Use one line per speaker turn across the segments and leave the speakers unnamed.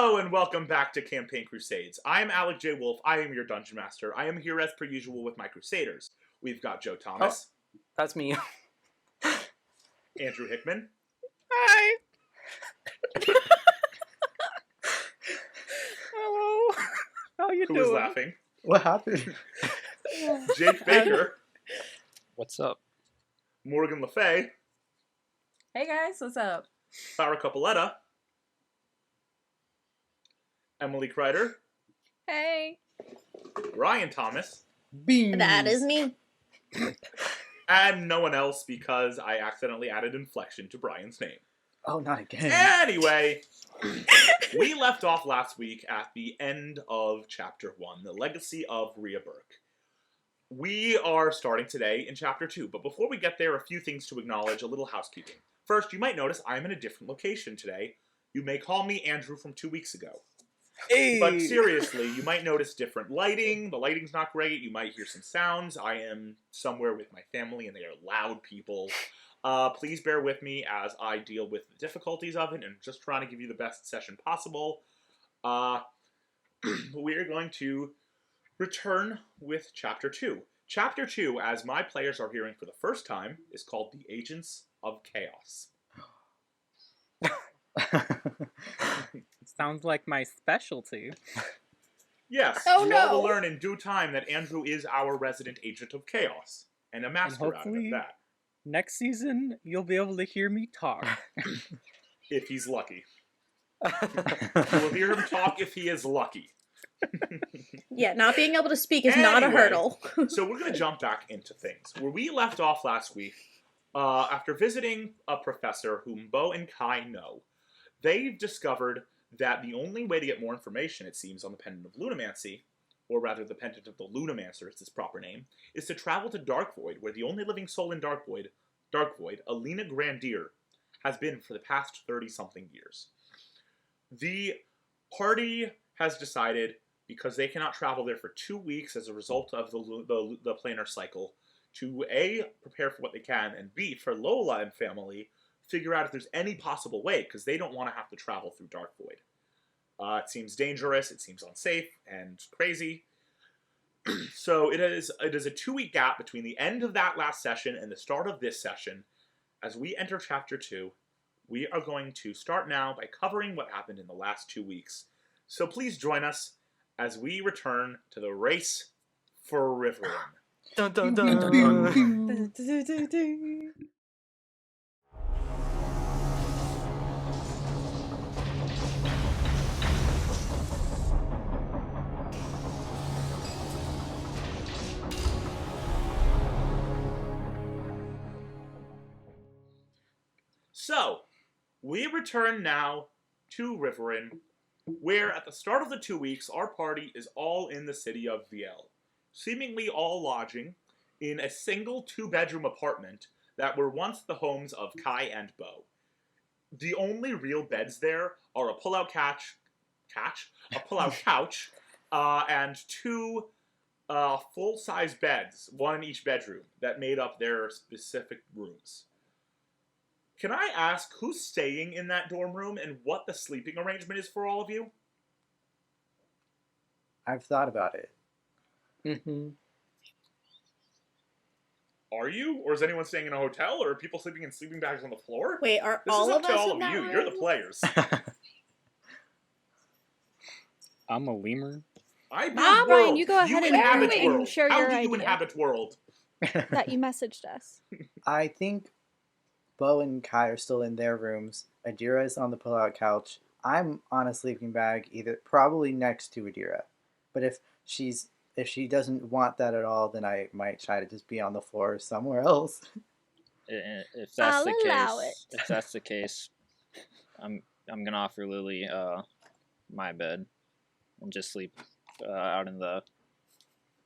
Hello and welcome back to Campaign Crusades. I am Alec J. Wolf. I am your Dungeon Master. I am here as per usual with my Crusaders. We've got Joe Thomas.
Oh, that's me.
Andrew Hickman.
Hi. Hello. How you
Who
doing?
is laughing?
What happened?
Jake Baker.
What's up?
Morgan Le Fay.
Hey guys, what's up?
Clara Capoletta. Emily Kreider.
Hey.
Ryan Thomas.
Beans.
That is me.
And no one else because I accidentally added inflection to Brian's name.
Oh, not again.
Anyway, we left off last week at the end of Chapter 1, The Legacy of Rhea Burke. We are starting today in Chapter 2, but before we get there, a few things to acknowledge, a little housekeeping. First, you might notice I'm in a different location today. You may call me Andrew from 2 weeks ago.
Hey.
But seriously, you might notice different lighting. The lighting's not great. You might hear some sounds. I am somewhere with my family, and they are loud people. Please bear with me as I deal with the difficulties of it and just trying to give you the best session possible. We're going to return with Chapter 2. Chapter 2, as my players are hearing for the first time, is called The Agents of Chaos.
Sounds like my specialty.
Yes,
Oh,
you all
no.
will learn in due time that Andrew is our resident agent of chaos, and a master out of
hopefully-
that,
Next season, you'll be able to hear me talk.
if he's lucky. You will hear him talk if he is lucky.
Yeah, not being able to speak is not a
Anyway.
hurdle.
So we're going to jump back into things. Where we left off last week, after visiting a professor whom Bo and Kai know, they've discovered that the only way to get more information, it seems, on the Pendant of Lunamancy, or rather the Pendant of the Lunamancer is its proper name, is to travel to Dark Void, where the only living soul in Dark Void, Alina Grandier, has been for the past 30-something years. The party has decided, because they cannot travel there for 2 weeks as a result of the planar cycle, to A, prepare for what they can, and B, for Lola and family, figure out if there's any possible way, because they don't want to have to travel through Dark Void. It seems dangerous, it seems unsafe, and crazy. So it is a 2-week gap between the end of that last session and the start of this session. As we enter Chapter 2, we are going to start now by covering what happened in the last 2 weeks. So please join us as we return to the race for Rivaryn.
Dun, dun, dun, dun, dun.
So, we return now to Rivaryn, where at the start of the 2 weeks, our party is all in the city of Viel, seemingly all lodging in a single 2-bedroom apartment that were once the homes of Kai and Bo. The only real beds there are a pull-out couch, and 2 full-size beds, one in each bedroom, that made up their specific rooms. Can I ask who's staying in that dorm room and what the sleeping arrangement is for all of you?
I've thought about it.
Mm-hmm.
Are you? Or is anyone staying in a hotel? Or are people sleeping in sleeping bags on the floor?
Wait, are
This
all
is up
of
to
us
all
in
of
that
you.
room?
You're the players.
I'm a lemur.
I build
Brian,
world.
you go ahead and
inhabit
do it and
world.
share
How
your
do you
idea.
inhabit world?
That you messaged us.
I think Bo and Kai are still in their rooms. Adira is on the pull-out couch. I'm on a sleeping bag, probably next to Adira. But if she doesn't want that at all, then I might try to just be on the floor somewhere else.
If that's
I'll
the
allow
case, if that's the case, I'm gonna offer Lily my bed and just sleep out in the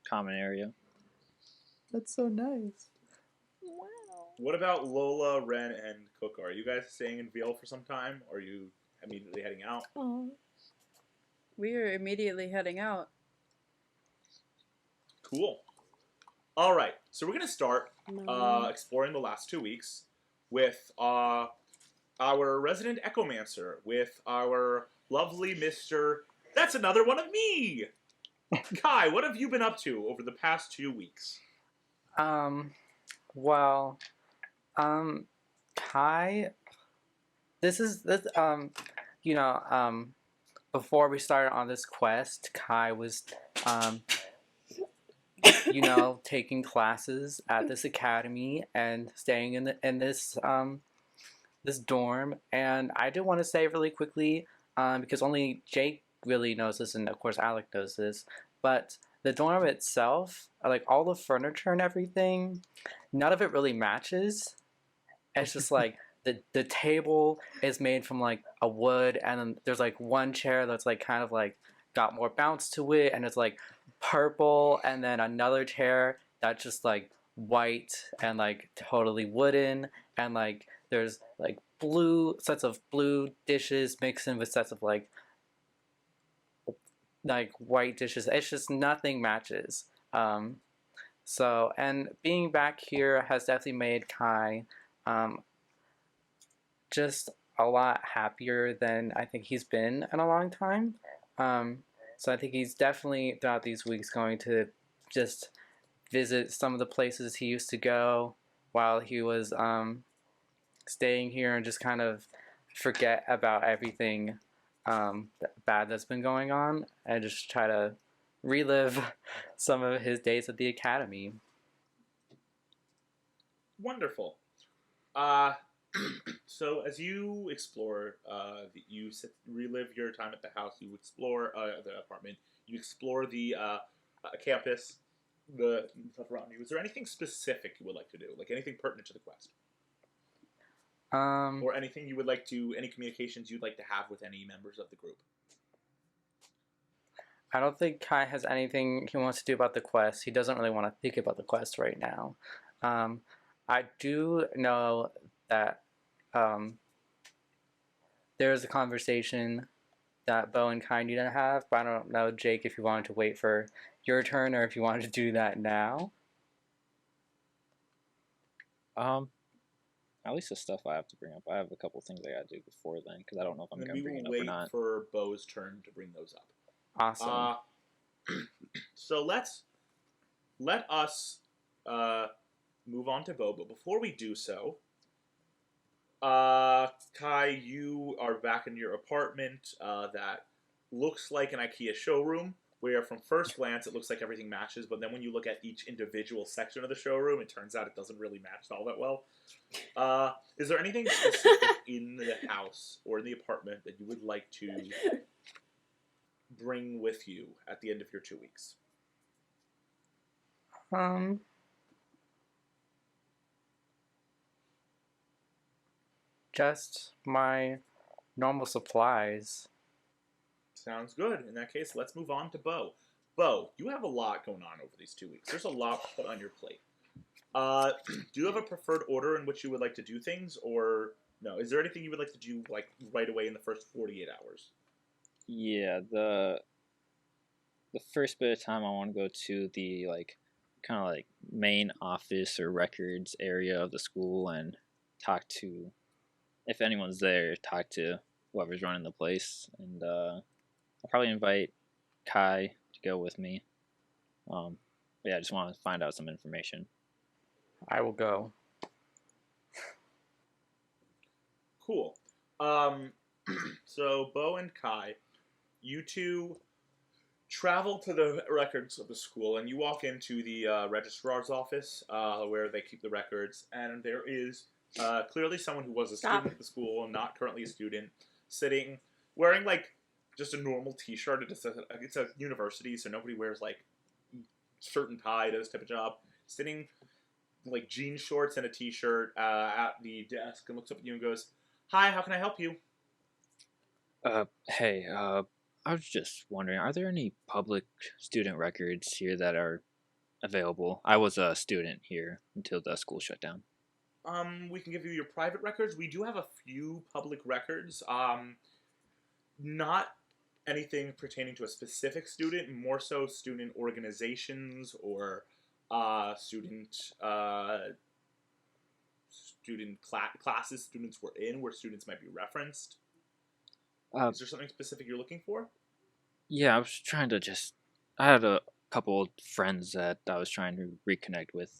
common area.
That's so nice.
Wow.
What about Lola, Ren, and Cook? Are you guys staying in Viel for some time? Or are you immediately heading out?
Oh.
We are immediately heading out.
Cool. All right, so we're going to start exploring the last 2 weeks with our resident Echomancer, with our lovely Mr. That's another one of me! Kai, what have you been up to over the past 2 weeks?
Well, Kai, you know, before we started on this quest, Kai was, taking classes at this academy and staying in this dorm. And I do want to say really quickly, because only Jake really knows this, and of course Alec knows this, but the dorm itself, like all the furniture and everything, none of it really matches. It's just like the table is made from like a wood, and then there's like one chair that's like kind of like got more bounce to it, and it's like purple, and then another chair that's just like white and like totally wooden, and like there's like sets of blue dishes mixed in with sets of like white dishes. It's just nothing matches. So, and being back here has definitely made Kai just a lot happier than I think he's been in a long time. So I think he's definitely throughout these weeks going to just visit some of the places he used to go while he was staying here, and just kind of forget about everything bad that's been going on, and just try to relive some of his days at the academy.
Wonderful. So as you explore, relive your time at the house, you explore the apartment, you explore the campus, the stuff around you. Is there anything specific you would like to do? Like anything pertinent to the quest? Or anything you would like to, any communications you'd like to have with any members of the group?
I don't think Kai has anything he wants to do about the quest. He doesn't really want to think about the quest right now. I do know that there's a conversation that Bo and Kai need to have, but I don't know, Jake, if you wanted to wait for your turn or if you wanted to do that now.
At least the stuff I have to bring up. I have a couple things I gotta do before then, because I don't know if I'm
Then
gonna
we
bring it
will
up or
wait
not.
for Bo's turn to bring those up.
Awesome.
So let us move on to Bo, but before we do so, Kai, you are back in your apartment that looks like an IKEA showroom, where from first glance it looks like everything matches, but then when you look at each individual section of the showroom, it turns out it doesn't really match all that well. Is there anything specific in the house or in the apartment that you would like to bring with you at the end of your 2 weeks?
Just my normal supplies.
Sounds good. In that case, let's move on to Bo. Bo, you have a lot going on over these 2 weeks. There's a lot put on your plate. Do you have a preferred order in which you would like to do things, or no? Is there anything you would like to do like right away in the first 48 hours?
Yeah, the first bit of time I want to go to the kind of like main office or records area of the school and talk to, if anyone's there, talk to whoever's running the place, and I'll probably invite Kai to go with me. But yeah, I just want to find out some information.
I will go.
Cool. So Bo and Kai, you two travel to the records of the school, and you walk into the registrar's office where they keep the records, and there is clearly someone who was a student at the school and not currently a student, sitting, wearing like just a normal t-shirt. It's a university, so nobody wears like shirt and tie to this type of job. Sitting like jean shorts and a t-shirt at the desk, and looks up at you and goes, "Hi, how can I help you?"
Hey, I was just wondering, are there any public student records here that are available? I was a student here until the school shut down.
We can give you your private records. We do have a few public records. Not anything pertaining to a specific student, more so student organizations or student classes students were in, where students might be referenced. Is there something specific you're looking for?
Yeah, I was trying to I had a couple of friends that I was trying to reconnect with.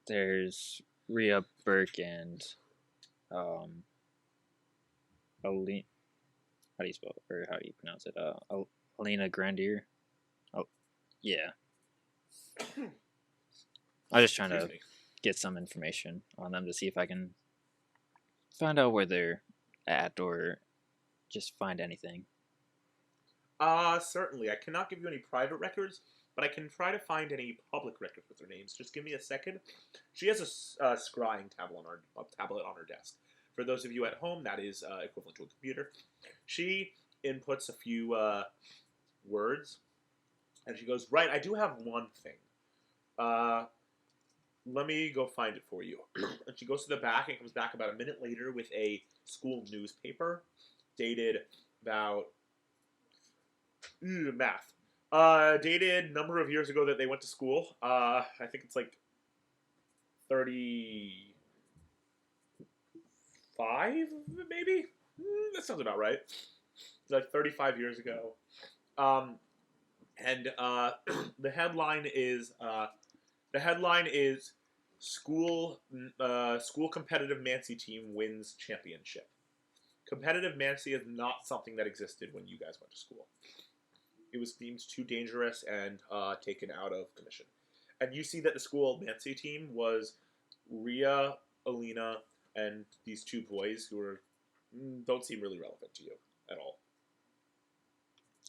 There's Rhea Burke and um, Aline. How do you spell it? Or how do you pronounce it? Alina Grandier. Oh, yeah. I was just trying
Excuse
to
me.
get some information on them to see if I can find out where they're at or just find anything.
Certainly. I cannot give you any private records, but I can try to find any public records with their names. Just give me a second. She has a scrying tablet on her desk. For those of you at home, that is equivalent to a computer. She inputs a few words, and she goes, "Right, I do have one thing. Let me go find it for you." And she goes to the back and comes back about a minute later with a school newspaper dated about math. Dated number of years ago that they went to school. I think it's like 35, maybe? That sounds about right. It's like 35 years ago. And the headline is school competitive Mancy team wins championship. Competitive Mancy is not something that existed when you guys went to school. It was deemed too dangerous and taken out of commission. And you see that the school Mancy team was Rhea, Alina, and these two boys who don't seem really relevant to you at all.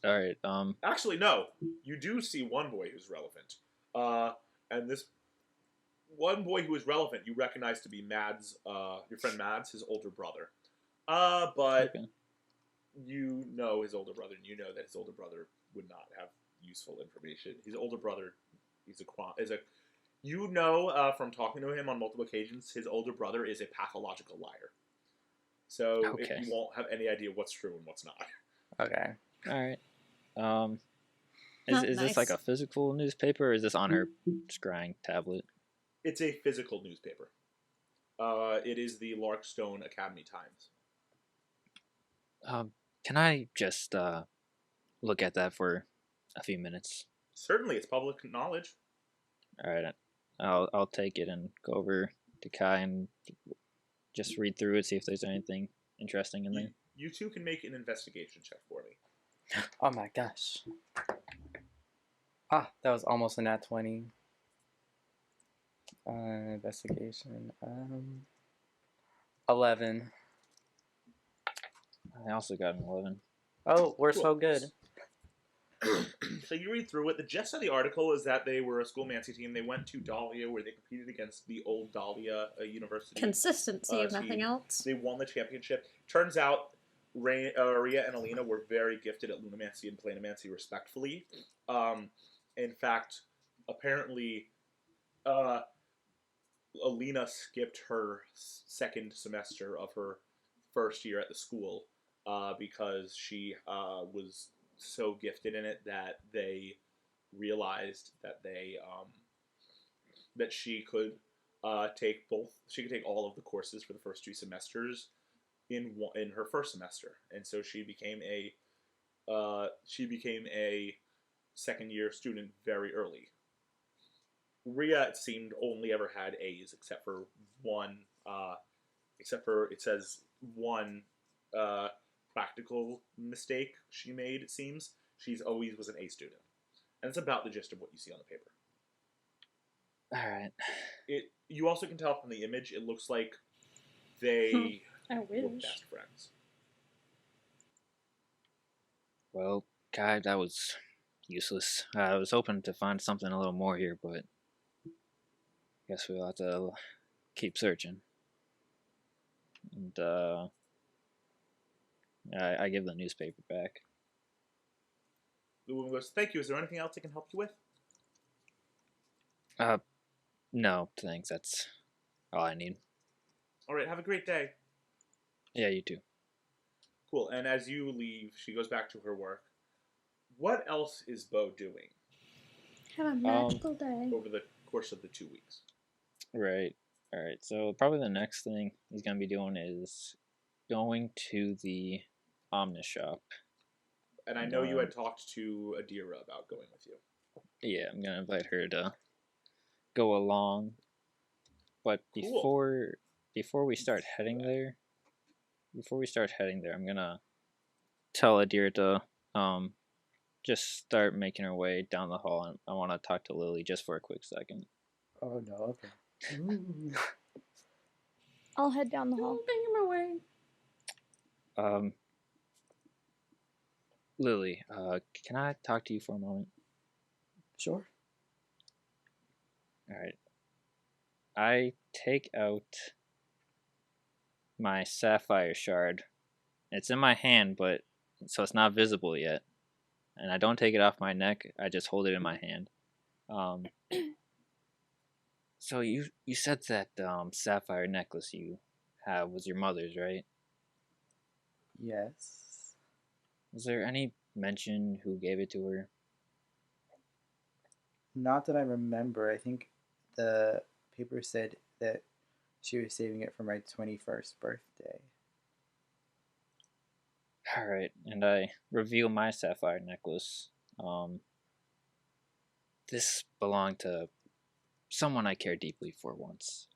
All right.
Actually, no. You do see one boy who's relevant. And this one boy who is relevant you recognize to be Mads, your friend Mads, his older brother. But
Okay.
you know his older brother, and you know that his older brother would not have useful information. His older brother, from talking to him on multiple occasions, his older brother is a pathological liar. So
Okay.
you won't have any idea what's true and what's not.
Okay.
All right.
Not
Is this like
nice.
a physical newspaper, or is this on her scrying tablet?
It's a physical newspaper. It is the Larkstone Academy Times.
Can I just look at that for a few minutes?
Certainly, it's public knowledge.
All right. I'll take it and go over to Kai and just read through it, see if there's anything interesting in there.
You two can make an investigation check for me.
Oh my gosh. Ah, that was almost a nat 20. Investigation. 11.
I also got an 11.
Oh, we're
Cool.
so good.
So you read through it. The gist of the article is that they were a school Mancy team. They went to Dahlia, where they competed against the old Dahlia University.
Consistency, if nothing
team.
else.
They won the championship. Turns out Rhea and Alina were very gifted at Lunamancy and Planomancy, respectfully. In fact, apparently, Alina skipped her second semester of her first year at the school because she was so gifted in it that they realized that that she could take all of the courses for the first 2 semesters in her first semester, and so she became a second year student very early. Rhea, it seemed, only ever had A's except for one. It says one practical mistake she made. It seems she's always was an A student, and it's about the gist of what you see on the paper.
All right.
You also can tell from the image. It looks like they
I
were
wish.
best friends.
Well, Kai, that was useless. I was hoping to find something a little more here, but guess we'll have to keep searching. And I give the newspaper back.
The woman goes, "Thank you. Is there anything else I can help you with?"
No, thanks. That's all I need.
All right. Have a great day.
Yeah, you too.
Cool. And as you leave, she goes back to her work. What else is Bo doing
Have a magical day.
over the course of the 2 weeks?
Right. All right. So probably the next thing he's gonna be doing is going to the Omnishop.
And I know you had talked to Adira about going with you.
Yeah, I'm gonna invite her to go along. But
Cool.
before we start heading there, I'm gonna tell Adira to just start making her way down the hall, and I want to talk to Lily just for a quick second.
Oh no, okay.
I'll head down the hall.
Bang him away.
Lily, can I talk to you for a moment?
Sure.
All right. I take out my sapphire shard. It's in my hand, but so it's not visible yet. And I don't take it off my neck. I just hold it in my hand. So you said that sapphire necklace you have was your mother's, right?
Yes.
Was there any mention who gave it to her?
Not that I remember. I think the paper said that she was saving it for my 21st birthday.
Alright, and I reveal my sapphire necklace. This belonged to someone I care deeply for once.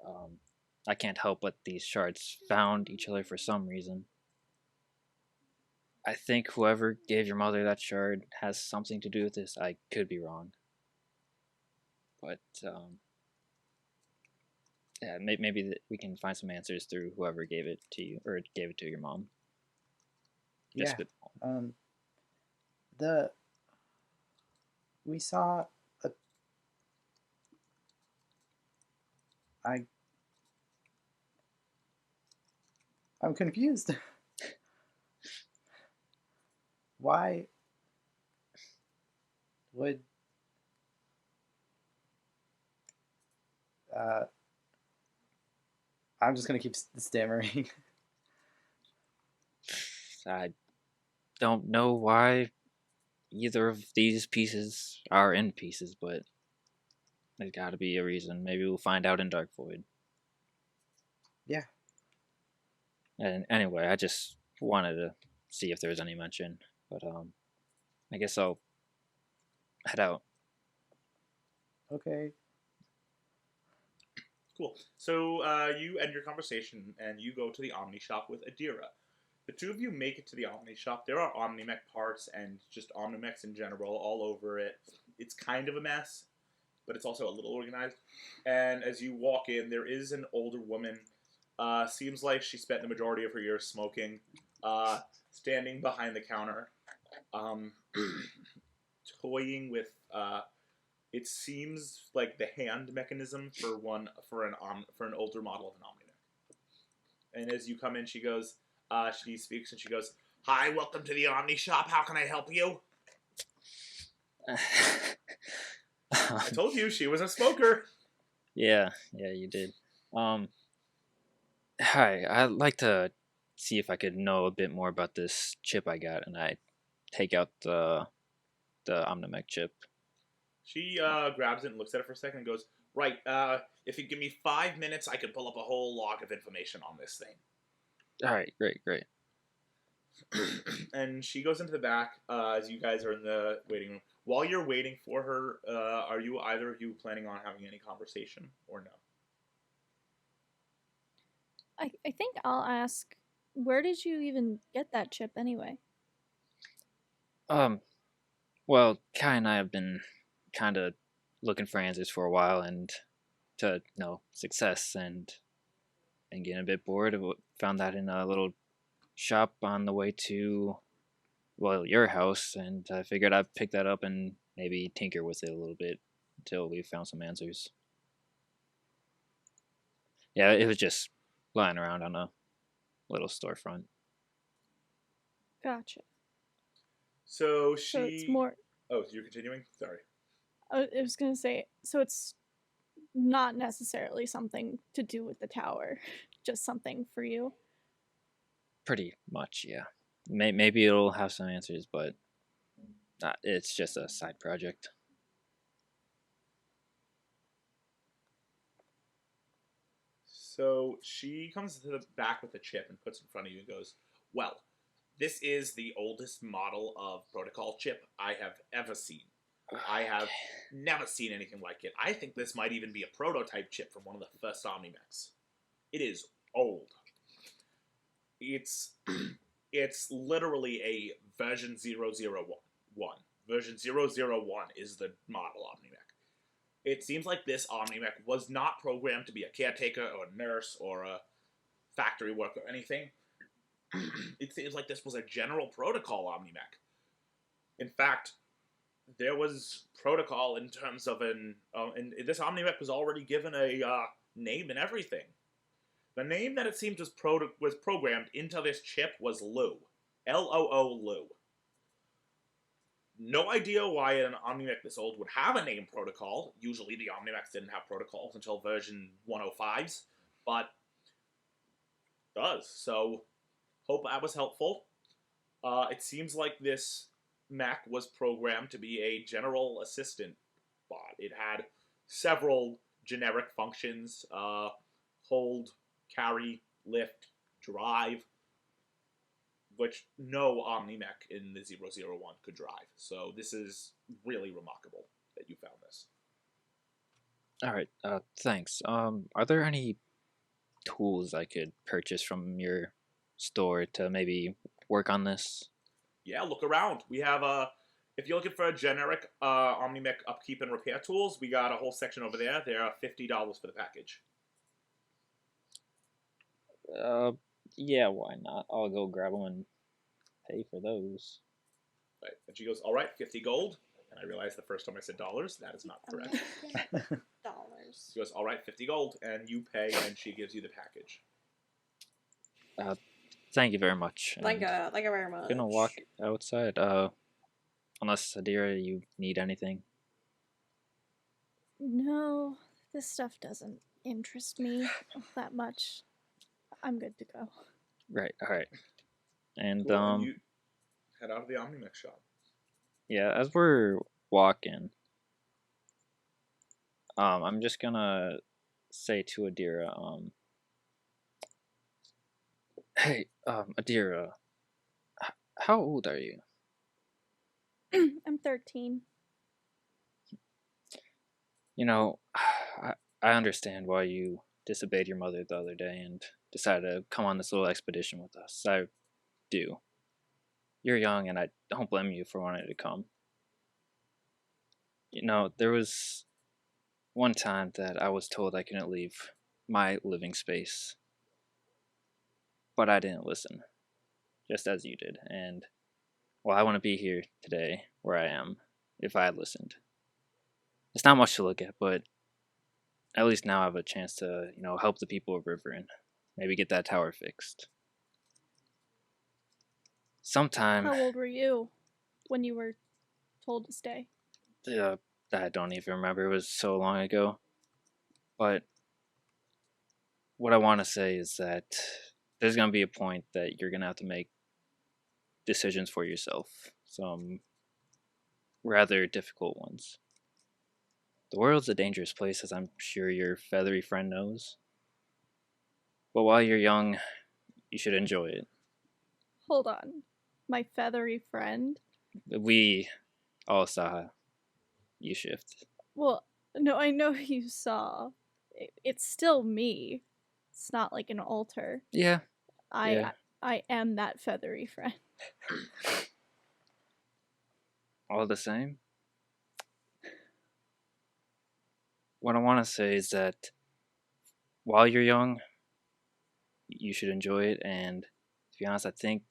I can't help but these shards found each other for some reason. I think whoever gave your mother that shard has something to do with this. I could be wrong. But, yeah, maybe we can find some answers through whoever gave it to you, or gave it to your mom. Just
Yeah. We saw a. I'm confused. Why would I'm just gonna keep stammering.
I don't know why either of these pieces are in pieces, but there's gotta be a reason. Maybe we'll find out in Dark Void.
Yeah.
And anyway, I just wanted to see if there was any mention. But I guess I'll head out.
Okay.
Cool. So you end your conversation and you go to the Omni shop with Adira. The two of you make it to the Omni shop. There are Omnimech parts and just Omnimechs in general all over it. It's kind of a mess, but it's also a little organized. And as you walk in, there is an older woman. Seems like she spent the majority of her years smoking. Standing behind the counter, toying with. It seems like the hand mechanism for an older model of an Omnimech. And as you come in, she goes. She speaks and she goes, "Hi, welcome to the Omni shop. How can I help you?" I told you she was a smoker.
Yeah, you did. Hi, I'd like to see if I could know a bit more about this chip I got, and I take out the Omnimech chip.
She grabs it and looks at it for a second and goes, "Right, if you give me 5 minutes, I can pull up a whole log of information on this thing."
Alright, great.
And she goes into the back as you guys are in the waiting room. While you're waiting for her, are you either of you planning on having any conversation or no?
I think I'll ask, where did you even get that chip anyway?
Well, Kai and I have been kind of looking for answers for a while, and to success, and getting a bit bored. Found that in a little shop on the way to, well, your house, and I figured I'd pick that up and maybe tinker with it a little bit until we found some answers. Yeah, it was just lying around on a little storefront.
Gotcha.
So
it's more.
Oh, so you're continuing? Sorry.
I was gonna say, so it's not necessarily something to do with the tower, just something for you.
Pretty much, yeah. Maybe it'll have some answers, but it's just a side project.
So she comes to the back with the chip and puts it in front of you and goes, "Well, This is the oldest model of protocol chip I have ever seen. I have never seen anything like it. I think this might even be a prototype chip from one of the first Omnimex. It is old. It's literally a version 001. Version 001 is the model Omnimex. It seems like this Omnimex was not programmed to be a caretaker or a nurse or a factory worker or anything. It seems like this was a general protocol Omnimex. In fact, there was protocol in terms of and this Omnimex was already given a name and everything. The name that it seemed was programmed into this chip was Lou. Loo, Lou. No idea why an Omnimex this old would have a name protocol. Usually the Omnimex didn't have protocols until version 105s, but it does. So, hope that was helpful. It seems like this Mac was programmed to be a general assistant bot. It had several generic functions, hold, carry, lift, drive, which no Omnimex in the 001 could drive. So this is really remarkable that you found this.
Alright, thanks. Are there any tools I could purchase from your store to maybe work on this?
Yeah, look around. We have if you're looking for a generic Omnimex upkeep and repair tools, we got a whole section over there. They are $50 for the package.
Yeah, why not? I'll go grab them and pay for those.
Right. And she goes, all right, 50 gold. And I realized the first time I said dollars, that is not correct.
Dollars.
She goes, all right, 50 gold, and you pay, and she gives you the package.
Thank you very much.
Thank you very much.
I'm gonna walk outside. Unless Adira, you need anything.
No, this stuff doesn't interest me that much. I'm good to go.
Right. All right. And
Cool, and you head out of the Omnimex shop.
yeah, as we're walking, I'm just gonna say to Adira, hey, Adira, how old are you?
I'm 13.
You know, I understand why you disobeyed your mother the other day and decided to come on this little expedition with us. I do. You're young, and I don't blame you for wanting to come. You know, there was one time that I was told I couldn't leave my living space, but I didn't listen, just as you did. And, well, I wouldn't be here today where I am if I had listened. It's not much to look at, but at least now I have a chance to, help the people of Rivaryn. Maybe get that tower fixed. Sometime...
How old were you when you were told to stay?
I don't even remember. It was so long ago. But what I want to say is that there's going to be a point that you're going to have to make decisions for yourself. Some rather difficult ones. The world's a dangerous place, as I'm sure your feathery friend knows. But while you're young, you should enjoy it.
Hold on. My feathery friend?
We all saw you shift.
Well, no, I know you saw. It's still me. It's not like an altar.
Yeah.
I am that feathery friend.
All the same? What I want to say is that while you're young, you should enjoy it, and to be honest, I think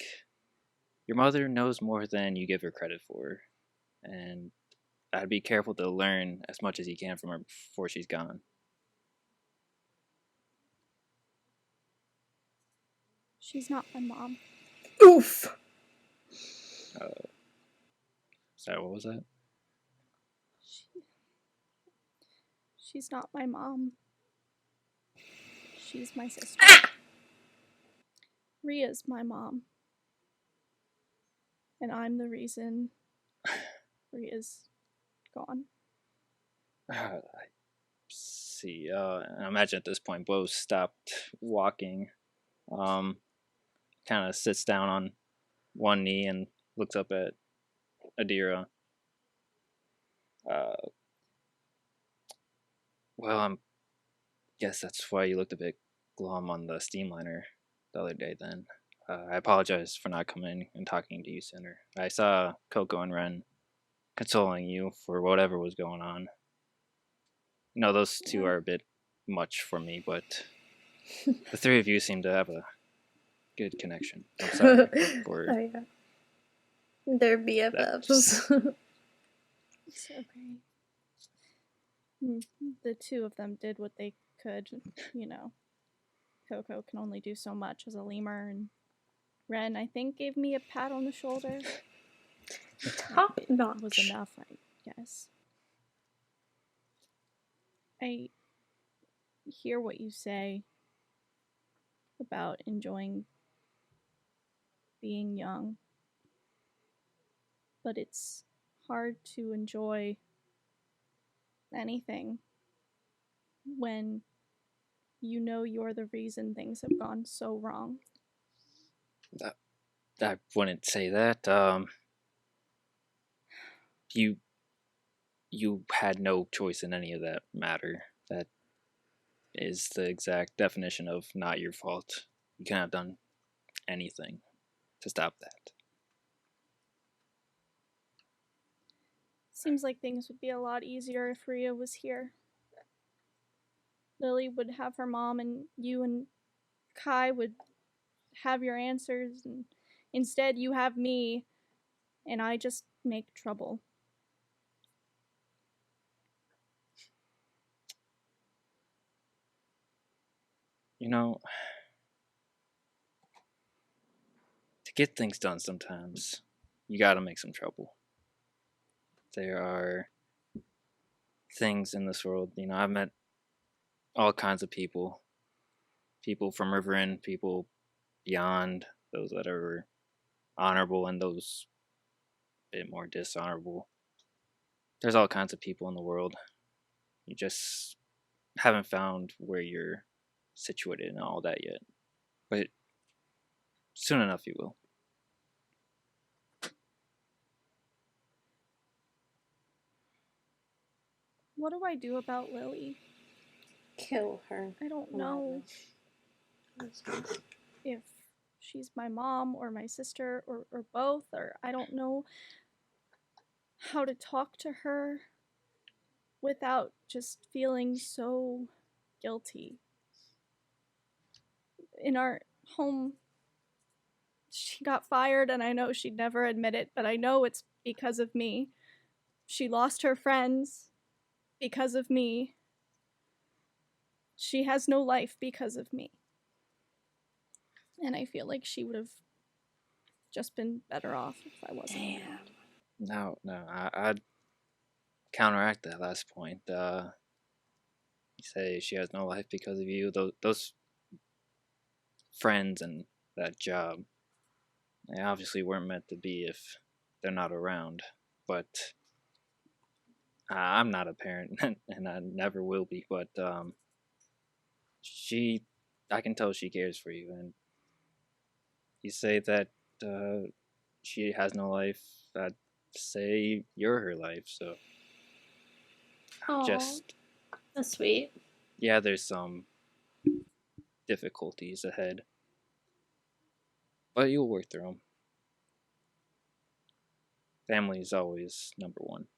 your mother knows more than you give her credit for, and I'd be careful to learn as much as you can from her before she's gone.
She's not my mom.
Oof!
Sorry, what was that?
She's not my mom. She's my sister. Ria's my mom. And I'm the reason Ria's gone.
I see. I imagine at this point, Bo stopped walking. Kind of sits down on one knee and looks up at Adira. Well, I guess that's why you looked a bit glum on the steamliner the other day then. I apologize for not coming and talking to you sooner. I saw Coco and Ren consoling you for whatever was going on. Those two are a bit much for me, but the three of you seem to have a good connection. I'm sorry for
Oh, yeah. They're BFFs.
It's okay. The two of them did what they could, Coco can only do so much as a lemur, and Ren, I think, gave me a pat on the shoulder.
Top notch.
Was enough, I guess. I hear what you say about enjoying being young, but it's hard to enjoy anything when you know you're the reason things have gone so wrong.
I wouldn't say that. You had no choice in any of that matter. That is the exact definition of not your fault. You couldn't have done anything to stop that.
Seems like things would be a lot easier if Rhea was here. Lily would have her mom, and you and Kai would have your answers, and instead you have me, and I just make trouble.
To get things done sometimes, you gotta make some trouble. There are things in this world, I've met all kinds of people. People from Rivaryn, people beyond, those that are honorable and those a bit more dishonorable. There's all kinds of people in the world. You just haven't found where you're situated and all that yet. But soon enough you will.
What do I do about Lily?
Kill her.
I don't know if she's my mom or my sister or both, or I don't know how to talk to her without just feeling so guilty. In our home, she got fired, and I know she'd never admit it, but I know it's because of me. She lost her friends because of me. She has no life because of me. And I feel like she would have just been better off if I wasn't around.
No, I'd counteract that last point. You say she has no life because of you. Those friends and that job, they obviously weren't meant to be if they're not around. But I'm not a parent, and I never will be. But I can tell she cares for you, and you say that she has no life. I'd say you're her life. So just
that's sweet.
Yeah, there's some difficulties ahead, but you'll work through them. Family is always number one.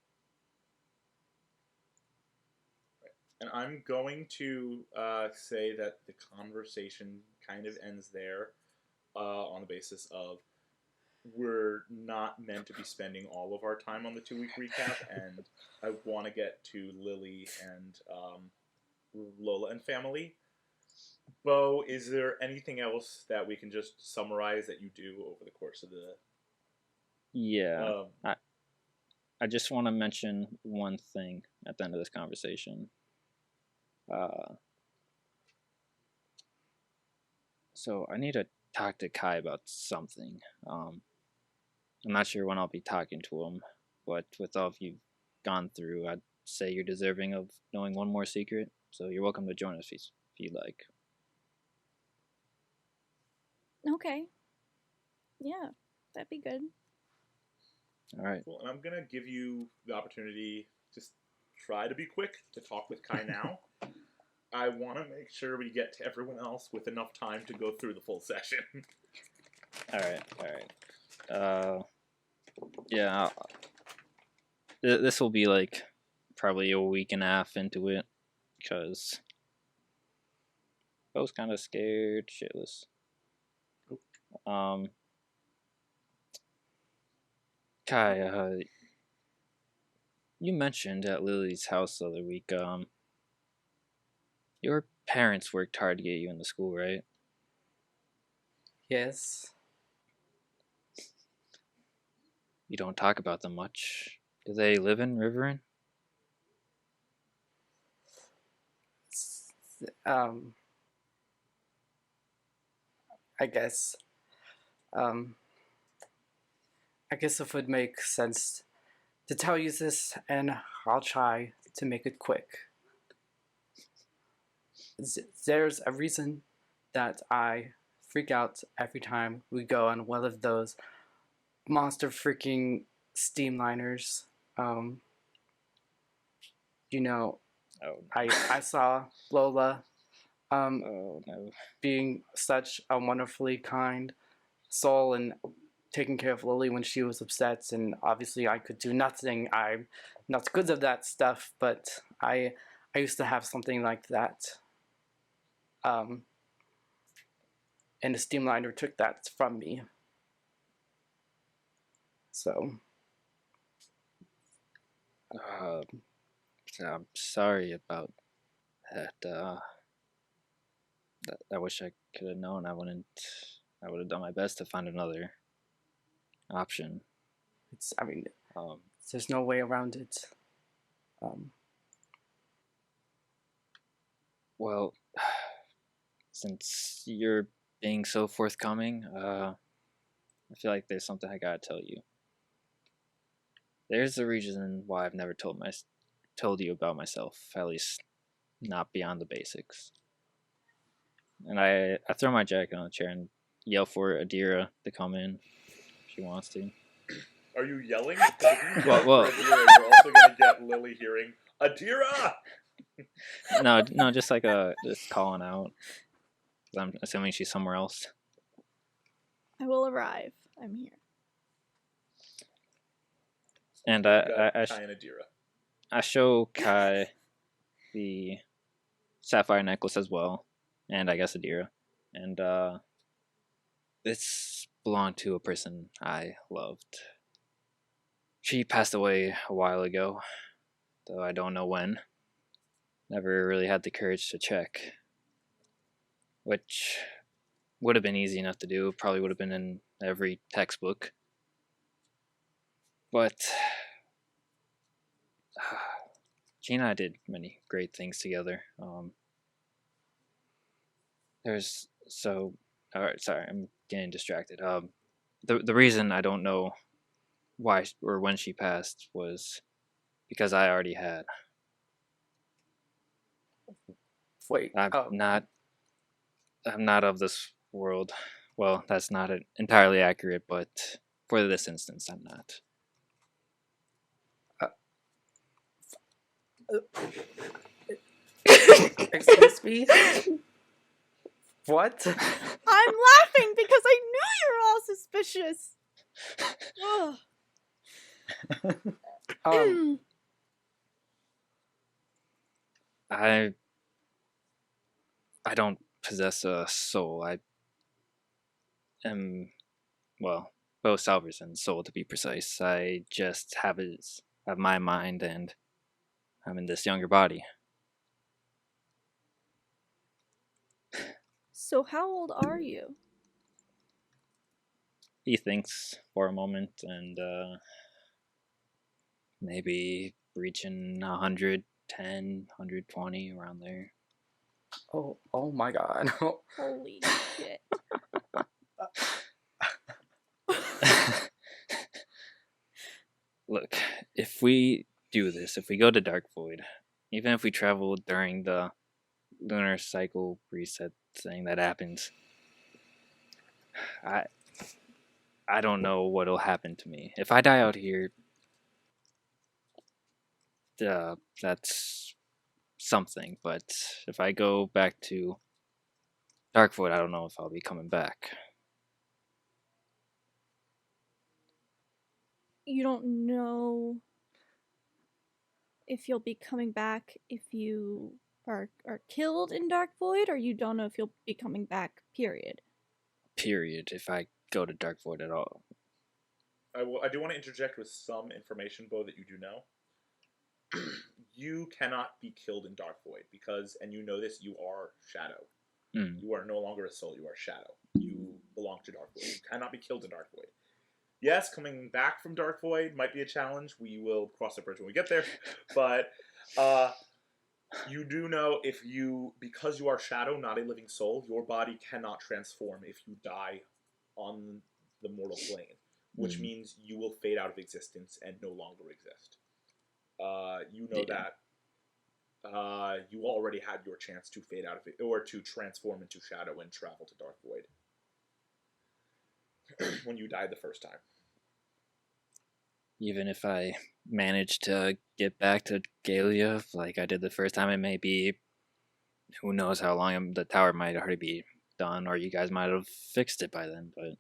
And I'm going to say that the conversation kind of ends there on the basis of we're not meant to be spending all of our time on the 2-week recap, and I want to get to Lily and Lola and family. Bo, is there anything else that we can just summarize that you do over the course of the...
Yeah. I just want to mention one thing at the end of this conversation. So I need to talk to Kai about something. I'm not sure when I'll be talking to him, but with all of you've gone through, I'd say you're deserving of knowing one more secret, so you're welcome to join us if you'd like.
Okay. Yeah, that'd be good.
All right.
Cool. And I'm gonna give you the opportunity to try to be quick to talk with Kai now. I want to make sure we get to everyone else with enough time to go through the full session.
All right. Yeah. This will be like probably a week and a half into it, because I was kind of scared shitless. Kai, you mentioned at Lily's house the other week, your parents worked hard to get you into school, right?
Yes.
You don't talk about them much. Do they live in Rivaryn?
I guess. I guess it would make sense to tell you this, and I'll try to make it quick. There's a reason that I freak out every time we go on one of those monster freaking steamliners. You know,
Oh,
I saw Lola
oh no.
being such a wonderfully kind soul and taking care of Lily when she was upset, and obviously I could do nothing. I'm not good at that stuff, but I used to have something like that. And the steamliner took that from me. So
I'm sorry about that. I wish I could have known. I would have done my best to find another option.
There's no way around it.
Well, since you're being so forthcoming, I feel like there's something I gotta tell you. There's a reason why I've never told you about myself, at least not beyond the basics. And I throw my jacket on the chair and yell for Adira to come in if she wants to.
Are you yelling? If you yell
Well.
for Adira, you're also gonna get Lily hearing Adira.
No, just just calling out. I'm assuming she's somewhere else.
I will arrive. I'm here.
And
Kai and Adira.
I show Kai the sapphire necklace as well, and I guess Adira. And this belonged to a person I loved. She passed away a while ago, though I don't know when. Never really had the courage to check, which would have been easy enough to do. Probably would have been in every textbook. But she and I did many great things together. Alright, sorry, I'm getting distracted. The reason I don't know why or when she passed was because I already had.
Wait.
I'm not of this world. Well, that's not entirely accurate, but for this instance, I'm not.
Excuse me? What?
I'm laughing because I knew you were all suspicious. Ugh.
I don't possess a soul. I am, well, Bo Salverson's soul to be precise. I just have my mind, and I'm in this younger body.
So how old are you?
He thinks for a moment, and maybe reaching 110, 120, around there.
Oh my god.
Holy shit.
Look, if we do this, if we go to Dark Void, even if we travel during the lunar cycle reset thing that happens, I don't know what'll happen to me. If I die out here, that's something. But if I go back to Darkvoid, I don't know if I'll be coming back.
You don't know if you'll be coming back if you are killed in Dark Void, or you don't know if you'll be coming back, period.
Period. If I go to Darkvoid at all.
I do want to interject with some information, Bo, that you do know. You cannot be killed in Dark Void because, and you know this, you are Shadow.
Mm.
You are no longer a soul, you are Shadow. You belong to Dark Void. You cannot be killed in Dark Void. Yes, coming back from Dark Void might be a challenge. We will cross the bridge when we get there. But you do know because you are Shadow, not a living soul, your body cannot transform if you die on the mortal plane, which means you will fade out of existence and no longer exist. You know that you already had your chance to fade out of it, or to transform into Shadow and travel to Dark Void when you died the first time.
Even if I manage to get back to Galia like I did the first time, it may be, who knows how long the tower might already be done, or you guys might have fixed it by then, but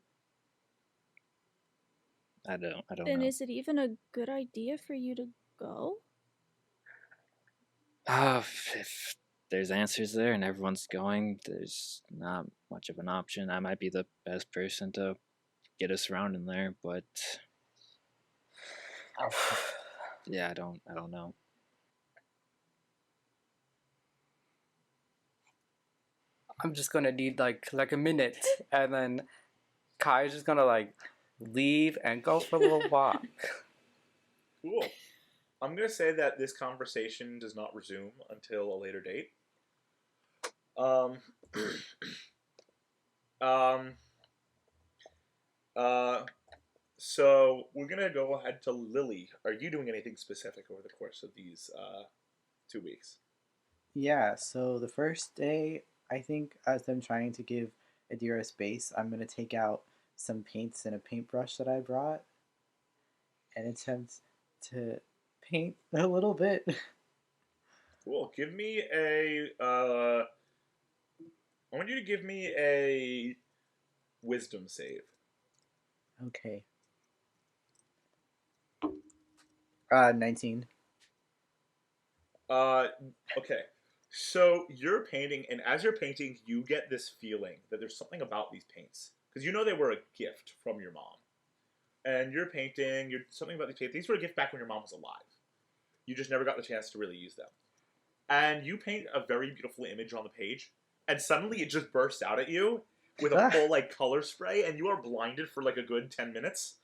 I don't
Then
know.
is it even a good idea for you to go?
If there's answers there and everyone's going, there's not much of an option. I might be the best person to get us around in there, but yeah, I don't know.
I'm just gonna need like a minute, and then Kai's just gonna like leave and go for a little walk.
Cool. I'm going to say that this conversation does not resume until a later date. So we're going to go ahead to Lily. Are you doing anything specific over the course of these 2 weeks?
Yeah, so the first day, I think as I'm trying to give Adira space, I'm going to take out some paints and a paintbrush that I brought and attempt to paint a little bit.
Cool. Give me a... I want you to give me a wisdom save.
Okay. 19.
Okay. So you're painting, and as you're painting, you get this feeling that there's something about these paints. Because you know they were a gift from your mom. And you're painting, something about these paints. These were a gift back when your mom was alive. You just never got the chance to really use them. And you paint a very beautiful image on the page, and suddenly it just bursts out at you with a full like color spray, and you are blinded for like a good 10 minutes.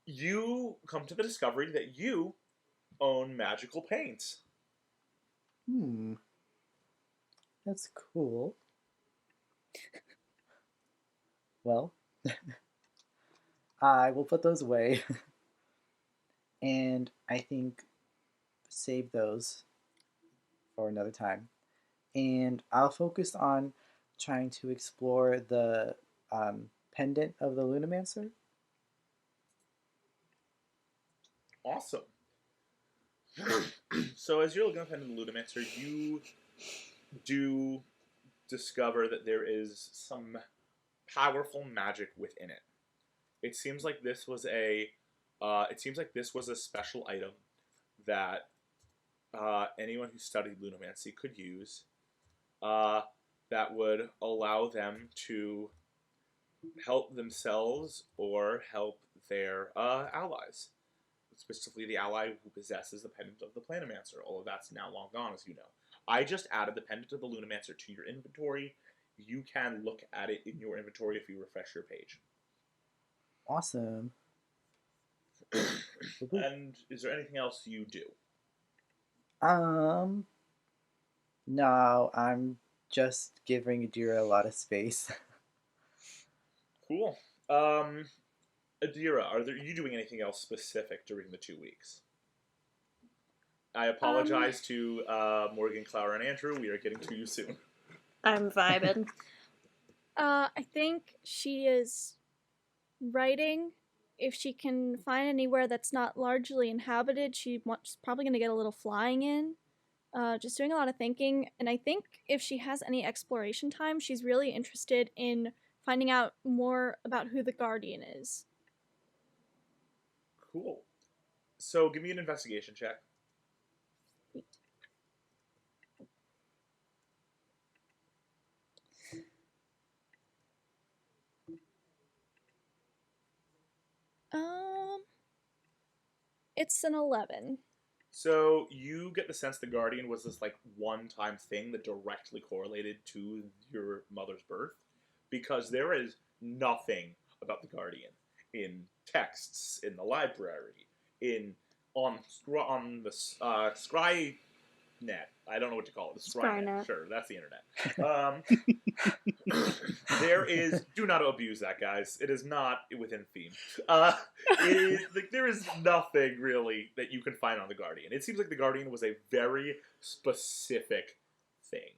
You come to the discovery that you own magical paints.
That's cool. Well, I will put those away. And I think save those for another time. And I'll focus on trying to explore the pendant of the Lunamancer.
Awesome. So as you're looking up into the Lunamancer, you do discover that there is some powerful magic within it. It seems like this was a special item that anyone who studied lunamancy could use. That would allow them to help themselves or help their allies. Specifically, the ally who possesses the pendant of the Planomancer. Although that's now long gone, as you know. I just added the pendant of the Lunamancer to your inventory. You can look at it in your inventory if you refresh your page.
Awesome.
And is there anything else you do?
No, I'm just giving Adira a lot of space.
Cool. Adira, are you doing anything else specific during the 2 weeks? I apologize to Morgan, Clara, and Andrew. We are getting to you soon.
I'm vibing.
I think she is writing. If she can find anywhere that's not largely inhabited, she's probably going to get a little flying in. Just doing a lot of thinking. And I think if she has any exploration time, she's really interested in finding out more about who the Guardian is.
Cool. So give me an investigation check.
It's an 11.
So you get the sense the Guardian was this like one-time thing that directly correlated to your mother's birth, because there is nothing about the Guardian in texts, in the library, on the Scrynet. I don't know what to call it. The Scrynet.
Scrynet.
Sure, that's the internet. There is. Do not abuse that, guys. It is not within theme. It is like there is nothing really that you can find on the Guardian. It seems like the Guardian was a very specific thing.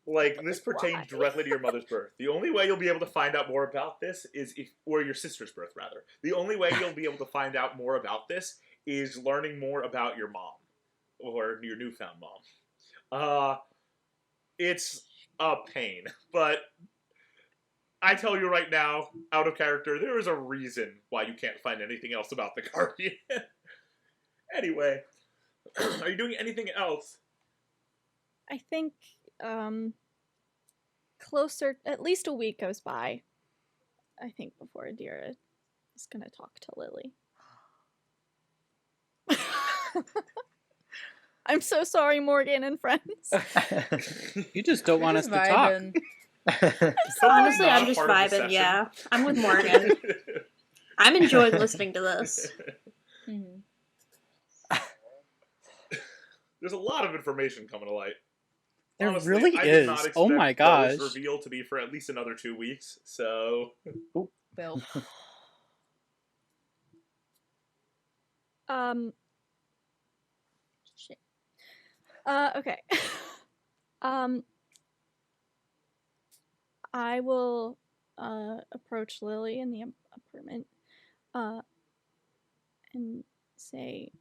Like this pertained directly to your mother's birth. The only way you'll be able to find out more about this is or your sister's birth rather. The only way you'll be able to find out more about this is learning more about your mom or your newfound mom. It's a pain, but I tell you right now, out of character, there is a reason why you can't find anything else about the Guardian. Anyway, are you doing anything else?
I think, closer, at least a week goes by, I think, before Adira is going to talk to Lily. I'm so sorry, Morgan and friends.
You just don't want us to talk.
Vibing.
Honestly,
Not
I'm
a
just
part of the
vibing,
session.
yeah. I'm with Morgan. I'm enjoying listening to this.
Mhm.
There's a lot of information coming to light.
There
Honestly,
really
I did not
is.
expect
Oh my gosh.
those reveal to be for at least another 2 weeks. So
Bill.
Shit. Okay. I will approach Lily in the apartment and say,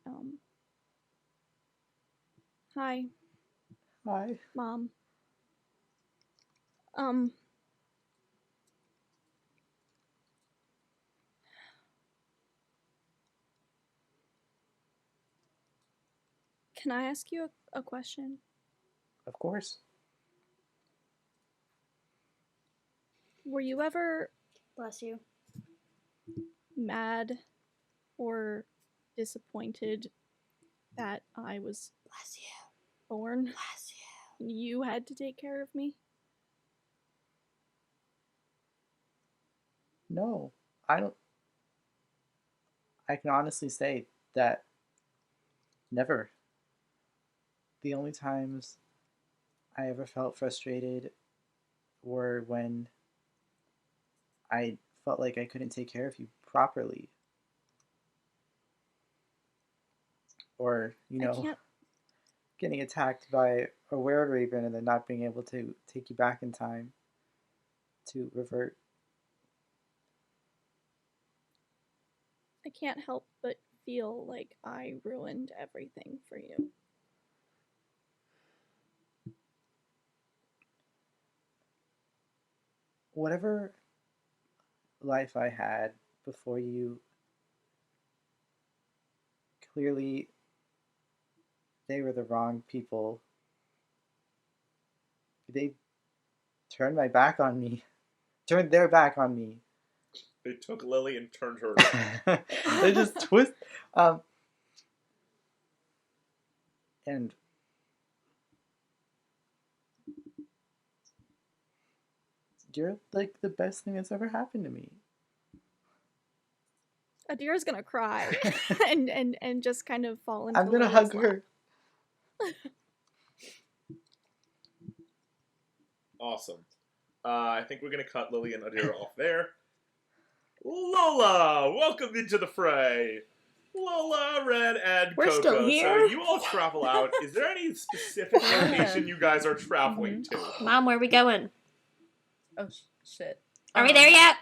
hi,
Hi.
Mom. Can I ask you a question?
Of course.
Were you ever
Bless you.
mad or disappointed that I was
Bless you.
born?
Bless you.
You had to take care of me?
No, I don't. I can honestly say that never. The only times I ever felt frustrated were when I felt like I couldn't take care of you properly. Or,
I can't.
getting attacked by a were-raven and then not being able to take you back in time to revert.
I can't help but feel like I ruined everything for you.
Whatever life I had before you, clearly they were the wrong people. They turned my back on me. Turned their back on me.
they took Lily and turned her around.
They just twist. And you're like the best thing that's ever happened to me.
Adira's gonna cry and just kind of fall into
I'm gonna
Lily's
hug
lap.
her.
Awesome. I think we're gonna cut Lily and Adira off there. Lola, welcome into the fray. Lola, Red, and
We're
Coco.
still here?
So you all travel out. Is there any specific location you guys are traveling to?
Mom, where are we going?
Oh shit.
Are we there yet?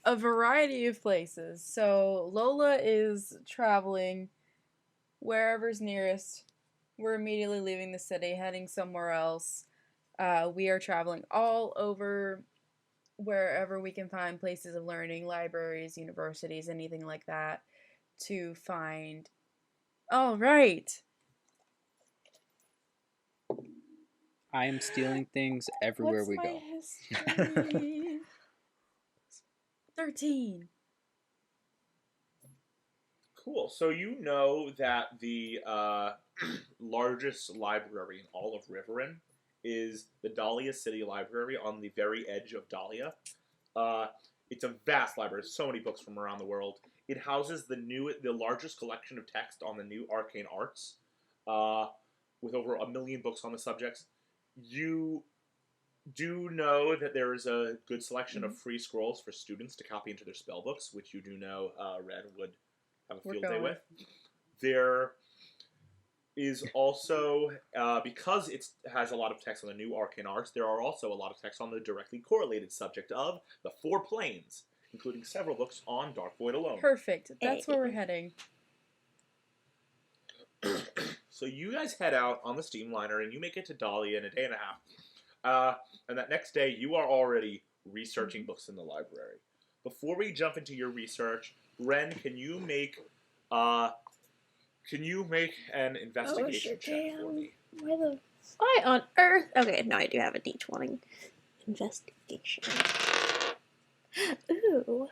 A variety of places. So Lola is traveling wherever's nearest. We're immediately leaving the city, heading somewhere else. We are traveling all over wherever we can find places of learning, libraries, universities, anything like that, to find. All right.
I am stealing things everywhere
What's
we
my
go.
history? 13.
Cool. So you know that the largest library in all of Rivaryn is the Dahlia City Library on the very edge of Dahlia. It's a vast library. So many books from around the world. It houses the largest collection of text on the new arcane arts, with over 1 million books on the subjects. You do know that there is a good selection of free scrolls for students to copy into their spell books, which you do know Red would have a field day with. There is also, because it has a lot of text on the new arcane arts, there are also a lot of text on the directly correlated subject of the 4 planes, including several books on Dark Void alone.
Perfect. That's where we're heading.
So you guys head out on the steamliner, and you make it to Dahlia in a day and a half. And that next day, you are already researching books in the library. Before we jump into your research, Ren, can you make an investigation check for me?
Why on earth? Okay, no, I do have a D20. Investigation. Ooh.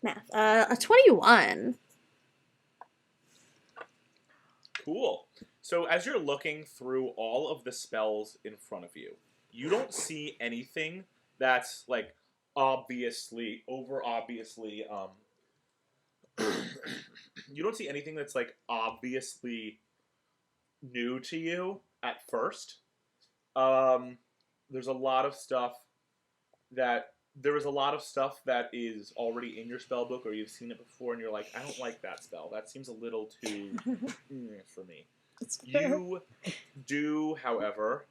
Math. A 21.
Cool. So as you're looking through all of the spells in front of you, you don't see anything that's like obviously you don't see anything that's like obviously new to you at first. There's a lot of stuff that is already in your spell book, or you've seen it before, and you're like, I don't like that spell. That seems a little too for me. You do, however,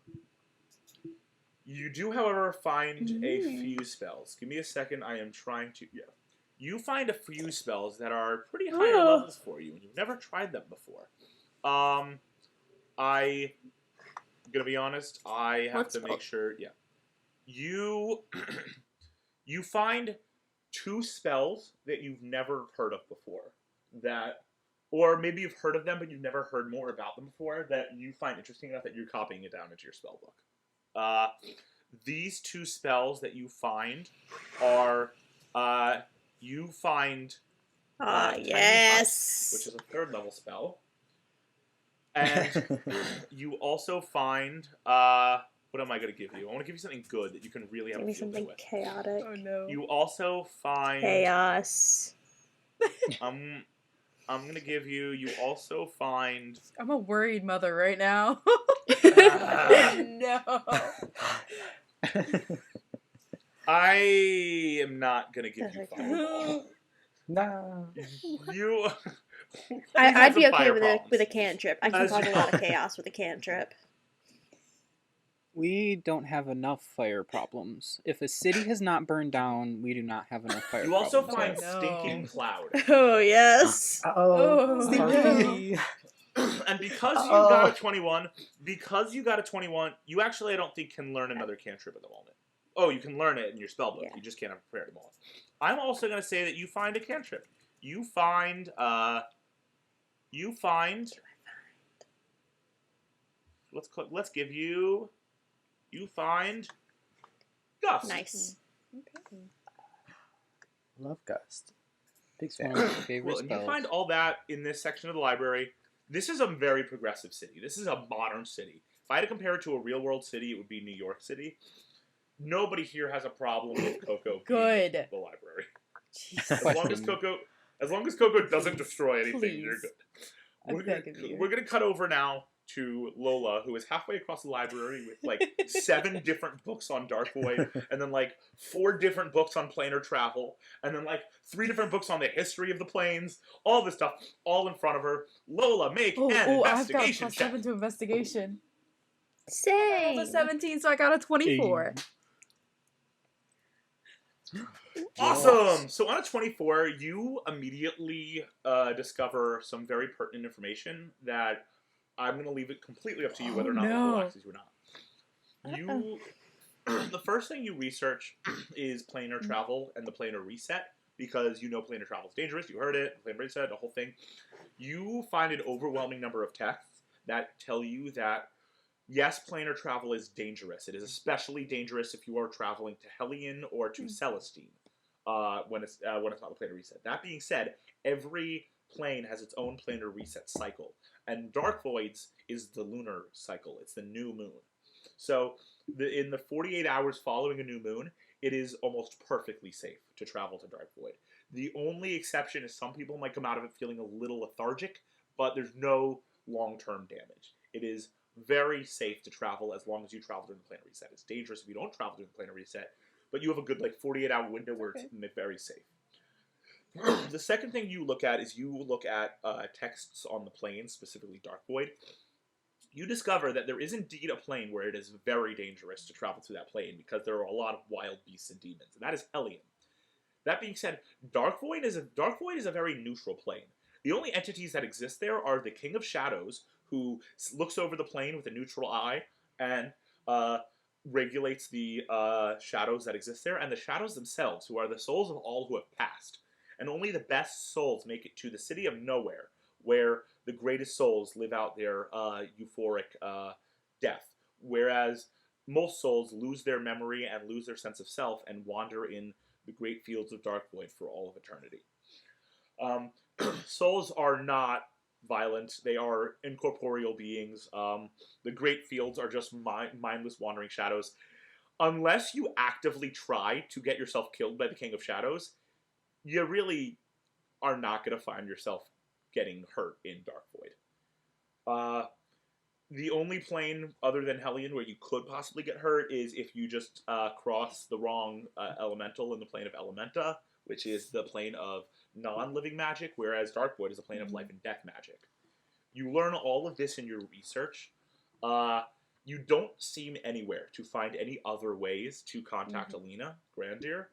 find a few spells. Give me a second. I am trying to. Yeah. You find a few spells that are pretty high levels for you, and you've never tried them before. I'm gonna be honest. I have to make sure. Yeah. You find 2 spells that you've never heard of before, or maybe you've heard of them, but you've never heard more about them before, that you find interesting enough that you're copying it down into your spell book. These 2 spells that you find are, you find
yes,
which is a 3rd level spell, and you also find, what am I going to give you? I want to give you something good that you can really have a field day with.
Give me something chaotic.
Oh no.
You also find
Chaos.
I'm gonna give you. You also find.
I'm a worried mother right now. No.
I am not gonna give you fireball.
No.
You.
I'd be okay with a cantrip. I can cause a lot of chaos with a cantrip.
We don't have enough fire problems. If a city has not burned down, we do not have enough fire problems.
You also find
No.
stinking cloud.
Oh yes.
Oh.
Stinky.
And because you got a 21, you actually I don't think can learn another cantrip at the moment. Oh, you can learn it in your spellbook.
Yeah.
You just can't have it prepared at the moment. I'm also going to say that you find a cantrip. You find let's give you. You find Gust.
Nice.
Okay.
Love Gust. Big
It's one
fan.
of my favorite
Well, and you
spells.
find all that in this section of the library. This is a very progressive city. This is a modern city. If I had to compare it to a real world city, it would be New York City. Nobody here has a problem with Coco being
Good.
the library.
Jesus.
As long as Coco doesn't destroy anything,
Please.
you're good.
I beg of you.
We're gonna cut over now to Lola, who is halfway across the library with like 7 different books on Dark Void, and then like 4 different books on planar travel, and then like 3 different books on the history of the planes. All this stuff, all in front of her. Lola, make an
I've got
investigation
plus
check.
7 to investigation. I rolled a
Same.
17, so I got a 24.
Awesome! So on a 24, you immediately discover some very pertinent information that I'm going to leave it completely up to you whether or not it relaxes you or not. You, the first thing you research is planar travel and the planar reset, because you know planar travel is dangerous. You heard it, planar reset, the whole thing. You find an overwhelming number of texts that tell you that yes, planar travel is dangerous. It is especially dangerous if you are traveling to Hellion or to Celestine when it's not the planar reset. That being said, every plane has its own planar reset cycle, and Dark Voids is the lunar cycle. It's the new moon. So in the 48 hours following a new moon, it is almost perfectly safe to travel to Dark Void. The only exception is some people might come out of it feeling a little lethargic, but there's no long-term damage. It is very safe to travel as long as you travel during the planar reset. It's dangerous if you don't travel during the planar reset, but you have a good 48-hour window where it's very safe. The second thing you look at is you look at texts on the plane, specifically Dark Void. You discover that there is indeed a plane where it is very dangerous to travel through that plane because there are a lot of wild beasts and demons, and that is Hellion. That being said, Dark Void is a very neutral plane. The only entities that exist there are the King of Shadows, who looks over the plane with a neutral eye and regulates the shadows that exist there, and the shadows themselves, who are the souls of all who have passed. And only the best souls make it to the city of Nowhere, where the greatest souls live out their euphoric death. Whereas most souls lose their memory and lose their sense of self and wander in the great fields of Dark Void for all of eternity. Souls are not violent. They are incorporeal beings. The great fields are just mindless wandering shadows. Unless you actively try to get yourself killed by the King of Shadows, you really are not going to find yourself getting hurt in Dark Void. The only plane other than Hellion where you could possibly get hurt is if you just cross the wrong elemental in the plane of Elementa, which is the plane of non-living magic, whereas Dark Void is a plane of life and death magic. You learn all of this in your research. You don't seem anywhere to find any other ways to contact Alina Grandier,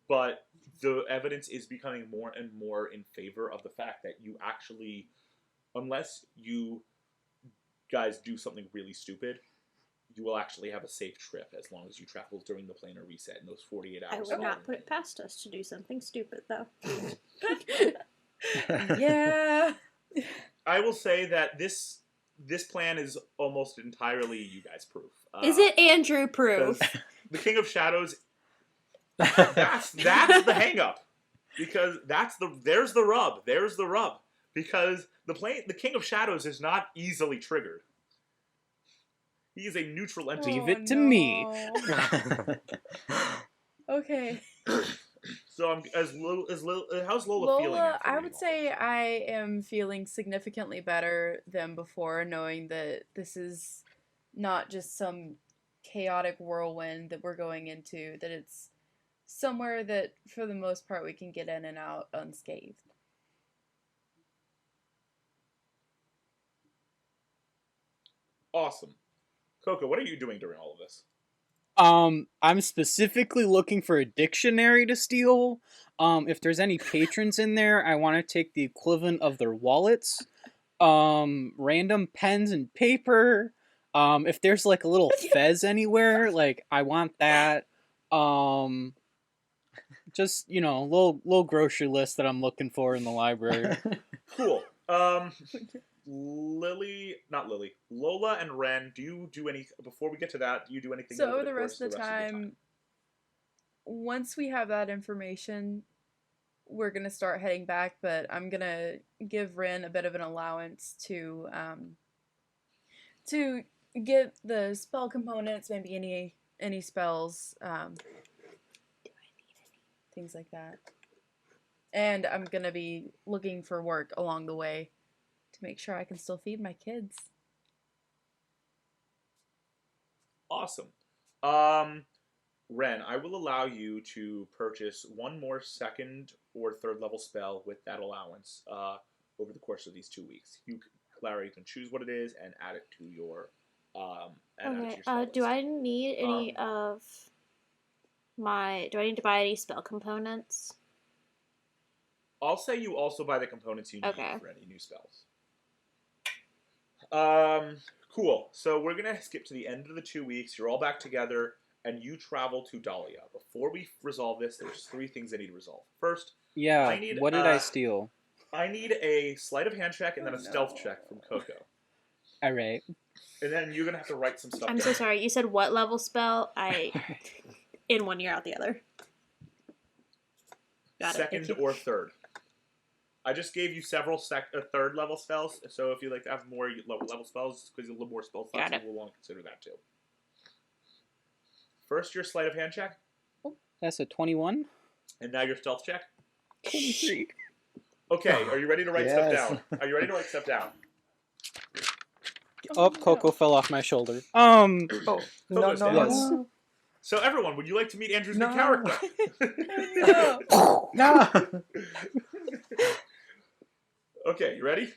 but the evidence is becoming more and more in favor of the fact that you actually, unless you guys do something really stupid, you will actually have a safe trip as long as you travel during the planar reset in those 48 hours.
I would not put it past us to do something stupid, though.
Yeah.
I will say that this plan is almost entirely you guys proof.
Is it Andrew proof?
The King of Shadows, that's the hang-up. Because there's the rub. There's the rub. Because the King of Shadows is not easily triggered. He is a neutral entity.
Leave it to me.
Okay.
So how's Lola feeling?
Lola,
after
I
reading
would
all
say
this?
I am feeling significantly better than before, knowing that this is not just some chaotic whirlwind that we're going into, that it's somewhere that, for the most part, we can get in and out unscathed.
Awesome. Coco, what are you doing during all of this?
I'm specifically looking for a dictionary to steal. If there's any patrons in there, I want to take the equivalent of their wallets. Random pens and paper. If there's like a little fez anywhere, like I want that. Just, you know, little grocery list that I'm looking for in the library.
Cool. Lola and Ren, do you do any, before we get to that, do you do anything
So
over
the rest of the
your
time, once we have that information, we're gonna start heading back. But I'm gonna give Ren a bit of an allowance to get the spell components, maybe any spells, things like that. And I'm gonna be looking for work along the way to make sure I can still feed my kids.
Awesome. Ren, I will allow you to purchase one more second or third level spell with that allowance over the course of these 2 weeks. Clara, you can choose what it is and add it to your and add it to
Okay.
your spell
Do
list.
I need any of my? Do I need to buy any spell components?
I'll say you also buy the components you need
Okay.
for any new spells. Cool. So we're gonna skip to the end of the 2 weeks. You're all back together, and you travel to Dahlia. Before we resolve this, there's 3 things I need to resolve. First,
Yeah.
I need,
What did I steal?
I need a sleight of hand check and then a stealth check from Coco.
All right.
And then you're gonna have to write some stuff
I'm
down.
so sorry. You said what level spell? In one year out the other. Got it.
Second
Thank you.
or third. I just gave you several third level spells, so if you like to have more level spells, because you have a little more spell slots,
Got it.
we'll want to consider that too. First, your sleight of hand check,
That's a 21.
and now your stealth check.
23.
Okay, are you ready to write stuff
Yes.
down? Are you ready to write stuff down?
Oh, Coco fell off my shoulder.
Oh, no,
Coco's
no,
down.
Yes.
no.
So everyone, would you like to meet Andrew's new
No.
character?
No.
No.
Okay, you ready?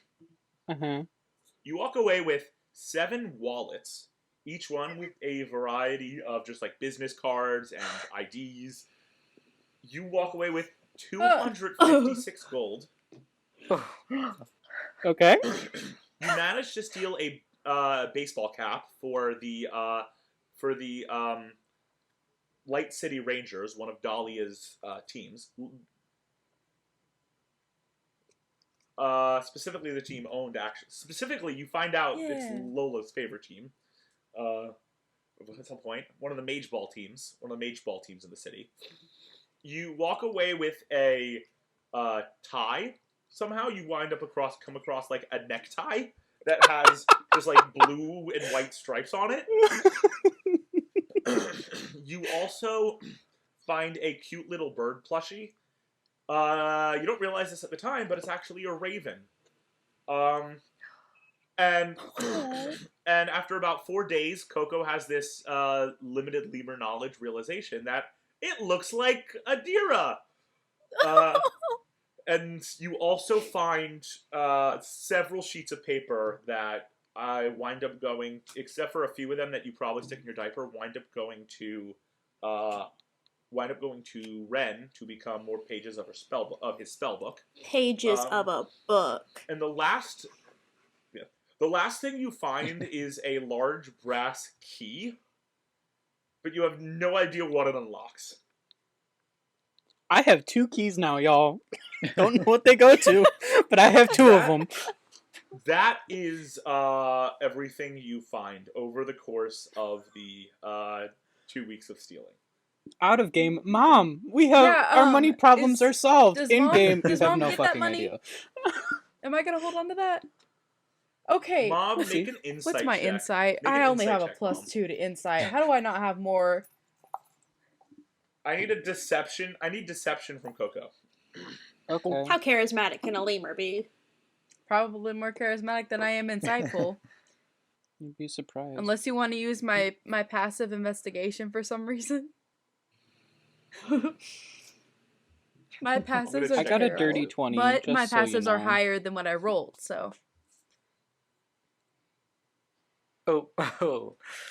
Uh-huh.
You walk away with 7 wallets, each one with a variety of just like business cards and IDs. You walk away with 256 gold.
Okay.
You manage to steal a baseball cap for the Light City Rangers, one of Dahlia's teams. Specifically, the team owned. Specifically, you find out it's
Yeah.
Lola's favorite team. At some point, one of the mage ball teams in the city. You walk away with a tie. Somehow, you come across like a necktie that has just like blue and white stripes on it. You also find a cute little bird plushie. You don't realize this at the time, but it's actually a raven. And after about 4 days, Coco has this limited lemur knowledge realization that it looks like Adira. And you also find several sheets of paper that I wind up going, except for a few of them that you probably stick in your diaper, wind up going to Ren to become more pages of his spell book.
Pages of a book.
And the last thing you find is a large brass key, but you have no idea what it unlocks.
I have 2 keys now, y'all. Don't know what they go to, but I have 2 of them.
That is everything you find over the course of the 2 weeks of stealing.
Out of game. Mom, we have
Yeah,
our money problems are solved.
does
In
Mom-
game, you
does
have
Mom
no
get that
fucking
money?
idea.
Am I gonna hold on to that? Okay.
Mom,
We'll see.
make an insight
What's my
check.
insight?
Make an
I only
insight
have a
check,
plus
Mom.
2 to insight. How do I not have more?
I need a deception. I need deception from Coco.
Okay.
How charismatic can a lemur be?
Probably more charismatic than I am insightful.
You'd be surprised.
Unless you want to use my passive investigation for some reason. My passives
check
are
I got a
your
dirty
wallet.
20,
but
just
my
so you
passives are
know.
higher than what I rolled, so
Oh.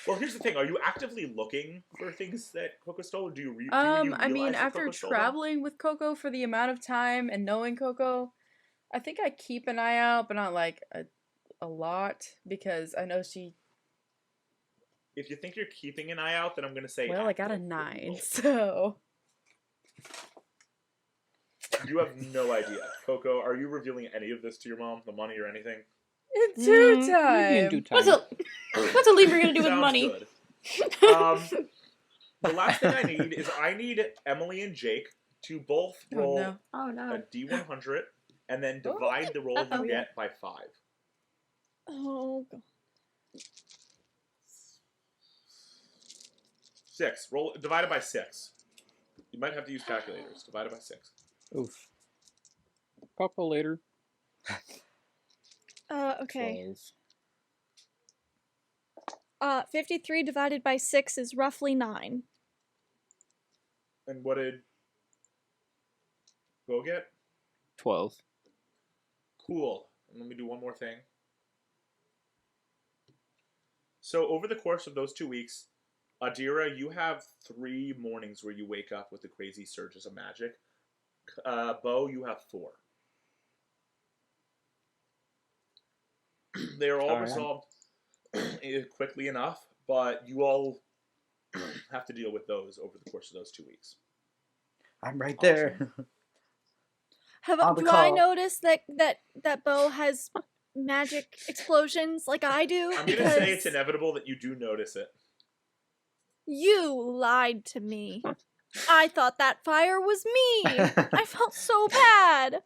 Well, here's the thing: are you actively looking for things that Coco stole, or do you?
I
realize
mean,
that
after
Coco stole them?
traveling with Coco for the amount of time and knowing Coco, I think I keep an eye out, but not like a lot, because I know she.
If you think you're keeping an eye out, then I'm going to say.
Well, I got a
active.
9, so
You have no idea, Coco. Are you revealing any of this to your mom, the money or anything?
in two
Maybe in
time.
due time.
What's a lemur gonna do with
Sounds
money?
good. The last thing I need is Emily and Jake to both
Oh
roll
no!
Oh
a
no.
D100 and then divide the roll
Uh-oh.
you get by 5.
Oh, God.
6. Roll divided by 6. You might have to use calculators. Divided by 6.
Oof. Couple later.
Okay.
12.
53 divided by 6 is roughly 9.
And what did Go get?
12.
Cool. And let me do one more thing. So over the course of those 2 weeks, Adira, you have 3 mornings where you wake up with the crazy surges of magic. Bo, you have 4. They are all
All right.
resolved quickly enough, but you all have to deal with those over the course of those 2 weeks.
I'm right there. On the
Do I
call.
notice that Bo has magic explosions like I do?
I'm gonna say it's inevitable that you do notice it.
You lied to me. I thought that fire was me. I felt so bad.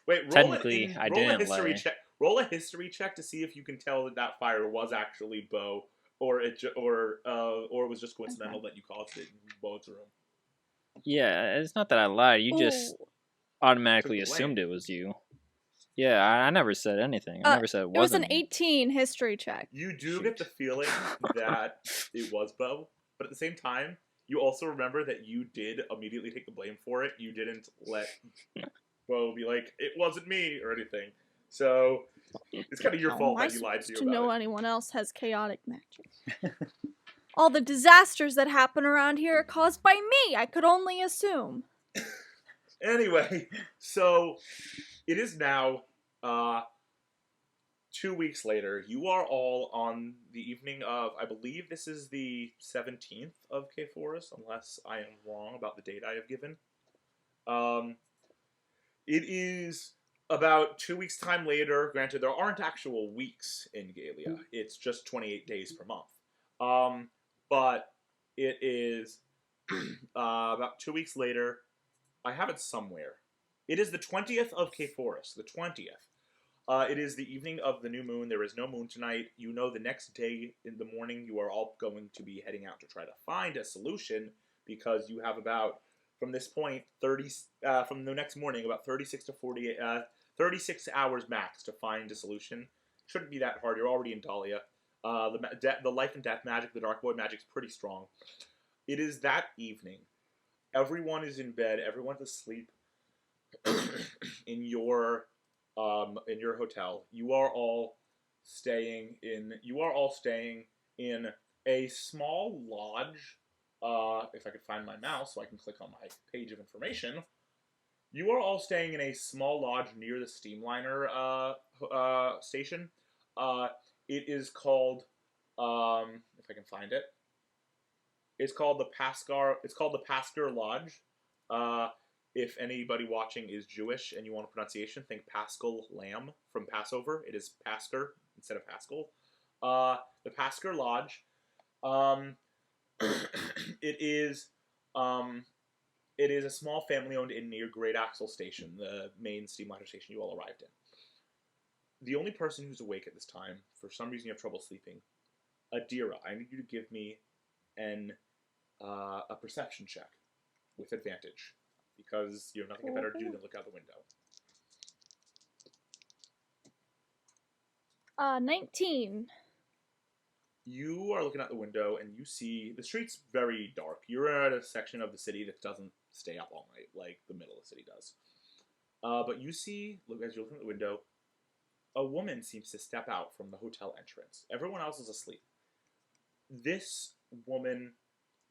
Wait,
Technically, I
roll
didn't
a history
lie.
check. Roll a history check to see if you can tell that fire was actually Bo, or it was just coincidental that you caused it in Bo's room.
Yeah, it's not that I lied. You just
Ooh.
automatically
Took the blame.
assumed it was you. Yeah, I never said anything. I never said it
It was
wasn't
an
me.
18 history check.
You do get the feeling that it was Bo, but at the same time, you also remember that you did immediately take the blame for it. You didn't let Bo be like, it wasn't me, or anything. So, it's kind of your
How
fault
am I
that you lied to you
supposed to
about
know
it.
anyone else has chaotic magic? All the disasters that happen around here are caused by me. I could only assume.
Anyway, so it is now 2 weeks later. You are all on the evening of, I believe this is the 17th of K Forest, unless I am wrong about the date I have given. It is about 2 weeks' time later. Granted, there aren't actual weeks in Galia. It's just 28 days per month. But it is about 2 weeks later. I have it somewhere. It is the 20th of K Forest. The 20th. It is the evening of the new moon. There is no moon tonight. You know the next day in the morning you are all going to be heading out to try to find a solution because you have about, from this point, from the next morning, about 36 to 48, 36 hours max to find a solution. Shouldn't be that hard. You're already in Dahlia. The life and death magic, the Dark Void magic is pretty strong. It is that evening. Everyone is in bed. Everyone's asleep in your hotel. You are all staying in a small lodge. If I could find my mouse so I can click on my page of information. You are all staying in a small lodge near the steamliner station. It is called, if I can find it, it's called the Pasker Lodge. If anybody watching is Jewish and you want a pronunciation, think Paschal Lamb from Passover. It is Pasker instead of Paschal. The Pasker Lodge. It is a small family-owned inn near Great Axle Station, the main steamliner station you all arrived in. The only person who's awake at this time, for some reason you have trouble sleeping, Adira, I need you to give me a perception check with advantage, because you have nothing better to do than look out the window.
19.
You are looking out the window and you see the street's very dark. You're at a section of the city that doesn't stay up all night like the middle of the city does. But you see, as you're looking at the window, a woman seems to step out from the hotel entrance. Everyone else is asleep. This woman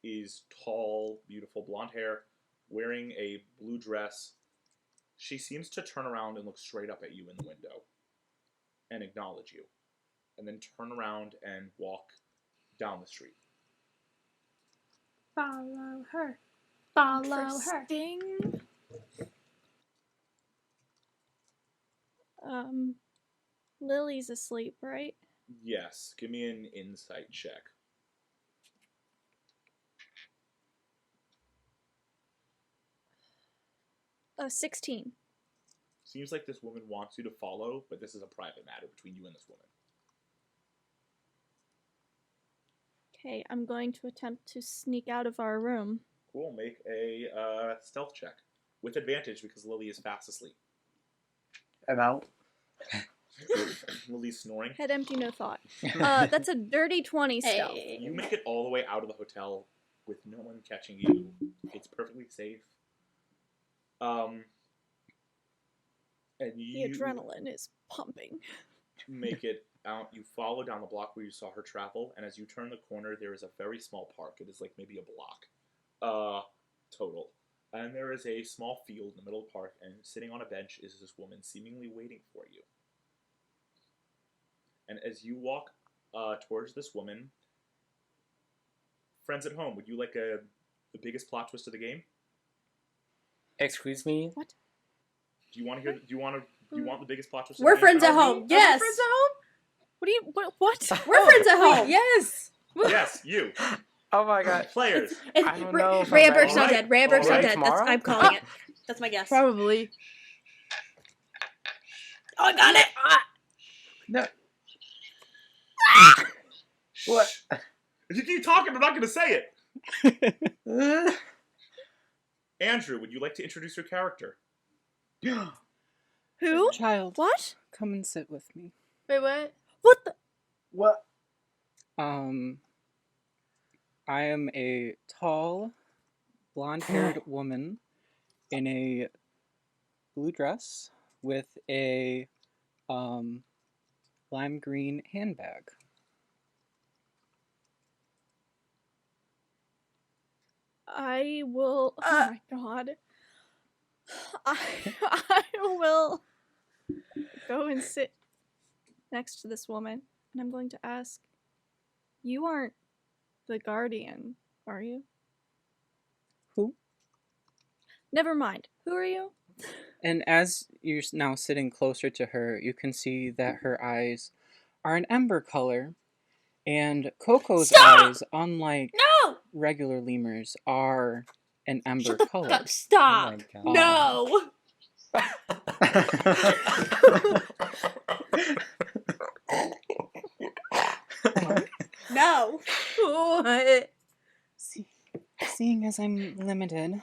is tall, beautiful, blonde hair, wearing a blue dress. She seems to turn around and look straight up at you in the window and acknowledge you, and then turn around and walk down the street.
Follow her. Follow her.
Interesting. Lily's asleep, right?
Yes, give me an insight check.
16.
Seems like this woman wants you to follow, but this is a private matter between you and this woman.
Okay, I'm going to attempt to sneak out of our room.
Cool, make a stealth check. With advantage, because Lily is fast asleep.
I'm out.
Lily's snoring.
Head empty, no thought. That's a dirty 20 stealth.
You make it all the way out of the hotel with no one catching you. It's perfectly safe. And
The adrenaline is pumping.
make it You follow down the block where you saw her travel, and as you turn the corner, there is a very small park. It is like maybe a block total. And there is a small field in the middle of the park, and sitting on a bench is this woman seemingly waiting for you. And as you walk towards this woman, friends at home, would you like the biggest plot twist of the game?
Excuse me?
What?
Do you want to hear? Do you want the biggest plot twist?
We're
of the game?
friends at home. Yes.
Are we friends at home?
What do you what?
We're friends at
Wait,
home.
yes.
Yes, you
Oh my god.
players.
I don't know if
Ray
I'm
Burke's
ready.
not dead. Ray Burke's not
Alright.
dead.
Tomorrow?
I'm calling it. That's my guess.
Probably.
Oh, I got it.
No.
What? If you keep talking, I'm not going to say it. Andrew, would you like to introduce your character?
Who?
Child,
What?
come and sit with me.
Wait, what?
What the?
What?
I am a tall, blonde-haired woman in a blue dress with a lime green handbag.
I will. Oh my god. I will go and sit next to this woman, and I'm going to ask, you aren't the guardian, are you?
Who?
Never mind. Who are you?
And as you're now sitting closer to her, you can see that her eyes are an ember color, and Coco's
Stop!
eyes, unlike
No.
regular lemurs, are an ember
Shut the
color.
fuck up. Stop.
Oh
No. No.
What?
Seeing as I'm limited,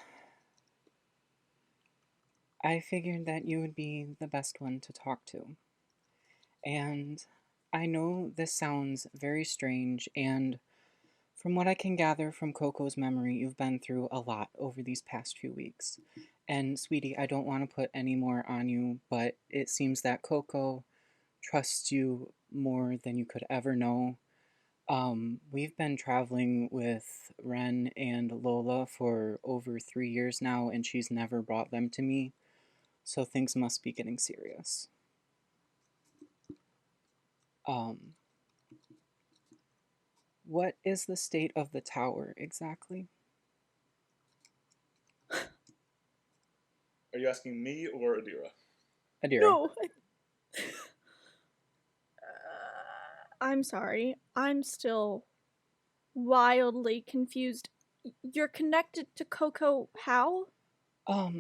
I figured that you would be the best one to talk to. And I know this sounds very strange, and from what I can gather from Coco's memory, you've been through a lot over these past few weeks. And sweetie, I don't want to put any more on you, but it seems that Coco trusts you more than you could ever know. We've been traveling with Ren and Lola for over 3 years now, and she's never brought them to me, so things must be getting serious. What is the state of the tower exactly?
Are you asking me or Adira?
Adira.
No. I'm sorry. I'm still wildly confused. You're connected to Coco how?
A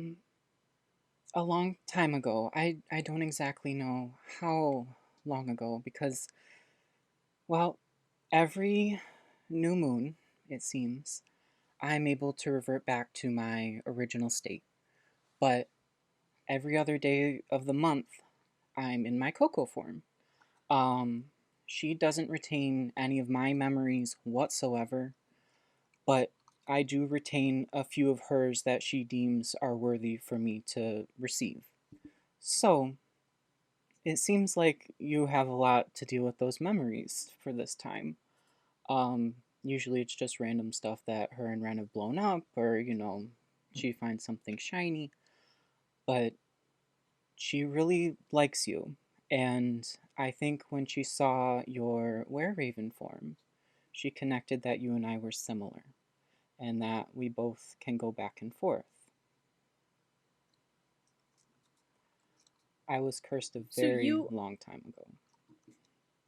long time ago. I don't exactly know how long ago, because, well, every new moon, it seems, I'm able to revert back to my original state. But every other day of the month, I'm in my Coco form. She doesn't retain any of my memories whatsoever, but I do retain a few of hers that she deems are worthy for me to receive. So, it seems like you have a lot to deal with those memories for this time. Usually it's just random stuff that her and Ren have blown up, or, she finds something shiny. But she really likes you, and I think when she saw your were-raven form, she connected that you and I were similar, and that we both can go back and forth. I was cursed a very long time ago.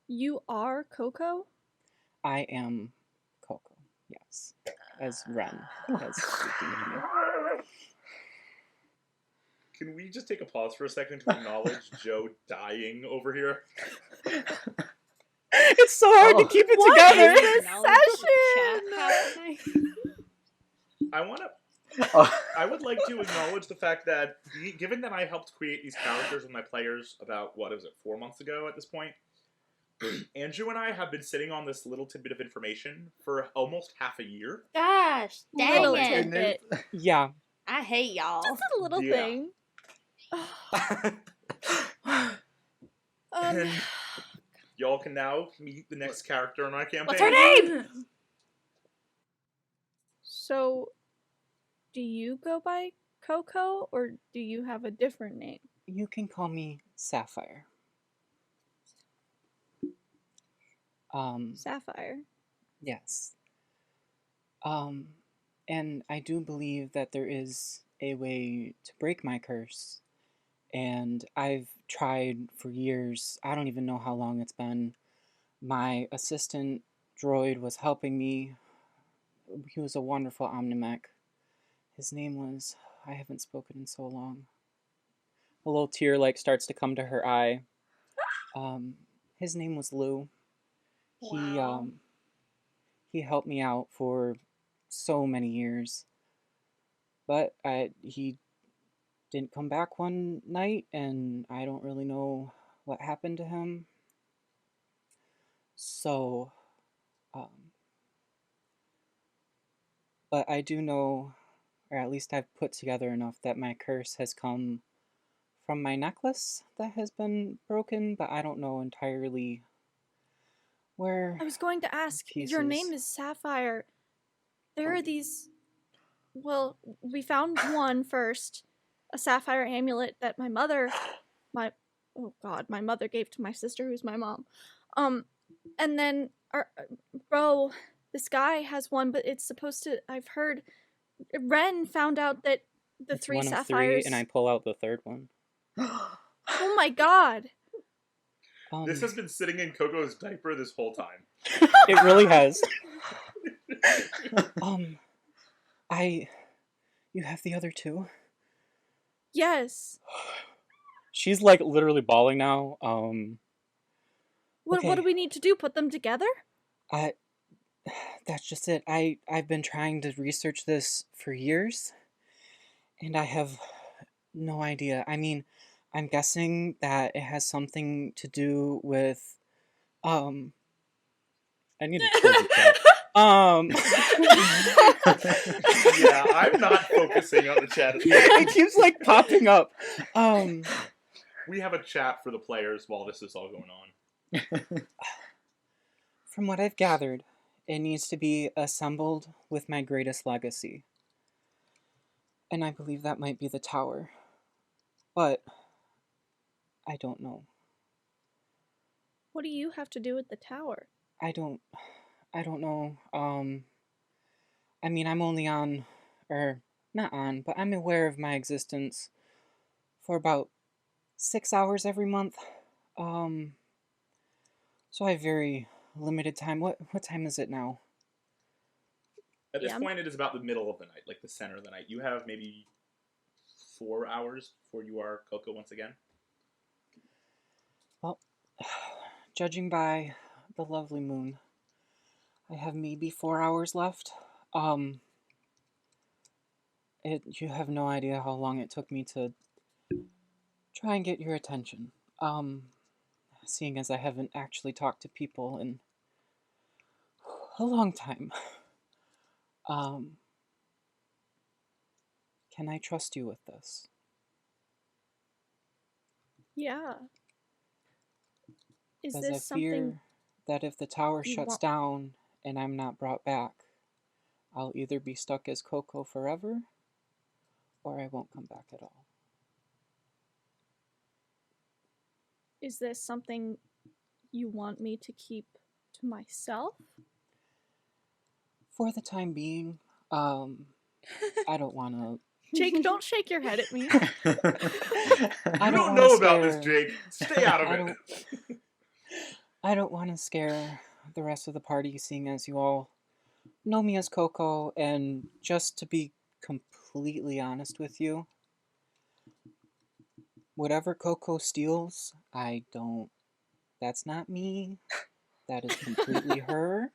You are Coco?
I am Coco, yes, as Ren has speaking to me.
Can we just take a pause for a second to acknowledge Joe dying over here?
It's so hard to keep it together.
I would like to acknowledge the fact that, given that I helped create these characters with my players about, 4 months ago at this point, Andrew and I have been sitting on this little tidbit of information for almost half a year.
Gosh, dang
Little
it.
tidbit.
Yeah.
I hate y'all.
Just a little
Yeah.
thing.
And Y'all can now meet the next character in our campaign.
What's her name?
So, do you go by Coco, or do you have a different name?
You can call me Sapphire.
Sapphire.
Yes. And I do believe that there is a way to break my curse. And I've tried for years. I don't even know how long it's been. My assistant droid was helping me. He was a wonderful Omnimech. His name was... I haven't spoken in so long. A little tear starts to come to her eye. His name was Lou.
Wow.
He helped me out for so many years. But he didn't come back one night, and I don't really know what happened to him. So, but I do know, or at least I've put together enough that my curse has come from my necklace that has been broken, but I don't know entirely where.
I was going to ask,
pieces.
your name is Sapphire. There are these... Well, we found one first, a sapphire amulet that my mother gave to my sister, who's my mom. And then this guy has one, but it's supposed to, I've heard, Ren found out that
it's
three
one
sapphires...
of 3, and I pull out the third one.
Oh my god!
This has been sitting in Coco's diaper this whole time.
It really has. You have the other 2?
Yes.
She's literally bawling now.
What
okay.
do we need to do? Put them together?
That's just it. I've been trying to research this for years, and I have no idea. I mean, I'm guessing that it has something to do with, I need to kill the chat.
Yeah, I'm not focusing on the chat.
It keeps popping up.
We have a chat for the players while this is all going on.
From what I've gathered, it needs to be assembled with my greatest legacy. And I believe that might be the tower. But I don't know.
What do you have to do with the tower?
I don't know. I mean, I'm only on, or not on, but I'm aware of my existence for about 6 hours every month. So I have very limited time. What time is it now?
At this point, it is about the middle of the night, the center of the night. You have maybe 4 hours before you are Coco once again.
Well, judging by the lovely moon, I have maybe 4 hours left. You have no idea how long it took me to try and get your attention. Seeing as I haven't actually talked to people in a long time. Can I trust you with this?
Yeah. Is
Because I
this
fear
something
that if the tower
you
shuts
want-
down and I'm not brought back, I'll either be stuck as Coco forever, or I won't come back at all.
Is this something you want me to keep to myself?
For the time being, I don't want to...
Jake, don't shake your head at me.
I
You don't
wanna
know about this,
scare-
Jake. Stay out of it.
I don't want to scare the rest of the party, seeing as you all know me as Coco, and just to be completely honest with you, whatever Coco steals, I don't... That's not me. That is completely her.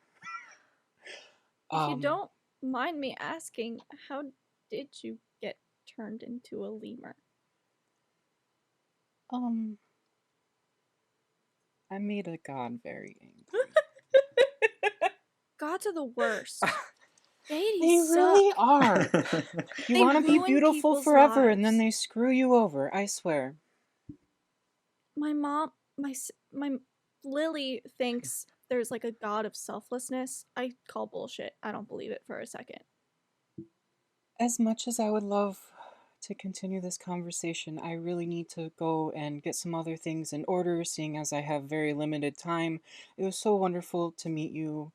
If you don't mind me asking, how did you get turned into a lemur?
I made a god very angry.
Gods are the worst.
They
Deities
really
suck.
are. You
They
want to be
ruin
beautiful
people's
forever, and then
lives.
they screw you over, I swear.
My mom, my Lily thinks there's like a god of selflessness, I call bullshit. I don't believe it for a second.
As much as I would love to continue this conversation, I really need to go and get some other things in order, seeing as I have very limited time. It was so wonderful to meet you.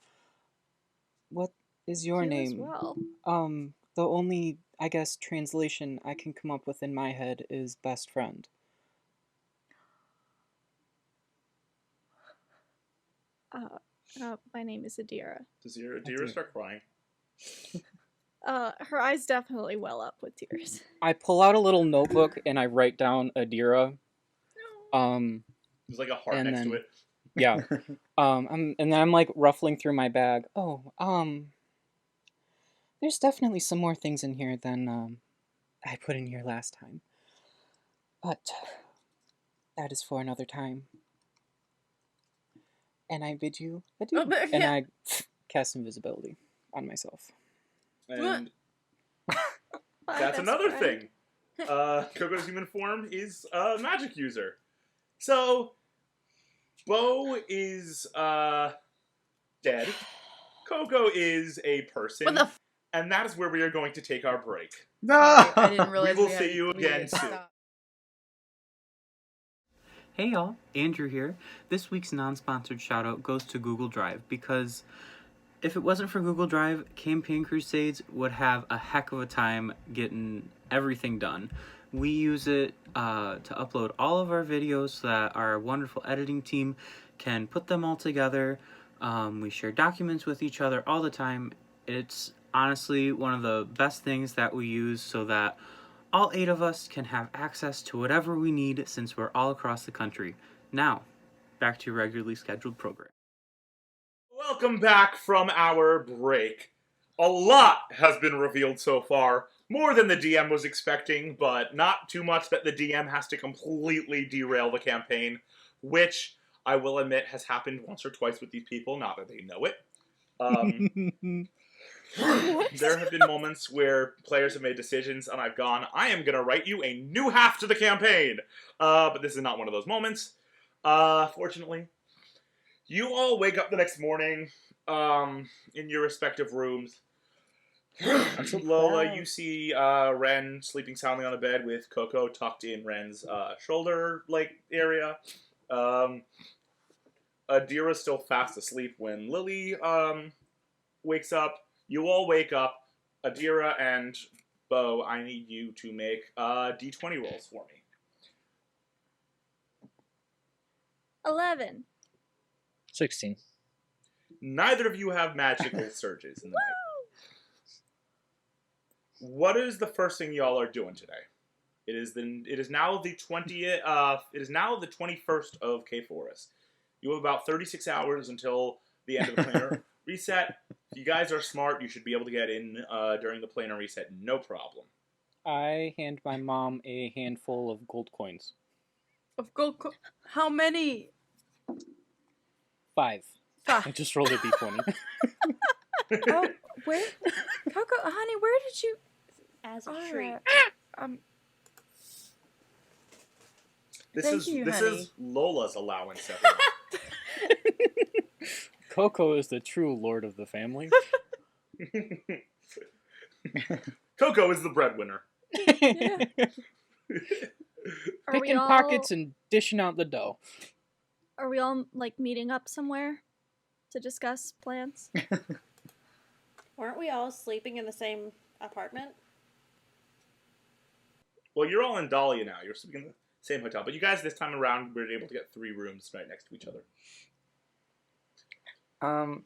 What is your
You
name?
as well.
The only, I guess, translation I can come up with in my head is best friend.
My name is Adira.
Does Adira start crying?
Her eyes definitely well up with tears.
I pull out a little notebook and I write down Adira.
There's like a heart
and
next
then-
to it.
Yeah. And then I'm like ruffling through my bag. There's definitely some more things in here than I put in here last time. But that is for another time. And I bid you adieu. And I cast invisibility on myself.
And
My
that's
best
another
friend.
thing. Coco's human form is a magic user. So, Bo is dead. Coco is a person.
What the f-
and that is where we are going to take our break.
No!
I didn't realize
will
had-
see you
we
again
had
soon.
stopped.
Hey y'all, Andrew here. This week's non-sponsored shoutout goes to Google Drive because if it wasn't for Google Drive, Campaign Crusades would have a heck of a time getting everything done. We use it to upload all of our videos so that our wonderful editing team can put them all together. We share documents with each other all the time. It's honestly one of the best things that we use so that all 8 of us can have access to whatever we need since we're all across the country. Now, back to your regularly scheduled program.
Welcome back from our break. A lot has been revealed so far. More than the DM was expecting, but not too much that the DM has to completely derail the campaign, which I will admit has happened once or twice with these people, not that they know it. There have been moments where players have made decisions and I've gone, I am going to write you a new half to the campaign. But this is not one of those moments. Fortunately. You all wake up the next morning in your respective rooms. Lola, you see Ren sleeping soundly on the bed with Coco tucked in Ren's shoulder area. Adira's still fast asleep when Lily wakes up. You all wake up. Adira and Bo, I need you to make d20 rolls for me.
11.
16.
Neither of you have magical surges in the night. What is the first thing y'all are doing today? It is now the 20th. It is now the 21st of K Forest. You have about 36 hours until the end of the planar reset. If you guys are smart, you should be able to get in during the planar reset, no problem.
I hand my mom a handful of gold coins.
Of gold. How many?
5. I
Five.
just rolled a d20.
Oh, where? Coco, honey, where did you?
As a
Oh,
treat.
This
Thank
is
you,
this
honey.
is Lola's allowance, everyone.
Coco is the true lord of the family.
Coco is the breadwinner.
Are we
Picking
all
pockets and dishing out the dough.
Are we all like meeting up somewhere to discuss plans?
Weren't we all sleeping in the same apartment?
Well, you're all in Dahlia now. You're sleeping in the same hotel. But you guys, this time around, were able to get 3 rooms right next to each other.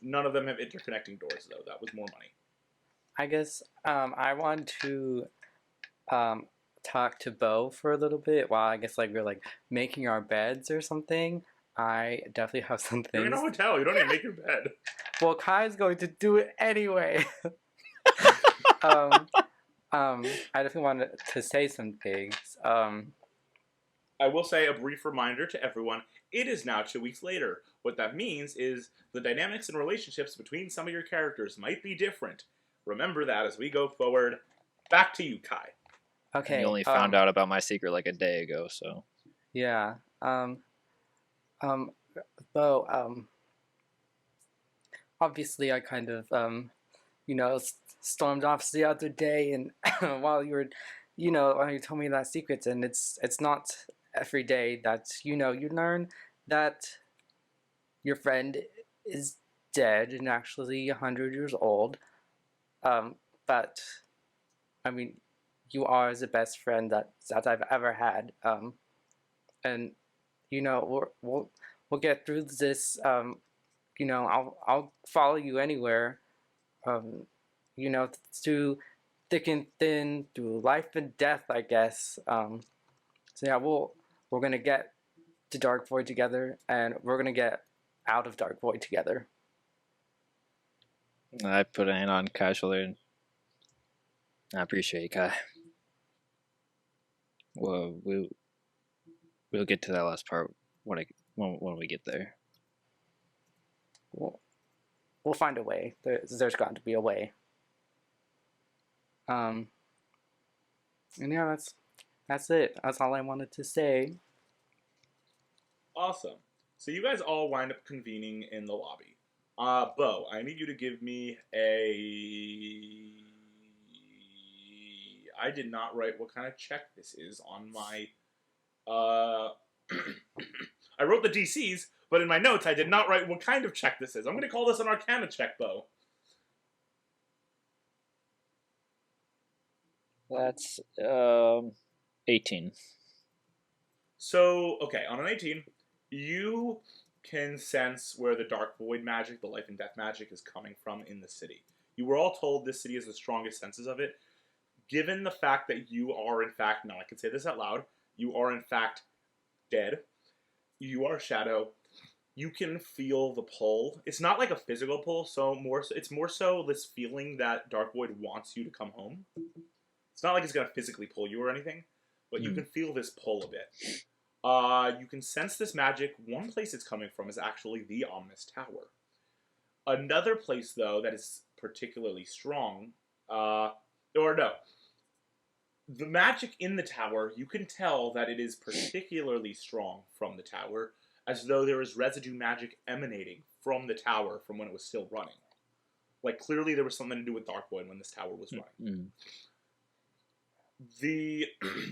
None of them have interconnecting doors, though. That was more money.
I guess I want to talk to Bo for a little bit while I guess we're making our beds or something. I definitely have some
You're in a
things.
hotel. You don't even make your bed.
Well, Kai's going to do it anyway. I definitely wanted to say some things.
I will say a brief reminder to everyone, it is now 2 weeks later. What that means is the dynamics and relationships between some of your characters might be different. Remember that as we go forward. Back to you, Kai.
Okay.
You only found out about my secret like a day ago, so.
Yeah. Bo, obviously I kind of, stormed off the other day, and while you were, while you told me that secret, and it's not every day that, you learn that your friend is dead and actually 100 years old. But, I mean, you are the best friend that I've ever had. And, we'll get through this. I'll follow you anywhere. Um, through thick and thin, through life and death, I guess. So yeah, we're gonna get to Dark Void together, and we're gonna get out of Dark Void together.
I put a hand on Kai's shoulder, and I appreciate it, Kai. Well, we'll get to that last part when we get there.
We'll find a way. There's got to be a way. And yeah, that's it. That's all I wanted to say.
Awesome. So you guys all wind up convening in the lobby. Bo, I need you to give me I did not write what kind of check this is on my... I wrote the DCs, but in my notes I did not write what kind of check this is. I'm going to call this an Arcana check, Bo.
That's 18.
So, okay, on an 18, you can sense where the Dark Void magic, the life and death magic, is coming from in the city. You were all told this city has the strongest senses of it. Given the fact that you are, in fact, now I can say this out loud, you are, in fact, dead. You are Shadow. You can feel the pull. It's not like a physical pull, it's more so this feeling that Dark Void wants you to come home. It's not like it's going to physically pull you or anything, but you can feel this pull a bit. You can sense this magic. One place it's coming from is actually the Omnis Tower. Another place, though, that is particularly strong, the magic in the tower, you can tell that it is particularly strong from the tower, as though there is residue magic emanating from the tower from when it was still running. Like, clearly there was something to do with Dark Void when this tower was running. The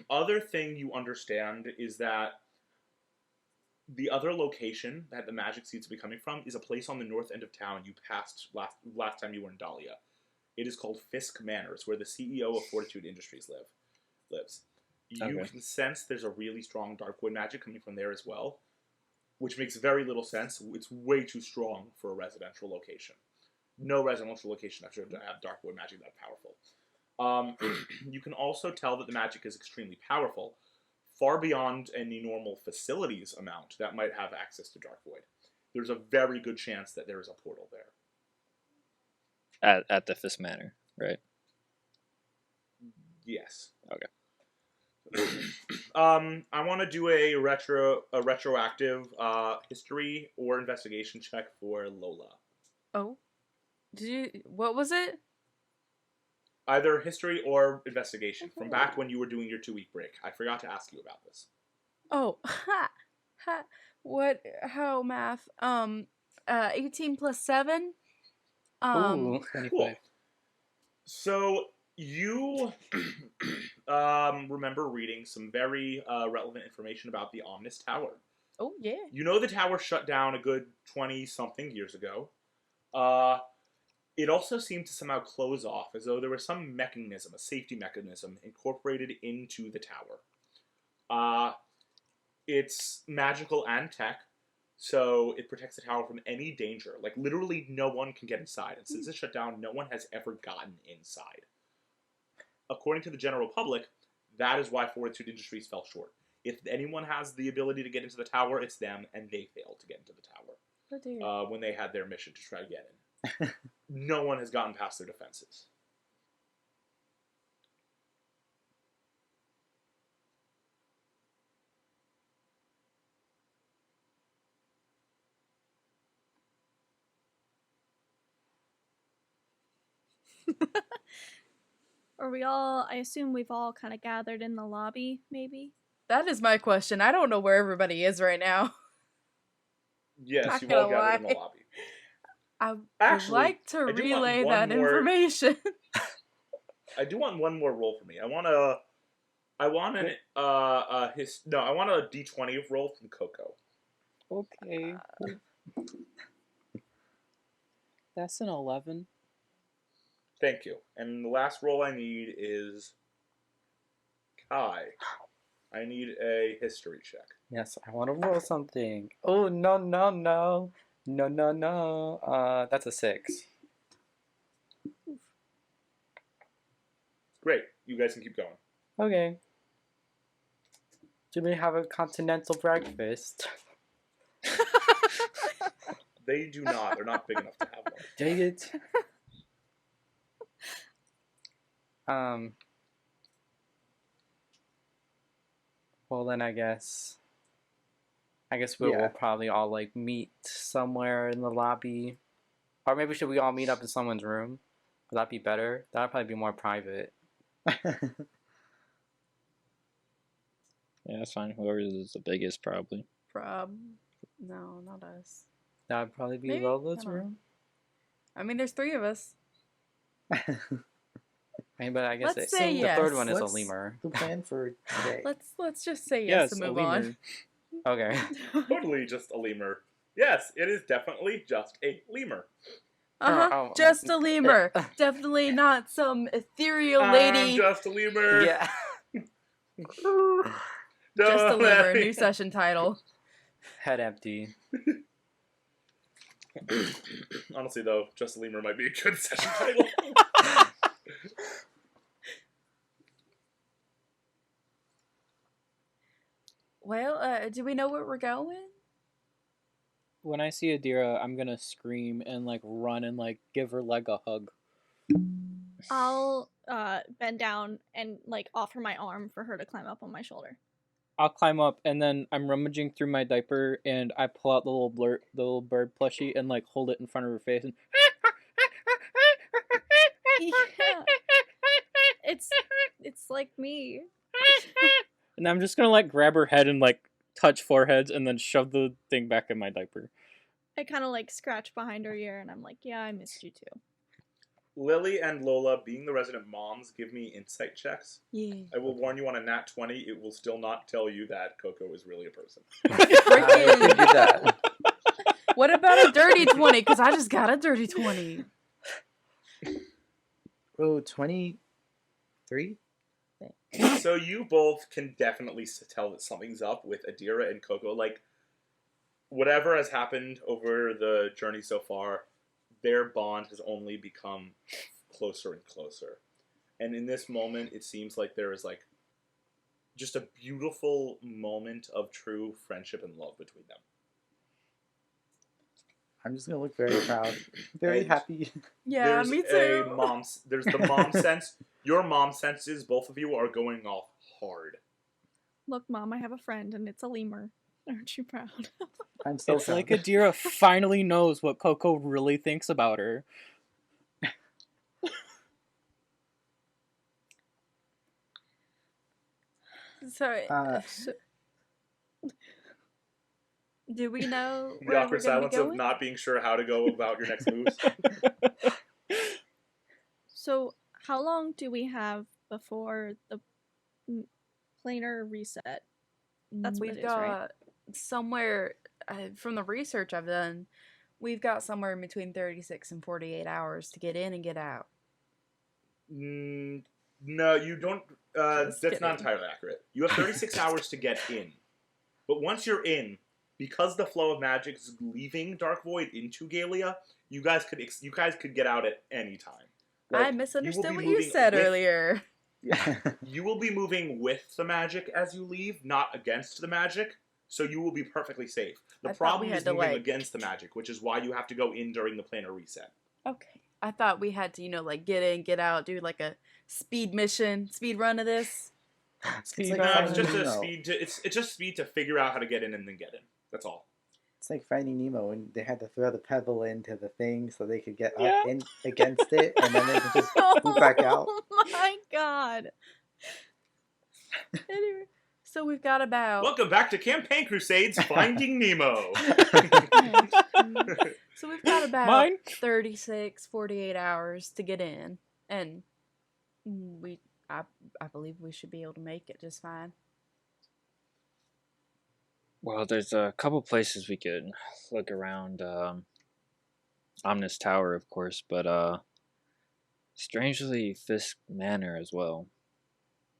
other thing you understand is that the other location that the magic seems to be coming from is a place on the north end of town you passed last time you were in Dahlia. It is called Fisk Manor. It's where the CEO of Fortitude Industries lives. You can sense there's a really strong Dark Void magic coming from there as well, which makes very little sense. It's way too strong for a residential location. No residential location that should have Dark Void magic that powerful. You can also tell that the magic is extremely powerful, far beyond any normal facilities amount that might have access to Dark Void. There's a very good chance that there is a portal there.
At the Fisk Manor, right?
Yes.
Okay.
I want to do a retroactive history or investigation check for Lola.
Oh, what was it?
Either history or investigation from back when you were doing your 2-week break. I forgot to ask you about this.
Oh, what? How math? 18 plus 7.
Ooh, 25.
Cool. So you remember reading some very relevant information about the Omnis Tower.
Oh yeah.
You know the tower shut down a good 20-something years ago. It also seemed to somehow close off, as though there was some mechanism, a safety mechanism, incorporated into the tower. It's magical and tech, so it protects the tower from any danger. Like, literally no one can get inside, and since it's shut down, no one has ever gotten inside. According to the general public, that is why Fortitude Industries fell short. If anyone has the ability to get into the tower, it's them, and they failed to get into the tower.
Oh dear.
When they had their mission to try to get in. No one has gotten past their defenses.
I assume we've all kind of gathered in the lobby, maybe?
That is my question. I don't know where everybody is right now.
Yes,
Not
you've all
gonna
gathered in the
lie.
lobby.
I would
Actually,
like to
I do want
relay
one
that
more-
information.
I do want one more roll for me. I want a D20 roll from Coco.
Okay. That's an 11.
Thank you. And the last roll I need is Kai. I need a history check.
Yes, I want to roll something. Oh, no, no, no. No, no, no. That's a 6.
Great. You guys can keep going.
Okay. Do we have a continental breakfast?
They do not. They're not big enough to have one.
Dang it. Well then I guess we'll probably all like meet somewhere in the lobby. Or maybe should we all meet up in someone's room? Would that be better? That'd probably be more private.
Yeah, that's fine. Whoever is the biggest, probably.
No, not us.
That'd probably be
Maybe?
Lola's
I don't know.
room.
I mean, there's 3 of us.
I mean, but I guess
Let's say
the third
yes.
one is a
What's
lemur.
the plan for today?
Let's just say yes, and
a
move
lemur.
on.
Okay.
Totally just a lemur. Yes, it is definitely just a lemur.
Oh.
Just a lemur. Definitely not some ethereal lady.
I'm just a lemur.
Yeah.
Just a
Don't
lemur.
let me-
New session title.
Head empty.
Honestly, though, just a lemur might be a good session title.
Well, do we know where we're going?
When I see Adira, I'm gonna scream and like run and like give her like a hug.
I'll bend down and like offer my arm for her to climb up on my shoulder.
I'll climb up and then I'm rummaging through my diaper and I pull out the little bird plushie and like hold it in front of her face and
Yeah. It's like me.
and I'm just gonna like grab her head and like touch foreheads and then shove the thing back in my diaper.
I kind of like scratch behind her ear and I'm like, yeah, I missed you too.
Lily and Lola, being the resident moms, give me insight checks.
Yeah.
I will warn you on a nat 20, it will still not tell you that Coco is really a person.
I figured that.
What about a dirty 20? Because I just got a dirty 20.
Oh, 23?
So you both can definitely tell that something's up with Adira and Coco. Like, whatever has happened over the journey so far, their bond has only become closer and closer. And in this moment, it seems like there is like just a beautiful moment of true friendship and love between them.
I'm just gonna look very proud, very
And
happy.
Yeah,
there's
me too.
There's the mom sense. Your mom senses, both of you are going off hard.
Look, Mom, I have a friend and it's a lemur. Aren't you proud?
I'm so
It's
proud.
like Adira finally knows what Coco really thinks about her.
Sorry.
Uh,
Do we know
The
where we're
awkward
gonna be
silence of
going?
not being sure how to go about your next moves.
So, how long do we have before the planar reset? That's what
We've
it is, right?
got somewhere, from the research I've done, we've got somewhere in between 36 and 48 hours to get in and get out.
No, you don't.
Just
That's not
kidding.
entirely accurate. You have 36 hours to get in. But once you're in, because the flow of magic is leaving Dark Void into Galia, you guys could get out at any time. Like,
I misunderstood
will be
what you
moving
said
with-
earlier.
You will be moving with the magic as you leave, not against the magic, so you will be perfectly safe. The
I thought we
problem
had
is
to,
moving
like-
against the magic, which is why you have to go in during the planar reset.
Okay. I thought we had to, like, get in, get out, do like a speed run of this.
It's like
No, it's
Finding
just a
Nemo.
speed to it's just speed to figure out how to get in and then get in. That's all.
It's like Finding Nemo when they had to throw the pebble into the thing so they could get
Yeah.
up in against it, and then they could just move back out.
Oh my god.
Anyway, So we've got about
Welcome back to Campaign Crusades Finding Nemo.
so we've got about
Mine?
36, 48 hours to get in, and I believe we should be able to make it just fine.
Well, there's a couple places we could look around. Omnis Tower, of course, but strangely Fisk Manor as well.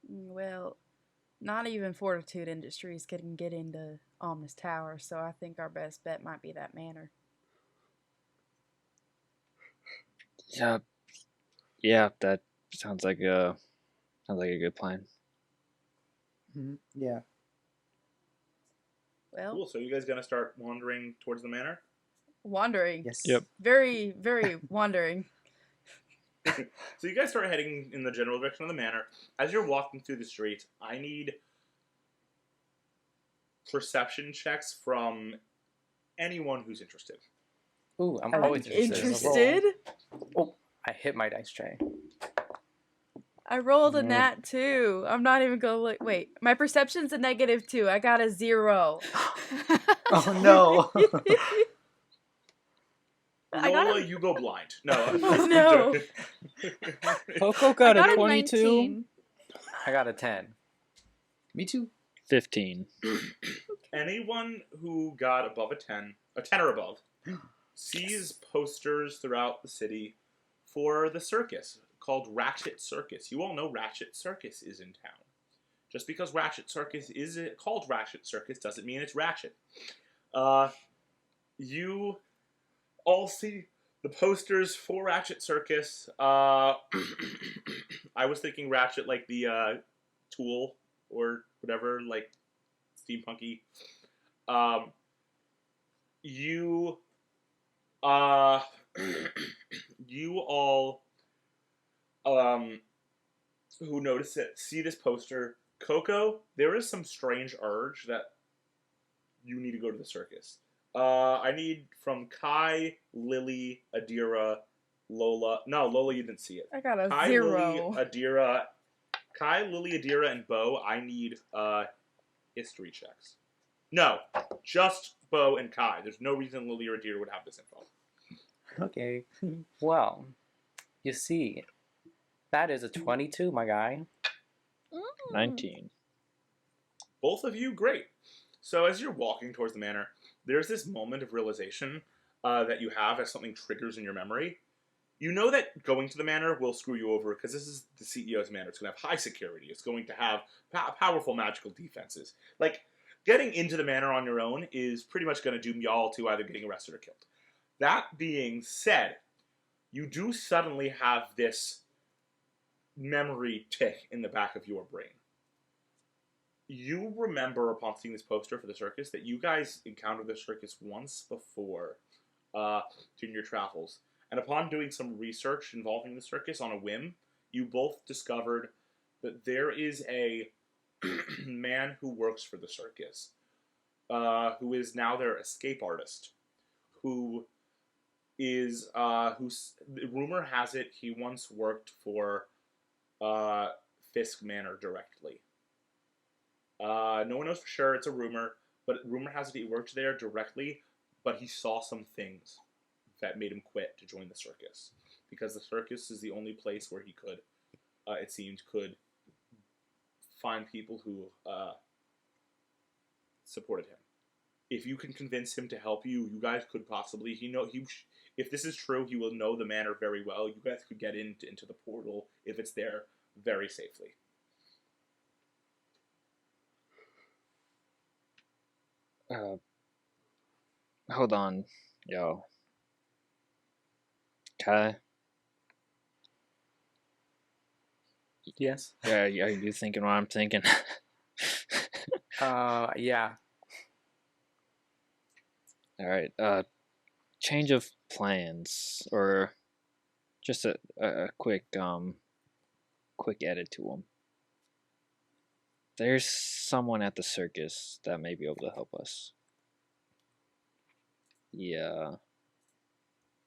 Well, not even Fortitude Industries can get into Omnis Tower, so I think our best bet might be that manor.
Yeah, that sounds like a good plan.
Yeah.
Well,
Cool, so you guys gonna start wandering towards the manor?
wandering.
Yes.
Yep.
Very, very wandering.
So you guys start heading in the general direction of the manor. As you're walking through the streets, I need perception checks from anyone who's interested.
Ooh, I'm
I'm
always
Interested?
Oh, I hit my dice tray.
I rolled a nat 2. I'm not even gonna look. Wait, my perception's a -2. I got a 0.
Oh no.
I got
Lola,
a-
you go blind. No.
No.
Coco
I
got,
got
a
a
22.
19.
I got a 10.
Me too.
15.
Anyone who got above a 10 or above, sees posters throughout the city for the circus called Ratchet Circus. You all know Ratchet Circus is in town. Just because Ratchet Circus is called Ratchet Circus doesn't mean it's Ratchet. You all see the posters for Ratchet Circus. I was thinking Ratchet like the tool or whatever, like steampunky. You you all who notice it see this poster. Coco, there is some strange urge that you need to go to the circus. I need from Kai, Lily, Adira, Lola. No, Lola, you didn't see it.
I got a
Kai,
0.
Lily, Adira, and Bo. I need history checks. No, just Bo and Kai. There's no reason Lily or Adira would have this info.
Okay.
Well, you see, that is a 22, my guy.
19.
Both of you, great. So as you're walking towards the manor, there's this moment of realization that you have as something triggers in your memory. You know that going to the manor will screw you over because this is the CEO's manor. It's going to have high security. It's going to have powerful magical defenses. Like, getting into the manor on your own is pretty much going to doom y'all to either getting arrested or killed. That being said, you do suddenly have this memory tick in the back of your brain. You remember upon seeing this poster for the circus that you guys encountered the circus once before during your travels. And upon doing some research involving the circus on a whim, you both discovered that there is a man who works for the circus, who is now their escape artist, who is, rumor has it, he once worked for Fisk Manor directly. No one knows for sure, it's a rumor, but rumor has it he worked there directly, but he saw some things that made him quit to join the circus. Because the circus is the only place where he could, it seemed, could find people who supported him. If you can convince him to help you, you guys could possibly, if this is true, he will know the manor very well. You guys could get into the portal, if it's there, very safely.
Hold on, yo. Kai?
Yes?
Yeah, are you thinking what I'm thinking?
Yeah.
Alright, change of plans, or just a quick edit to them. There's someone at the circus that may be able to help us. Yeah.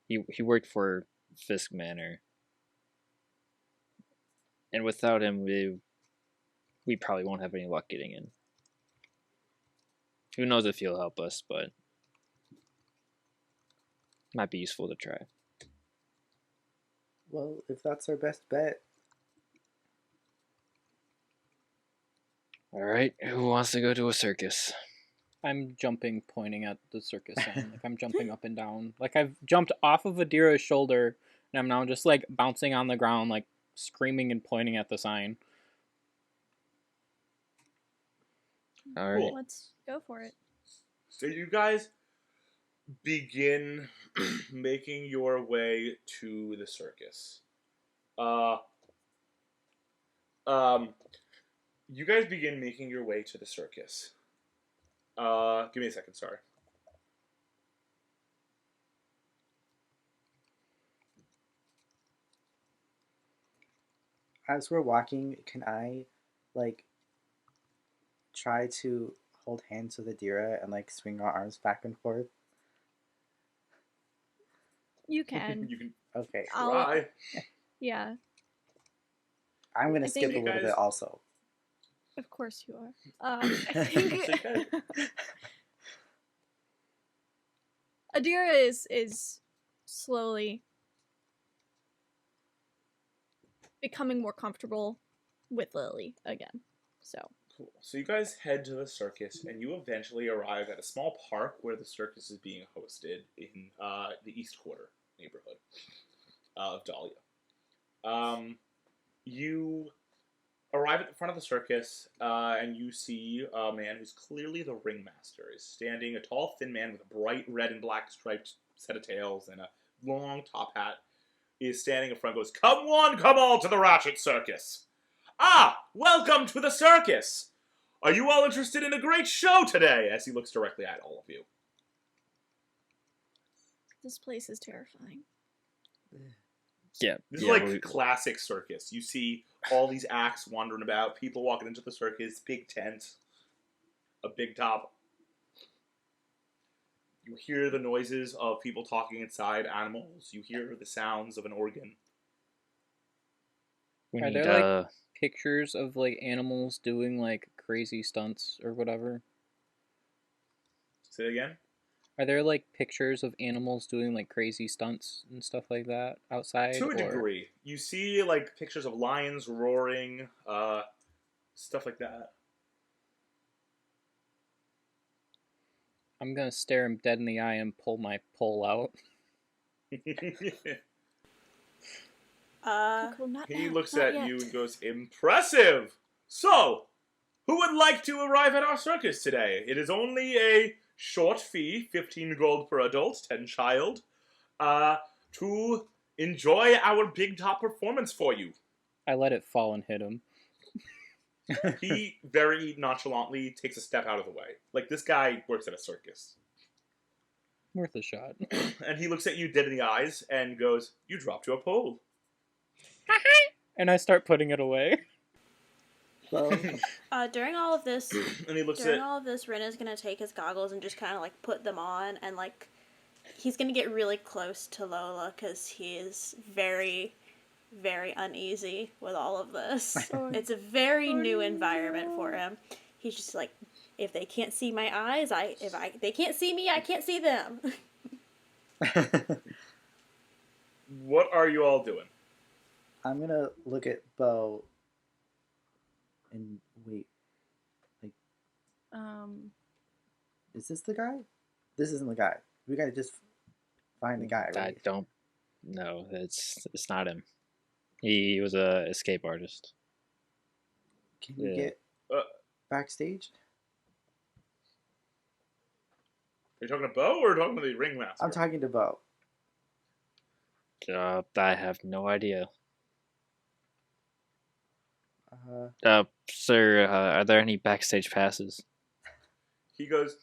He worked for Fisk Manor. And without him, we probably won't have any luck getting in. Who knows if he'll help us, but might be useful to try.
Well, if that's our best bet.
All right, who wants to go to a circus?
I'm jumping, pointing at the circus sign. Like, I'm jumping up and down. Like, I've jumped off of Adira's shoulder, and I'm now just, like, bouncing on the ground, like, screaming and pointing at the sign.
All right.
Let's go for it.
So you guys begin making your way to the circus. You guys begin making your way to the circus. Give me a second, sorry.
As we're walking, can I, like, try to hold hands with Adira and, like, swing our arms back and forth?
You can.
You can
Okay.
try.
Yeah,
I'm gonna
I
skip a
think-
little bit also.
of course you are. I think Adira is slowly becoming more comfortable with Lily again. So
Cool. So you guys head to the circus, and you eventually arrive at a small park where the circus is being hosted in the East Quarter neighborhood of Dahlia. You arrive at the front of the circus, and you see a man who's clearly the ringmaster. Is standing, a tall, thin man with a bright red and black striped set of tails and a long top hat. Is standing in front, goes, "Come one, come all to the Ratchet Circus! Ah, welcome to the circus! Are you all interested in a great show today?" As he looks directly at all of you.
this place is terrifying.
Yeah.
This is
yeah,
like classic circus. You see all these acts wandering about, people walking into the circus, big tent, a big top. You hear the noises of people talking inside, animals. You hear the sounds of an organ.
we
Are
need,
there, like, pictures of, like, animals doing, like, crazy stunts or whatever?
Say it again?
Are there, like, pictures of animals doing, like, crazy stunts and stuff like that outside?
To a
or...
degree. You see, like, pictures of lions roaring, stuff like that.
I'm gonna stare him dead in the eye and pull my pole out.
Cool, not
He
now,
looks
not
at
yet.
you and goes, "Impressive! So, who would like to arrive at our circus today? It is only a short fee, 15 gold per adult, 10 child, to enjoy our big top performance for you."
I let it fall and hit him.
He very nonchalantly takes a step out of the way. Like, this guy works at a circus.
Worth a shot.
And he looks at you dead in the eyes and goes, "You dropped your pole."
And I start putting it away.
Well,
During all of this,
And he looks
during
at...
all of this, Ren is gonna take his goggles and just kind of like put them on, and like he's gonna get really close to Lola because he is very, very uneasy with all of this. It's a very new environment for him. He's just like, if they can't see my eyes, they can't see me, I can't see them.
What are you all doing?
I'm gonna look at Bo and wait. Is this the guy? This isn't the guy. We gotta just find the guy,
I
right?
don't know. It's not him. He was a escape artist.
Can you
Yeah.
get backstage?
Are you talking to Bo or talking to the ringmaster?
I'm talking to Bo.
I have no idea.
Uh,
Sir, are there any backstage passes?
He goes,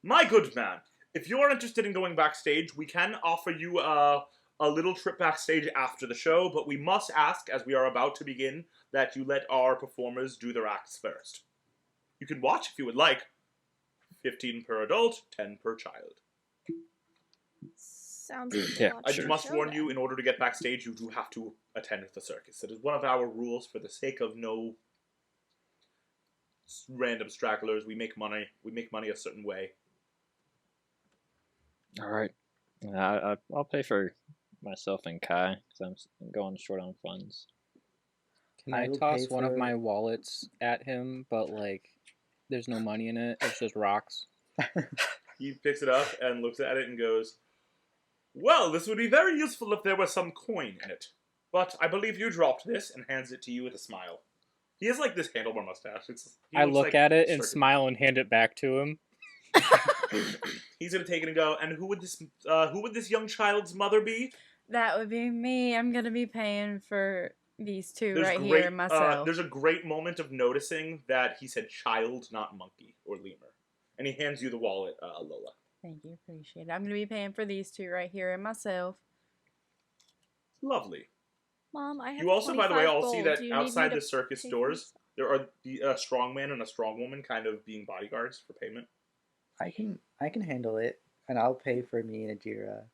"My good man, if you're interested in going backstage, we can offer you a little trip backstage after the show, but we must ask, as we are about to begin, that you let our performers do their acts first. You can watch if you would like. 15 per adult, 10 per child.
Sounds like
Yeah,
a lot
I
to
must
show
warn
then.
you, in order to get backstage, you do have to attend the circus. It is one of our rules for the sake of no random stragglers. We make money. We make money a certain way.
All right. I'll pay for myself and Kai because I'm going short on funds.
Can
I
I
will
toss
pay
one of
for-
my wallets at him, but like, there's no money in it. It's just rocks.
He picks it up and looks at it and goes, "Well, this would be very useful if there was some coin in it. But I believe you dropped this," and hands it to you with a smile. He has like this handlebar mustache. He
I
looks
look
like
at it and
circus.
smile and hand it back to him.
He's gonna take it and go. "And who would this young child's mother be?"
That would be me. I'm gonna be paying for these two
There's
right
great,
here myself.
There's a great moment of noticing that he said child, not monkey or lemur. And he hands you the wallet, Lola.
Thank you, appreciate it. I'm gonna be paying for these two right here and myself.
Lovely.
Mom, I have
You also, by the way,
25
all see
gold.
that
Do you need me
outside
to
the circus
pay for
doors,
this?
there are the strongman and a strongwoman kind of being bodyguards for payment.
I can handle it, and I'll pay for me and Adira.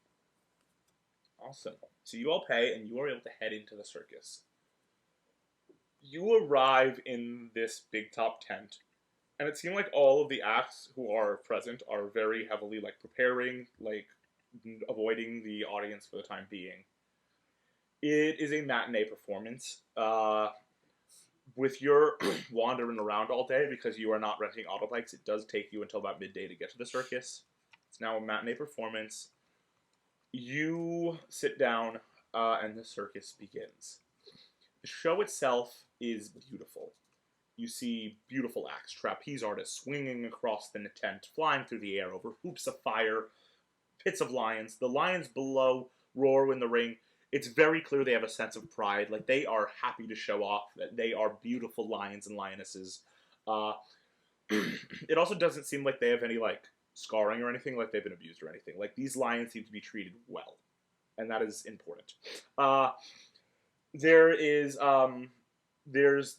Awesome. So you all pay, and you are able to head into the circus. You arrive in this big top tent, and it seemed like all of the acts who are present are very heavily like preparing, like avoiding the audience for the time being. It is a matinee performance. With your wandering around all day, because you are not renting autobikes, it does take you until about midday to get to the circus. It's now a matinee performance. You sit down, and the circus begins. The show itself is beautiful. You see beautiful acts, trapeze artists swinging across the tent, flying through the air over hoops of fire, pits of lions. The lions below roar in the ring. It's very clear they have a sense of pride. Like, they are happy to show off that they are beautiful lions and lionesses. It also doesn't seem like they have any, like, scarring or anything, like they've been abused or anything. Like, these lions seem to be treated well. And that is important. The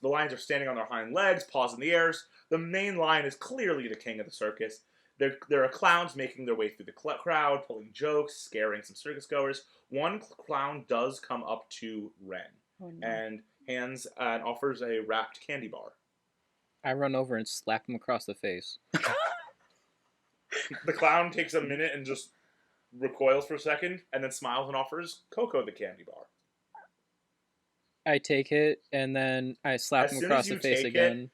lions are standing on their hind legs, paws in the air. The main lion is clearly the king of the circus. There are clowns making their way through the crowd, pulling jokes, scaring some circus goers. One clown does come up to Ren and hands and offers a wrapped candy bar.
I run over and slap him across the face.
The clown takes a minute and just recoils for a second, and then smiles and offers Coco the candy bar.
I take it, and then I slap him across the face again.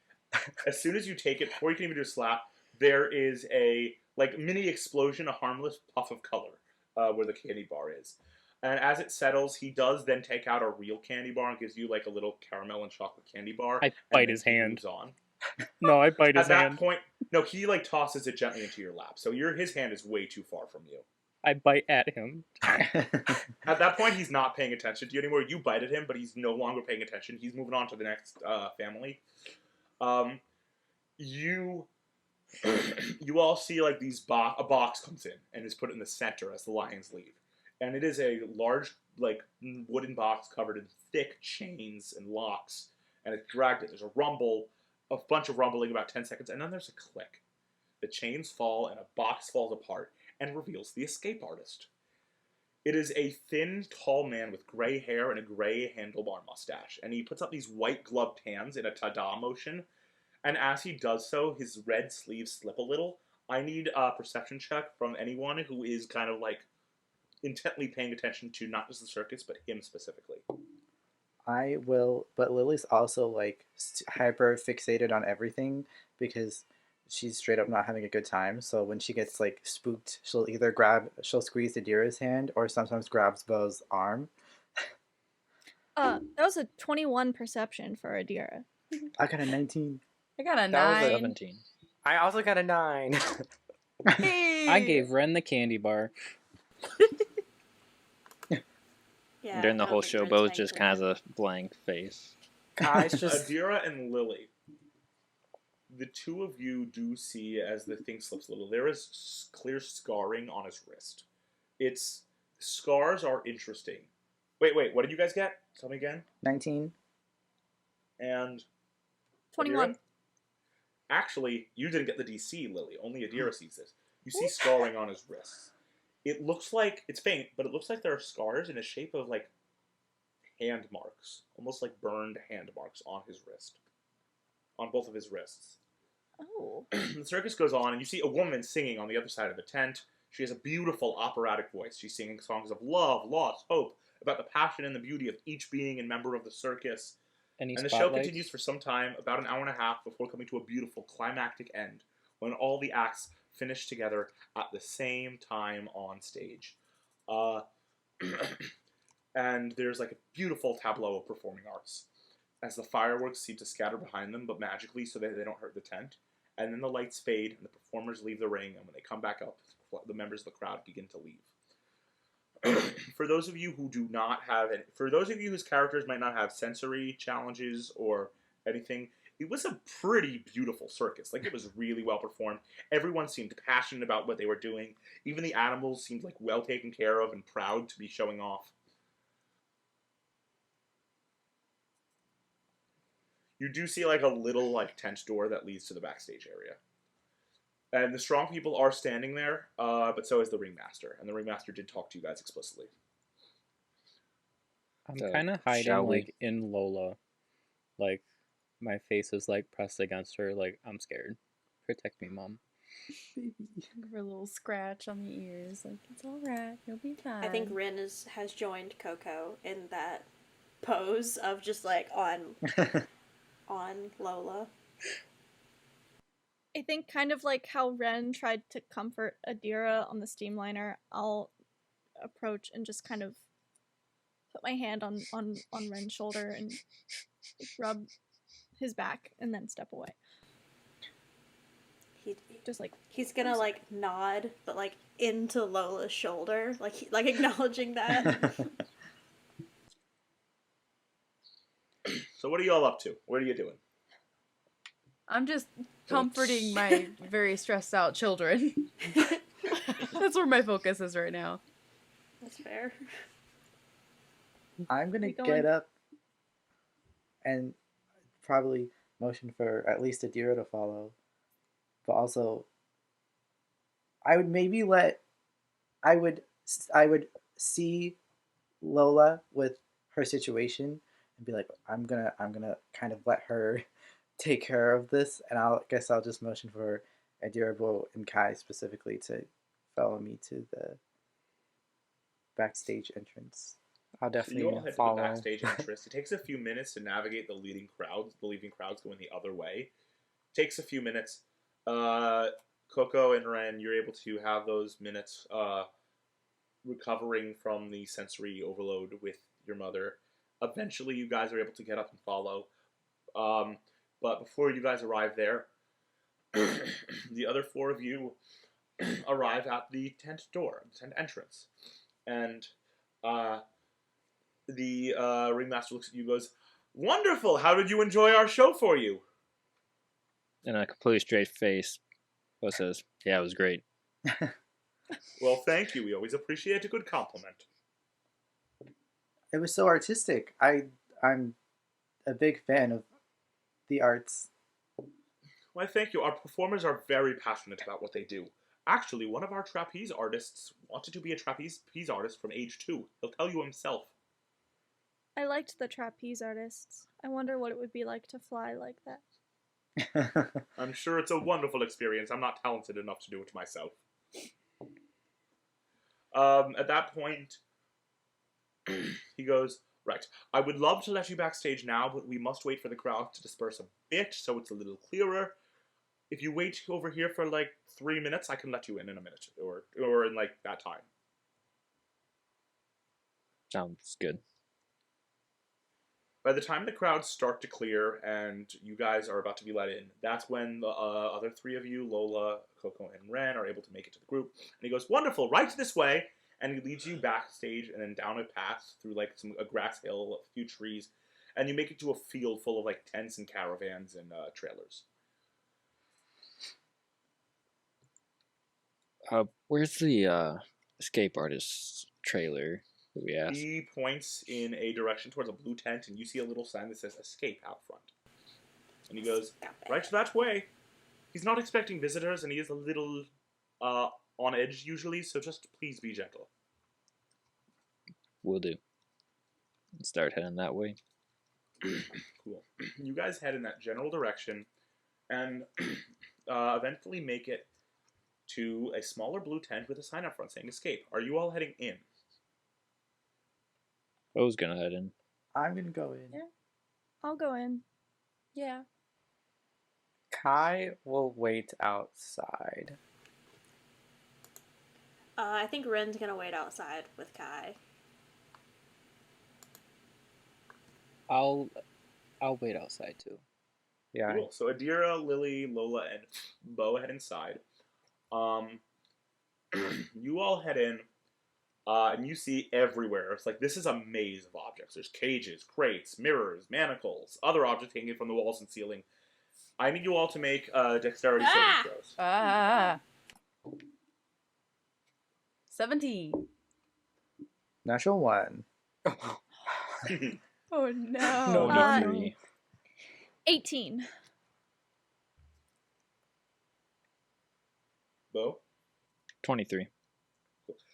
As soon as you take it, before you can even do a slap, there is a mini explosion, a harmless puff of color where the candy bar is. And as it settles, he does then take out a real candy bar and gives you like a little caramel and chocolate candy bar.
I bite his hand.
Moves on.
No, I bite his
At that
hand.
point, no, he like tosses it gently into your lap. So his hand is way too far from you.
I bite at him.
At that point, he's not paying attention to you anymore. You bite at him, but he's no longer paying attention. He's moving on to the next family. You all see like a box comes in and is put in the center as the lions leave, and it is a large like wooden box covered in thick chains and locks, and it's dragged in. There's a rumble, a bunch of rumbling, about 10 seconds, and then there's a click. The chains fall and a box falls apart and reveals the escape artist. It is a thin, tall man with gray hair and a gray handlebar mustache, and he puts up these white gloved hands in a ta-da motion. And as he does so, his red sleeves slip a little. I need a perception check from anyone who is kind of like intently paying attention to not just the circus, but him specifically.
I will, but Lily's also like hyper fixated on everything because she's straight up not having a good time. So when she gets like spooked, she'll squeeze Adira's hand or sometimes grabs Bo's arm.
That was a 21 perception for Adira.
I got a 19.
I got a
That was
9.
17.
I also got a 9.
I gave Ren the candy bar.
Yeah,
During the
I don't
whole
think
show,
Ren's
Bo
paying
just kind of
attention.
has a blank face.
Guys, just
Adira and Lily, the two of you do see as the thing slips a little, there is clear scarring on his wrist. Scars are interesting. Wait, what did you guys get? Tell me again.
19.
And
21.
Adira? Actually, you didn't get the DC, Lily. Only Adira sees this. You see scarring on his wrists. It looks like, it's faint, but it looks like there are scars in the shape of, like, hand marks. Almost like burned hand marks on his wrist. On both of his wrists.
Oh.
The circus goes on, and you see a woman singing on the other side of the tent. She has a beautiful operatic voice. She's singing songs of love, loss, hope, about the passion and the beauty of each being and member of the circus.
Any
And the show
spotlights?
continues for some time, about an hour and a half, before coming to a beautiful climactic end, when all the acts finish together at the same time on stage. Uh, and there's like a beautiful tableau of performing arts, as the fireworks seem to scatter behind them, but magically so that they don't hurt the tent. And then the lights fade, and the performers leave the ring, and when they come back up, the members of the crowd begin to leave. For those of you who do not have any, for those of you whose characters might not have sensory challenges or anything, it was a pretty beautiful circus. Like, it was really well performed. Everyone seemed passionate about what they were doing. Even the animals seemed like well taken care of and proud to be showing off. You do see like a little like tent door that leads to the backstage area. And the strong people are standing there, but so is the ringmaster. And the ringmaster did talk to you guys explicitly.
I'm
So,
kind of hiding
shall we?
like in Lola, like my face is like pressed against her, like I'm scared. Protect me, Mom.
Give her a little scratch on the ears, like it's all right, you'll be fine.
I think Rin has joined Coco in that pose of just like on Lola.
I think kind of like how Ren tried to comfort Adira on the steamliner, I'll approach and just kind of put my hand on Ren's shoulder and rub his back and then step away. Just like
He's gonna like nod, but like into Lola's shoulder, like acknowledging that.
So what are y'all up to? What are you doing?
I'm just comforting my very stressed out children. That's where my focus is right now.
That's fair.
I'm gonna
We going?
get up and probably motion for at least Adira to follow. But also, I would maybe I would see Lola with her situation and be like, I'm gonna kind of let her take care of this, and guess I'll just motion for Adira and Kai specifically to follow me to the backstage entrance.
I'll
So
definitely
you all head to the
follow.
backstage entrance. It takes a few minutes to navigate the leading crowds. The leaving crowds going the other way. Takes a few minutes. Coco and Ren, you're able to have those minutes recovering from the sensory overload with your mother. Eventually, you guys are able to get up and follow. But before you guys arrive there, the other four of you arrive at the tent door, the tent entrance. And the ringmaster looks at you and goes, "Wonderful! How did you enjoy our show for you?"
In a completely straight face, Bo says, "Yeah, it was great."
Well, thank you. We always appreciate a good compliment.
It was so artistic. I'm a big fan of the arts.
Why, thank you. Our performers are very passionate about what they do. Actually, one of our trapeze artists wanted to be a trapeze artist from age 2. He'll tell you himself.
I liked the trapeze artists. I wonder what it would be like to fly like that.
I'm sure it's a wonderful experience. I'm not talented enough to do it myself. At that point, he goes, "Right, I would love to let you backstage now, but we must wait for the crowd to disperse a bit so it's a little clearer. If you wait over here for like 3 minutes, I can let you in a minute, or in like that time."
Sounds good.
By the time the crowds start to clear and you guys are about to be let in, that's when the other three of you, Lola, Coco, and Ren, are able to make it to the group. And he goes, "Wonderful, right this way!" And he leads you backstage and then down a path through like a grass hill, a few trees, and you make it to a field full of like tents and caravans and trailers.
Where's the escape artist's trailer that we asked?
He points in a direction towards a blue tent, and you see a little sign that says "Escape" out front. And he goes, "Right that way." He's not expecting visitors, and he is a little on edge usually, so just please be gentle.
Will do. Start heading that way.
Cool. You guys head in that general direction, and eventually make it to a smaller blue tent with a sign up front saying escape. Are you all heading in?
I was gonna head in.
I'm gonna go in.
Yeah. I'll go in.
Yeah.
Kai will wait outside.
I think Ren's gonna wait outside with Kai.
I'll wait outside too.
Yeah.
Cool. So Adira, Lily, Lola, and Bo head inside. You all head in, and you see everywhere. It's like this is a maze of objects. There's cages, crates, mirrors, manacles, other objects hanging from the walls and ceiling. I need you all to make dexterity saving throws.
17.
Natural 1.
Oh no.
No,
Uh,
23.
18.
Bo?
23.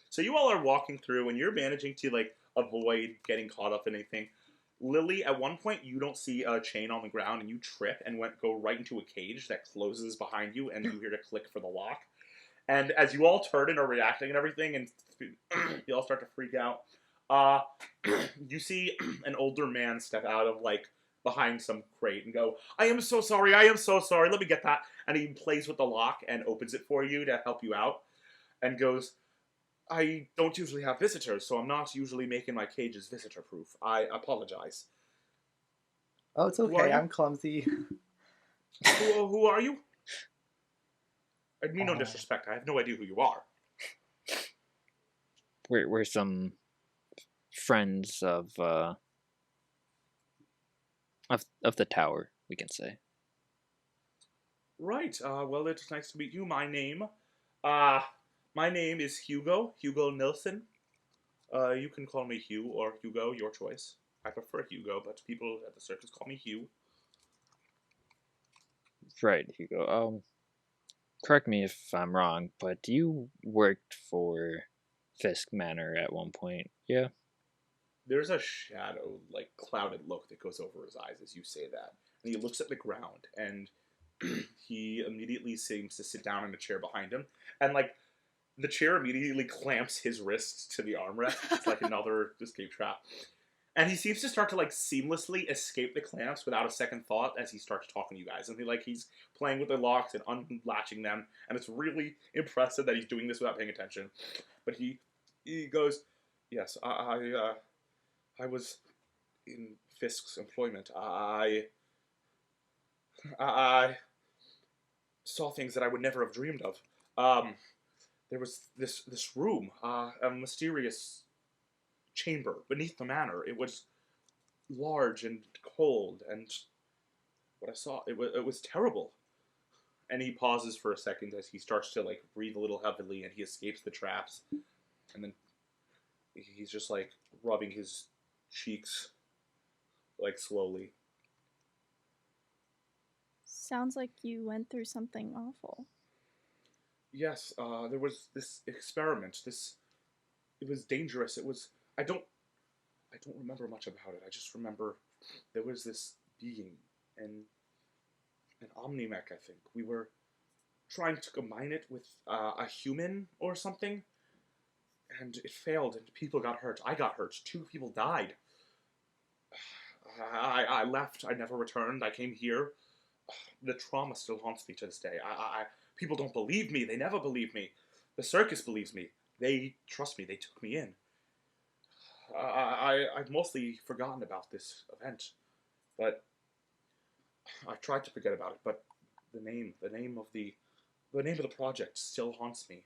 So you all are walking through, and you're managing to like avoid getting caught up in anything. Lily, at one point, you don't see a chain on the ground, and you trip and go right into a cage that closes behind you, and you hear a click for the lock. And as you all turn and are reacting and everything, and you all start to freak out, you see an older man step out of like behind some crate and go, I am so sorry, let me get that. And he plays with the lock and opens it for you to help you out, and goes, I don't usually have visitors, so I'm not usually making my cages visitor-proof. I apologize.
Oh, it's
Who are
okay.
you?
I'm clumsy.
Who are you? I mean no disrespect. I have no idea who you are.
We're some friends of the tower, we can say.
Right. Well, it's nice to meet you. My name is Hugo Nilsson. You can call me Hugh or Hugo, your choice. I prefer Hugo, but people at the circus call me Hugh.
Right, Hugo. Correct me if I'm wrong, but you worked for Fisk Manor at one point, yeah?
There's a shadow, like clouded look that goes over his eyes as you say that. And he looks at the ground, and he immediately seems to sit down in a chair behind him. And like the chair immediately clamps his wrists to the armrest. It's like another escape trap. And he seems to start to like seamlessly escape the clamps without a second thought as he starts talking to you guys. And he's playing with the locks and unlatching them. And it's really impressive that he's doing this without paying attention. But he goes, yes, I was in Fisk's employment. I saw things that I would never have dreamed of. There was this room, a mysterious chamber beneath the manor. It was large and cold, and what I saw, it was terrible. And he pauses for a second as he starts to like breathe a little heavily, and he escapes the traps, and then he's just like rubbing his cheeks like slowly.
Sounds like you went through something awful.
Yes, there was this experiment. It was dangerous. I don't remember much about it. I just remember there was this being, an omnimech, I think. We were trying to combine it with a human or something, and it failed, and people got hurt. I got hurt. 2 people died. I left. I never returned. I came here. The trauma still haunts me to this day. People don't believe me. They never believe me. The circus believes me. They trust me. They took me in. I've mostly forgotten about this event, but I've tried to forget about it. But the name of the project still haunts me.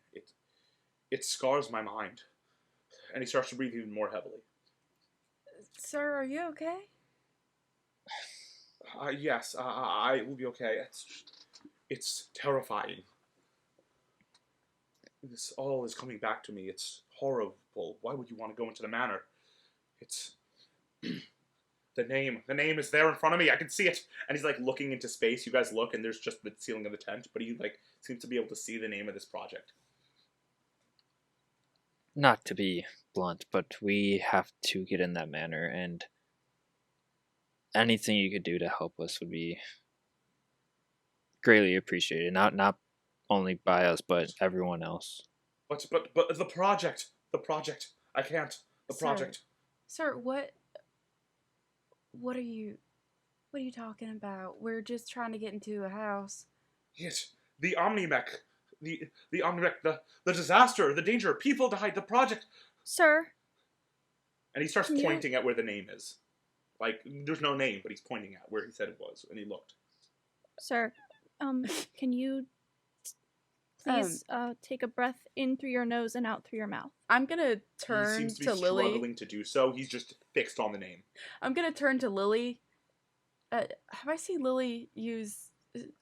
It scars my mind. And he starts to breathe even more heavily.
Sir, are you okay?
Yes, I will be okay. It's terrifying. This all is coming back to me. It's horrible. Why would you want to go into the manor? It's the name. The name is there in front of me. I can see it. And he's like looking into space. You guys look, and there's just the ceiling of the tent. But he like seems to be able to see the name of this project.
Not to be blunt, but we have to get in that manor, and anything you could do to help us would be greatly appreciated. Not only by us, but everyone else.
But the project. I can't. The project.
Sir, what are you talking about? We're just trying to get into a house.
Yes, the Omnimech. The Omnimech, the disaster, the danger, people died, the project.
Sir,
And he starts
can you-
pointing at where the name is. Like, there's no name, but he's pointing at where he said it was, and he looked.
Sir, can you please take a breath in through your nose and out through your mouth?
I'm gonna
He
turn
seems to be
to Lily.
struggling to do so. He's just fixed on the name.
I'm gonna turn to Lily. Have I seen Lily use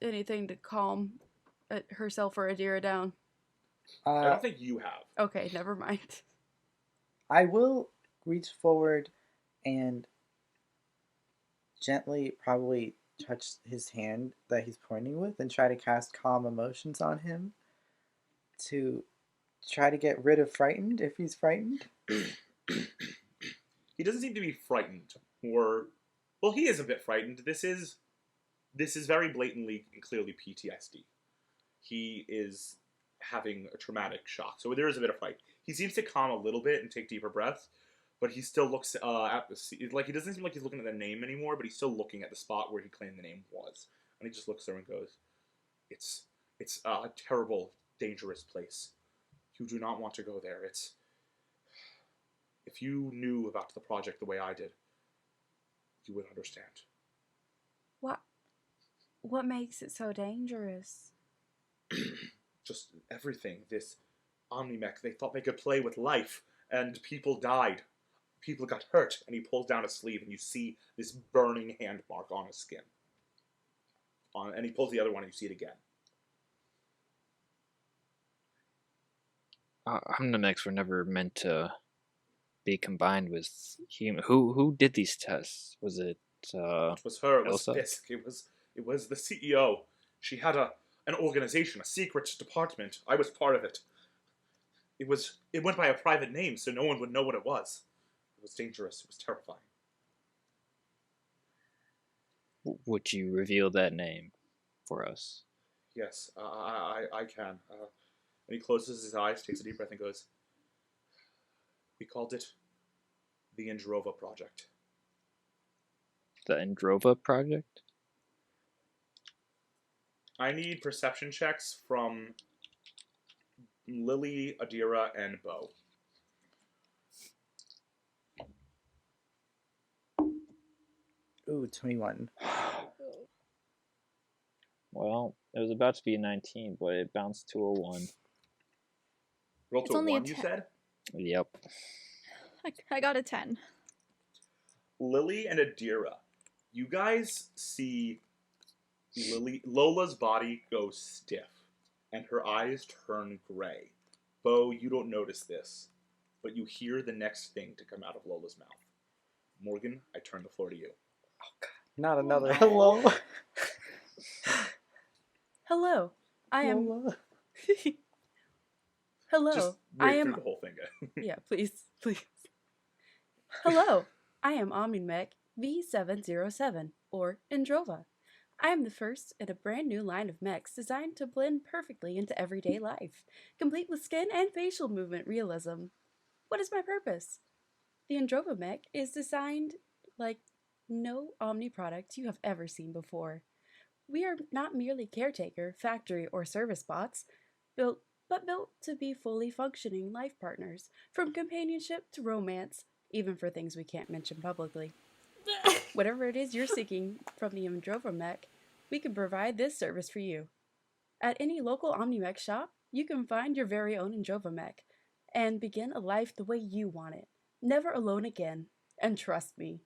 anything to calm herself or Adira down?
I don't think you have.
Okay, never mind.
I will reach forward and gently probably touch his hand that he's pointing with and try to cast calm emotions on him to try to get rid of frightened if he's frightened.
He doesn't seem to be frightened, or well, he is a bit frightened. This is very blatantly and clearly PTSD. He is having a traumatic shock, so there is a bit of fright. He seems to calm a little bit and take deeper breaths, but he still looks at the like he doesn't seem like he's looking at the name anymore, but he's still looking at the spot where he claimed the name was, and he just looks there and goes, "It's a terrible, dangerous place. You do not want to go there. It's if you knew about the project the way I did, you would understand."
What makes it so dangerous?
Just everything. This Omnimech, they thought they could play with life, and people died. People got hurt, and he pulls down his sleeve, and you see this burning hand mark on his skin. And he pulls the other one, and you see it again.
Omnimex were never meant to be combined with human. Who did these tests? Was it?
It was her. It was
Elsa?
Fisk. It was the CEO. She had an organization, a secret department. I was part of it. It went by a private name, so no one would know what it was. It was dangerous. It was terrifying.
Would you reveal that name for us?
Yes, I can. And he closes his eyes, takes a deep breath, and goes, "We called it the Androva Project."
The Androva Project?
I need perception checks from Lily, Adira, and Bo.
Ooh, 21.
Well, it was about to be a 19, but it bounced to a 1.
Roll
It's
to a
only a
1, you
10.
said?
Yep.
I got a 10.
Lily and Adira, you guys see Lola's body go stiff, and her eyes turn gray. Bo, you don't notice this, but you hear the next thing to come out of Lola's mouth. Morgan, I turn the floor to you.
Not another
no.
hello.
Hello, I am.
Lola.
Hello,
Just
I
read
am.
through the whole thing.
Yeah, please. Hello, I am Omnimech V707, or Androva. I am the first in a brand new line of mechs designed to blend perfectly into everyday life, complete with skin and facial movement realism. What is my purpose? The Androva mech is designed like no Omni product you have ever seen before. We are not merely caretaker, factory, or service bots, but built to be fully functioning life partners, from companionship to romance, even for things we can't mention publicly. Whatever it is you're seeking from the Androva mech, we can provide this service for you. At any local OmniMech shop, you can find your very own Androva mech and begin a life the way you want it. Never alone again. And trust me,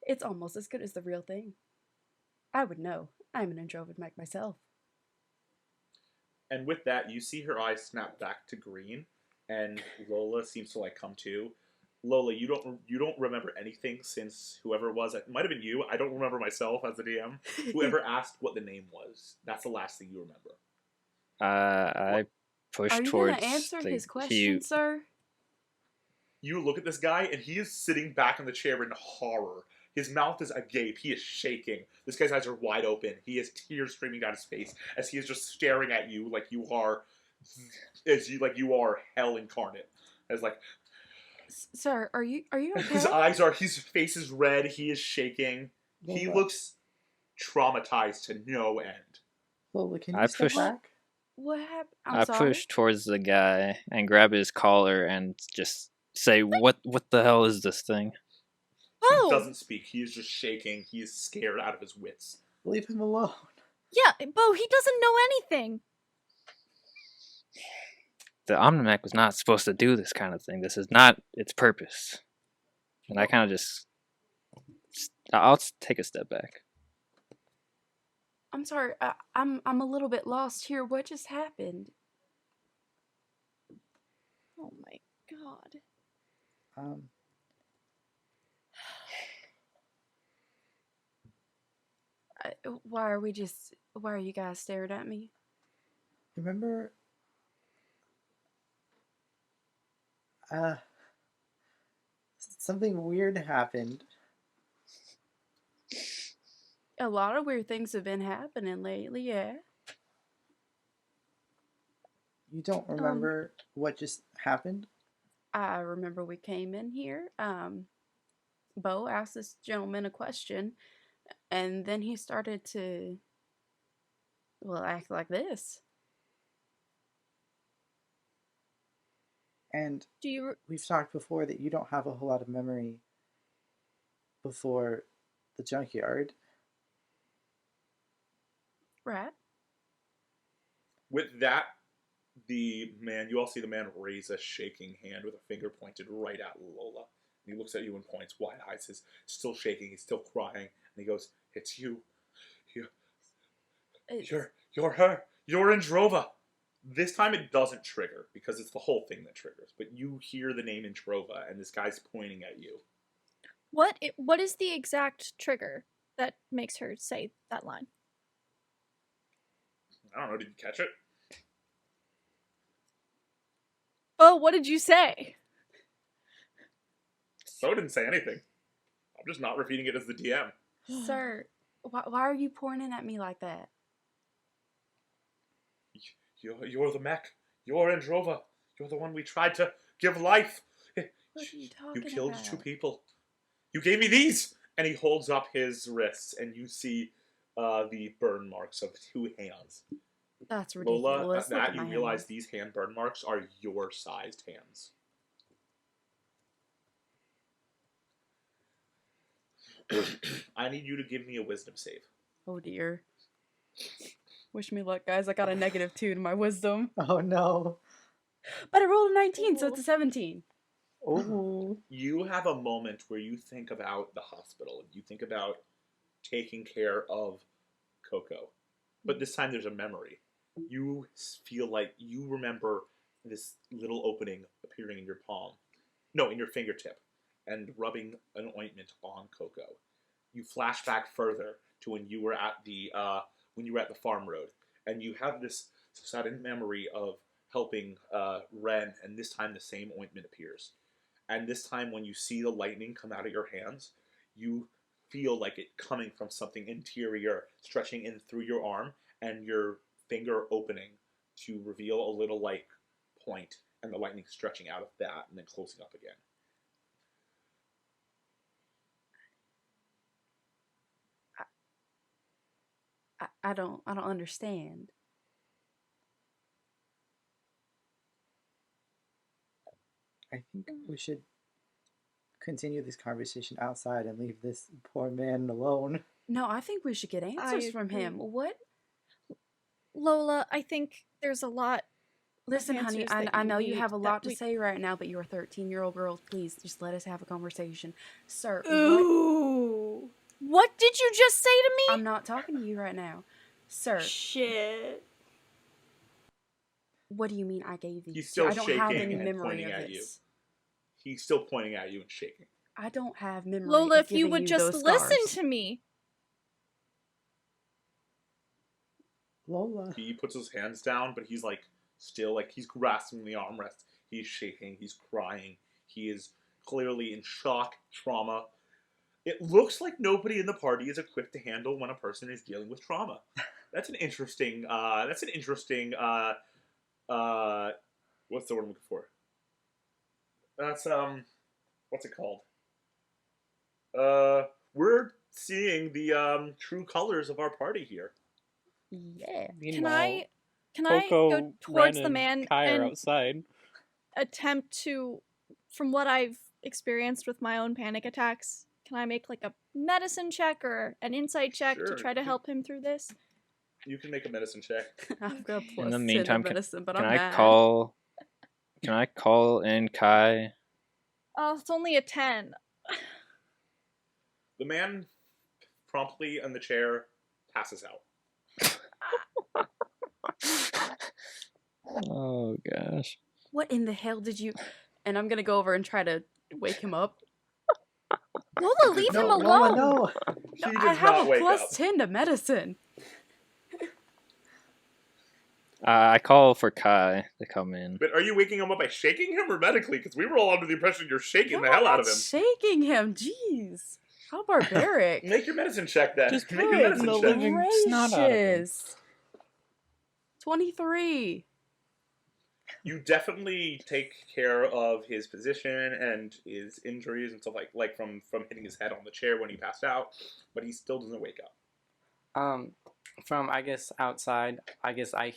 it's almost as good as the real thing. I would know. I'm an Androva mech myself.
And with that, you see her eyes snap back to green, and Lola seems to come to. Lola, you don't remember anything since whoever it was. It might have been you. I don't remember myself as the DM. Whoever asked what the name was. That's the last thing you remember.
I pushed
Are you
towards.
gonna answer
the-
his question, sir?
You look at this guy, and he is sitting back in the chair in horror. His mouth is agape. He is shaking. This guy's eyes are wide open. He has tears streaming down his face as he is just staring at you like you are, hell incarnate. As like,
Sir, are you
his
okay?
his face is red. He is shaking. He
Lola.
looks traumatized to no end.
Lola, can
I
you step
push-
back?
What happened?
I
sorry.
push towards the guy and grab his collar and just say, "What the hell is this thing?"
He
Oh!
doesn't speak. He is just shaking. He is scared out of his wits.
Leave him alone.
Yeah, Bo, he doesn't know anything.
The Omnimac was not supposed to do this kind of thing. This is not its purpose. And I kind of just, I'll take a step back.
I'm sorry. I'm a little bit lost here. What just happened?
Oh my god.
Why are you guys staring at me?
Remember, something weird happened.
A lot of weird things have been happening lately, yeah.
You don't remember what just happened?
I remember we came in here. Bo asked this gentleman a question, and then he started to, well, act like this.
And
Do you...
we've talked before that you don't have a whole lot of memory before the junkyard.
Right?
With that, you all see the man raise a shaking hand with a finger pointed right at Lola. And he looks at you and points, wide eyes, is still shaking, he's still crying, and he goes, "It's you. You're her. You're Androva." This time it doesn't trigger, because it's the whole thing that triggers. But you hear the name Androva, and this guy's pointing at you.
What is the exact trigger that makes her say that line?
I don't know, did you catch it?
Oh, what did you say?
So didn't say anything. I'm just not repeating it as the DM.
Sir, why are you pointing at me like that?
You're the mech. You're Androva. You're the one we tried to give life.
What are you talking
You killed
about?
2 people. You gave me these! And he holds up his wrists, and you see the burn marks of 2 hands.
That's ridiculous.
Lola, at
Look
that
at
you
my
realize
hands.
these hand burn marks are your sized hands. I need you to give me a wisdom save.
Oh dear. Wish me luck, guys. I got a -2 to my wisdom.
Oh no.
But I rolled a 19, so it's a 17.
Oh.
You have a moment where you think about the hospital. You think about taking care of Coco. But this time there's a memory. You feel like you remember this little opening appearing in your palm. No, in your fingertip. And rubbing an ointment on Coco. You flash back further to when you were at the farm road. And you have this sudden memory of helping Ren, and this time the same ointment appears. And this time when you see the lightning come out of your hands, you feel like it coming from something interior, stretching in through your arm, and your finger opening to reveal a little like point, and the lightning stretching out of that and then closing up again.
I don't understand.
I think we should continue this conversation outside and leave this poor man alone.
No, I think we should get answers from him.
agree.
What?
Lola, I think there's a lot.
Listen, honey,
answers that
I
you
know you
need
have a
that
lot to
we-
say right now, but you're a 13-year-old girl. Please, just let us have a conversation. Sir, what?
Ooh.
What did you just say to me?
I'm not talking to you right now. Sir,
Shit.
what do you mean I gave these?
He's still
I don't have
shaking
any
and
memory
pointing
of
at you.
this.
He's still pointing at you and shaking.
I don't have memory
Lola,
of
if you
giving
would just
those
listen
scars.
to me.
Lola.
He puts his hands down, but he's like still like he's grasping the armrest. He's shaking. He's crying. He is clearly in shock, trauma. It looks like nobody in the party is equipped to handle when a person is dealing with trauma. That's an interesting. What's the word I'm looking for? That's what's it called? We're seeing the true colors of our party here.
Yeah.
Can I go towards the man
Kai are
and
outside.
attempt to, from what I've experienced with my own panic attacks, can I make like a medicine check or an insight check
Sure,
to try to help him through this?
You can make a medicine check.
I've got plus
In the
10
meantime,
to medicine, but
can
I'm
I
mad.
call? Can I call in Kai?
Oh, it's only a 10.
The man promptly in the chair passes out.
Oh gosh.
What in the hell did you... And I'm gonna go over and try to wake him up.
Lola, leave him alone!
Lola, no!
He
No,
does
I have
not
a
wake
plus
up.
10 to medicine.
I call for Kai to come in.
But are you waking him up by shaking him or medically? Because we were all under the impression you're shaking
No,
the hell
I'm
out of
not
him.
shaking him. Jeez. How barbaric.
Make your medicine check then.
Just
Make your
put
medicine
the
check.
living snot out of him.
Gracious. 23.
You definitely take care of his position and his injuries and stuff like from hitting his head on the chair when he passed out, but he still doesn't wake up.
From I guess outside, I probably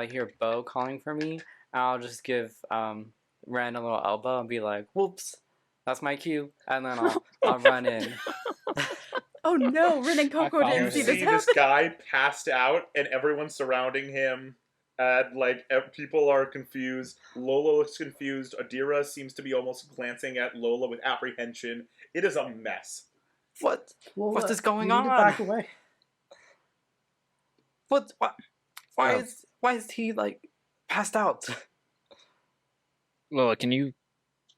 hear Bo calling for me. I'll just give Ren a little elbow and be like, "Whoops, that's my cue," and then I'll run in.
Oh no, Rin and Coco
follow
didn't
You
see
him.
this
see
happen.
this guy passed out and everyone surrounding him. And people are confused. Lola looks confused. Adira seems to be almost glancing at Lola with apprehension. It is a mess.
What?
Lola,
What is going
you need to
on?
back away.
What? Why
Oh.
is he like passed out?
Lola, can you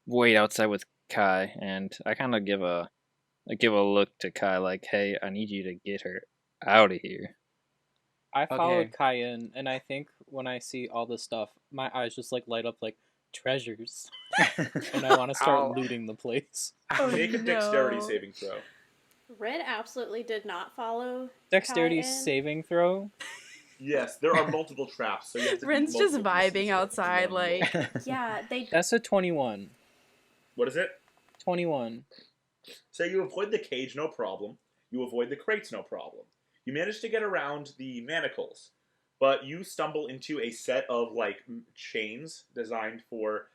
wait outside with Kai? And I kind of give a look to Kai, like, "Hey, I need you to get her out of here."
I followed
Okay.
Kai in, and I think when I see all this stuff, my eyes just like light up like treasures, and I want to start
Ow.
looting the place.
Oh,
Make a dexterity
no.
saving throw.
Red absolutely did not follow.
Dexterity
Kai in.
saving throw.
Yes, there are multiple traps, so you have to beat
Rin's just
multiple
vibing
DCs
outside,
in one roll.
like...
Yeah, they.
That's a 21.
What is it?
21.
So you avoid the cage, no problem. You avoid the crates, no problem. You manage to get around the manacles, but you stumble into a set of chains designed for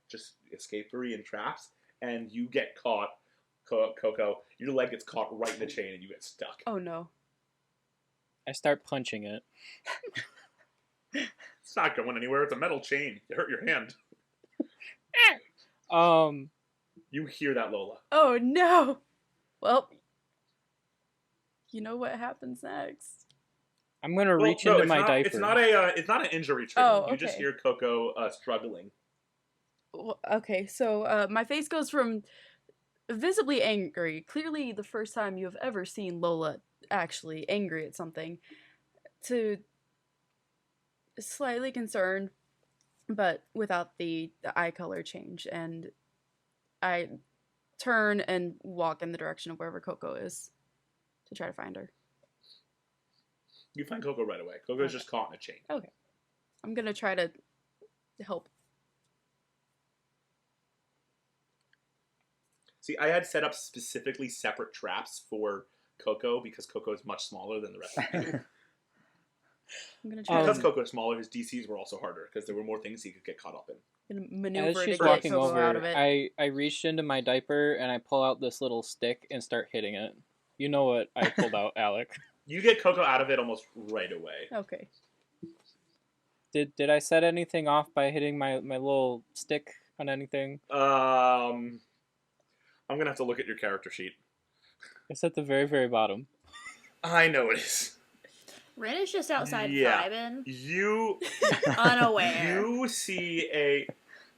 just escapery and traps, and you get caught. Coco, your leg gets caught right in the chain, and you get stuck.
Oh no.
I start punching it.
It's not going anywhere. It's a metal chain. You hurt your hand. You hear that, Lola.
Oh no. Well, you know what happens next.
I'm gonna
Well,
reach
no,
into
it's
my
not,
diaper.
It's not an injury trigger.
Oh,
You just
okay.
hear Coco struggling.
Well, okay, so my face goes from visibly angry, clearly the first time you have ever seen Lola actually angry at something, to slightly concerned, but without the eye color change, and I turn and walk in the direction of wherever Coco is to try to find her.
You find Coco right away. Coco's
Okay.
just caught in a chain.
Okay. I'm gonna try to help.
See, I had set up specifically separate traps for Coco because Coco is much smaller than the rest of you.
I'm gonna try
Because
to
Coco is smaller, his DCs were also harder because there were more things he could get caught up in.
gonna
As
maneuver to
she's
get
walking
Coco
over,
out of it.
I reached into my diaper and I pull out this little stick and start hitting it. You know what I pulled out, Alec.
You get Coco out of it almost right away.
Okay.
Did I set anything off by hitting my little stick on anything?
I'm gonna have to look at your character sheet.
It's at the very, very bottom.
I know it is.
Rin is just outside
Yeah.
vibing,
You
unaware.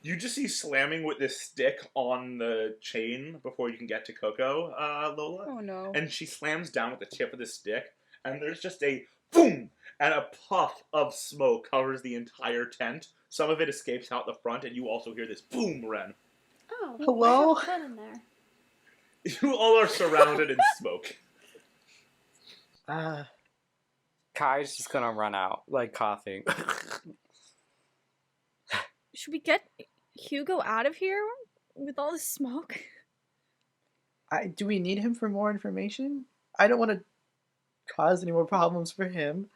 You just see slamming with this stick on the chain before you can get to Coco, Lola.
Oh no.
And she slams down with the tip of the stick, and there's just a boom, and a puff of smoke covers the entire tent. Some of it escapes out the front, and you also hear this boom, Ren.
Oh,
Hello?
I have a pen in there.
You all are surrounded in smoke.
Kai's just gonna run out, like coughing.
Should we get Hugo out of here with all this smoke?
Do we need him for more information? I don't want to cause any more problems for him.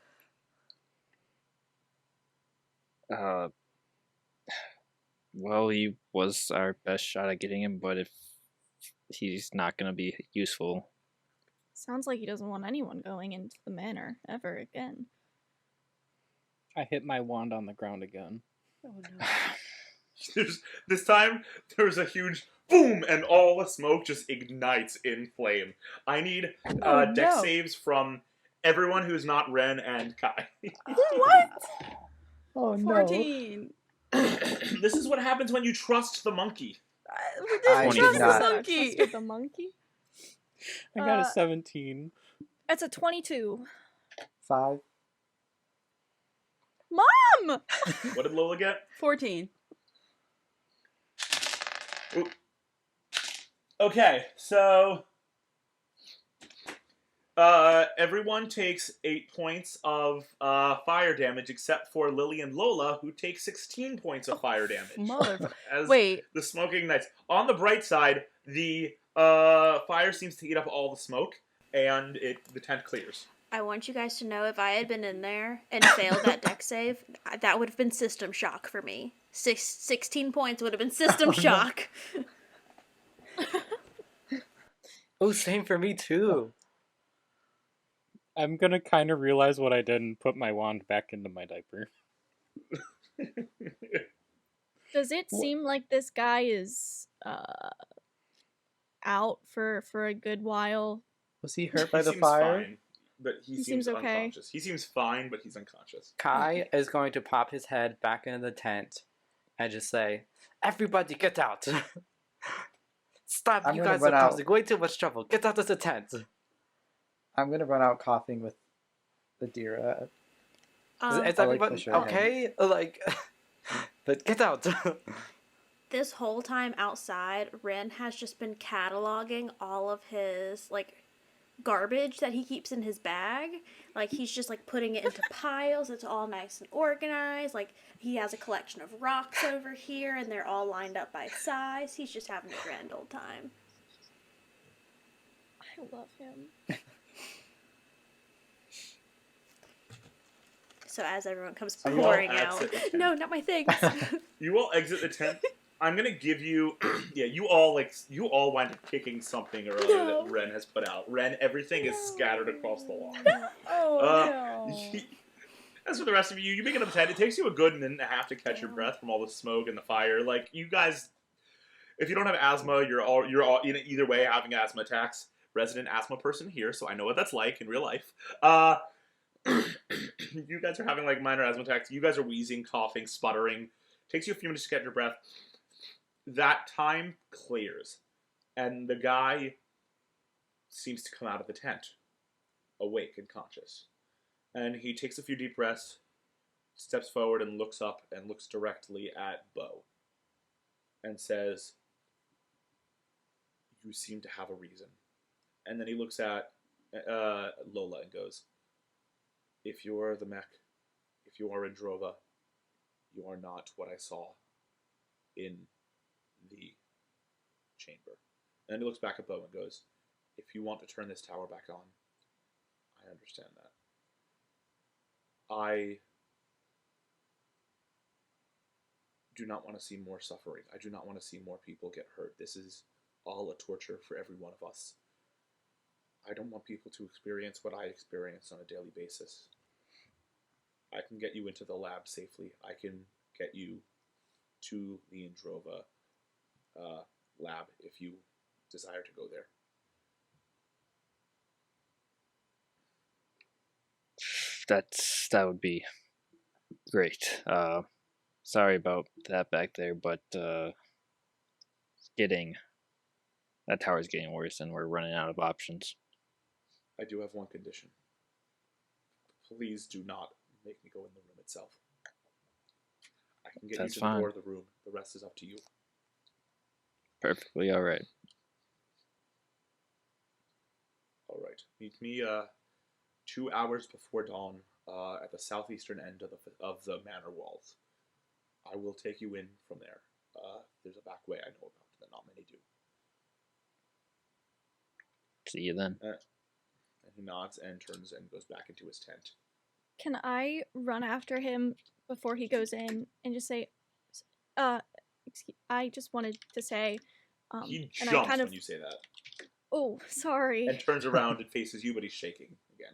Well, he was our best shot at getting him, but if he's not going to be useful.
Sounds like he doesn't want anyone going into the manor ever again.
I hit my wand on the ground again.
Oh no.
This time, there's a huge boom, and all the smoke just ignites in flame. I need dex
no.
saves from everyone who's not Ren and Kai.
What?
Oh no.
14.
This is what happens when you trust the monkey.
We didn't
I
trust
did
the
not.
monkey.
Trusted the monkey?
I got a 17.
It's a 22.
5.
Mom!
What did Lola get?
14.
Ooh. Okay, so everyone takes 8 points of fire damage, except for Lily and Lola, who take 16 points of fire damage.
Mother.
As
Wait.
the smoke ignites. On the bright side, the fire seems to eat up all the smoke, and the tent clears.
I want you guys to know if I had been in there and failed that deck save, that would have been system shock for me. 16 points would have been system shock.
Oh, same for me too.
I'm gonna kind of realize what I did and put my wand back into my diaper.
Does it seem like this guy is out for a good while?
Was he hurt by the
seems
fire?
Fine, but he
He
seems
seems okay.
unconscious. He seems fine, but he's unconscious.
Kai is going to pop his head back into the tent and just say, "Everybody get out! Stop!
I'm
You
gonna
guys
run
are
out.
causing way too much trouble. Get out of the tent!"
I'm gonna run out coughing with Adira.
Is
I like
everybody
push right
okay? Like, but get out!
This whole time outside, Ren has just been cataloging all of his, like, garbage that he keeps in his bag. Like, he's just, like, putting it into piles. It's all nice and organized. Like, he has a collection of rocks over here, and they're all lined up by size. He's just having a grand old time.
I love him.
So as everyone comes
So you all
pouring out...
exit the tent.
No, not my things!
You all exit the tent. I'm gonna give you, yeah. You all wind up kicking something or other
No.
that Ren has put out. Ren, everything is scattered across the lawn.
Oh no.
As for the rest of you, you make it up 10. It takes you a good minute and a half to catch your breath from all the smoke and the fire. Like, you guys, if you don't have asthma, you're all either way having asthma attacks. Resident asthma person here, so I know what that's like in real life. You guys are having like minor asthma attacks. You guys are wheezing, coughing, sputtering. Takes you a few minutes to catch your breath. That time clears, and the guy seems to come out of the tent, awake and conscious. And he takes a few deep breaths, steps forward and looks up and looks directly at Bo, and says, "You seem to have a reason." And then he looks at Lola and goes, "If you are the mech, if you are in Drova, you are not what I saw in the chamber." And he looks back at Bo and goes, "If you want to turn this tower back on, I understand that. I do not want to see more suffering. I do not want to see more people get hurt. This is all a torture for every one of us. I don't want people to experience what I experience on a daily basis. I can get you into the lab safely. I can get you to the Androva lab if you desire to go there."
That would be great. Sorry about that back there, but that tower's getting worse, and we're running out of options.
I do have one condition. Please do not make me go in the room itself. I can get
That's
you to
fine.
the door of the room. The rest is up to you.
Perfectly all right.
Meet me 2 hours before dawn at the southeastern end of the manor walls. I will take you in from there. There's a back way I know about that not many do.
See you then.
And he nods and turns and goes back into his tent.
Can I run after him before he goes in and just say, I just wanted to say,
He
and
jumps
I kind of,
when you say that.
oh, sorry.
And turns around and faces you, but he's shaking again.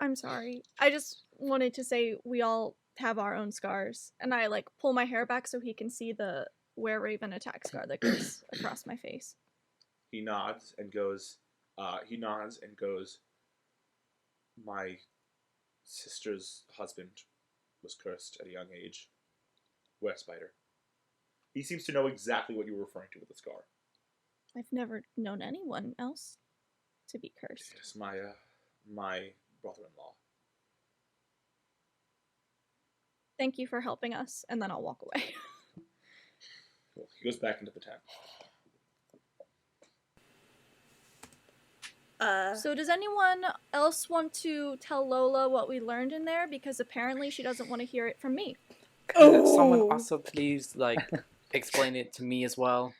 I'm sorry. I just wanted to say we all have our own scars, and I like pull my hair back so he can see the where Raven attack scar that goes across my face.
He nods and goes. My sister's husband was cursed at a young age. Were spider. He seems to know exactly what you were referring to with the scar.
I've never known anyone else to be cursed.
Yes, my brother-in-law.
Thank you for helping us, and then I'll walk away.
Cool. He goes back into the tent.
So does anyone else want to tell Lola what we learned in there? Because apparently she doesn't want to hear it from me.
Could someone also please, like, explain it to me as well?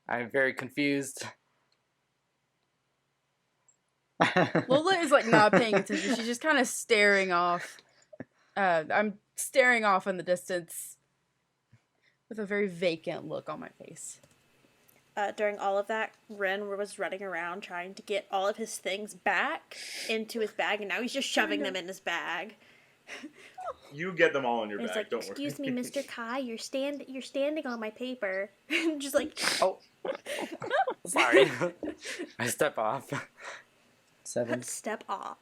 I'm very confused.
Lola is like not paying attention. She's just kind of staring off. I'm staring off in the distance with a very vacant look on my face.
During all of that, Ren was running around trying to get all of his things back into his bag, and now he's just shoving them in his bag.
You get them all in your
And
bag.
it's like,
Don't
excuse
worry.
me, Mr. Kai, you're standing on my paper. Just like,
Oh, sorry. I step off.
7.
step off.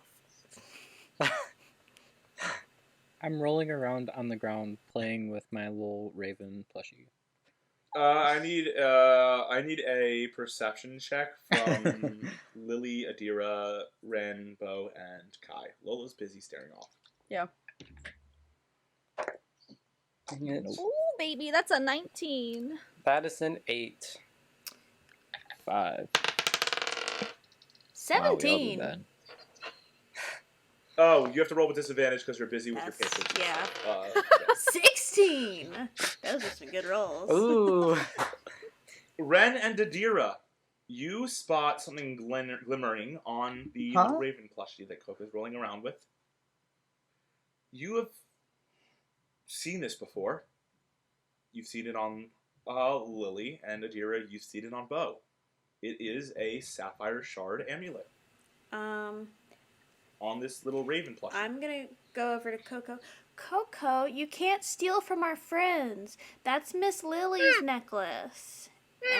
I'm rolling around on the ground playing with my little raven plushie.
I need a perception check from Lily, Adira, Ren, Bo, and Kai. Lola's busy staring off.
Yeah.
Ooh, baby, that's a 19.
That is an 8.
5.
17.
Wow,
Oh, you have to roll with disadvantage because you're busy with your
That's-
papers.
yeah.
Yeah.
16! Those are some good rolls.
Ooh.
Ren and Adira, you spot something glimmering on the
Huh?
raven plushie that Coke is rolling around with. You have seen this before. You've seen it on Lily, and Adira, you've seen it on Bo. It is a sapphire shard amulet on this little raven plushie.
I'm gonna go over to Coco. Coco, you can't steal from our friends. That's Miss Lily's necklace.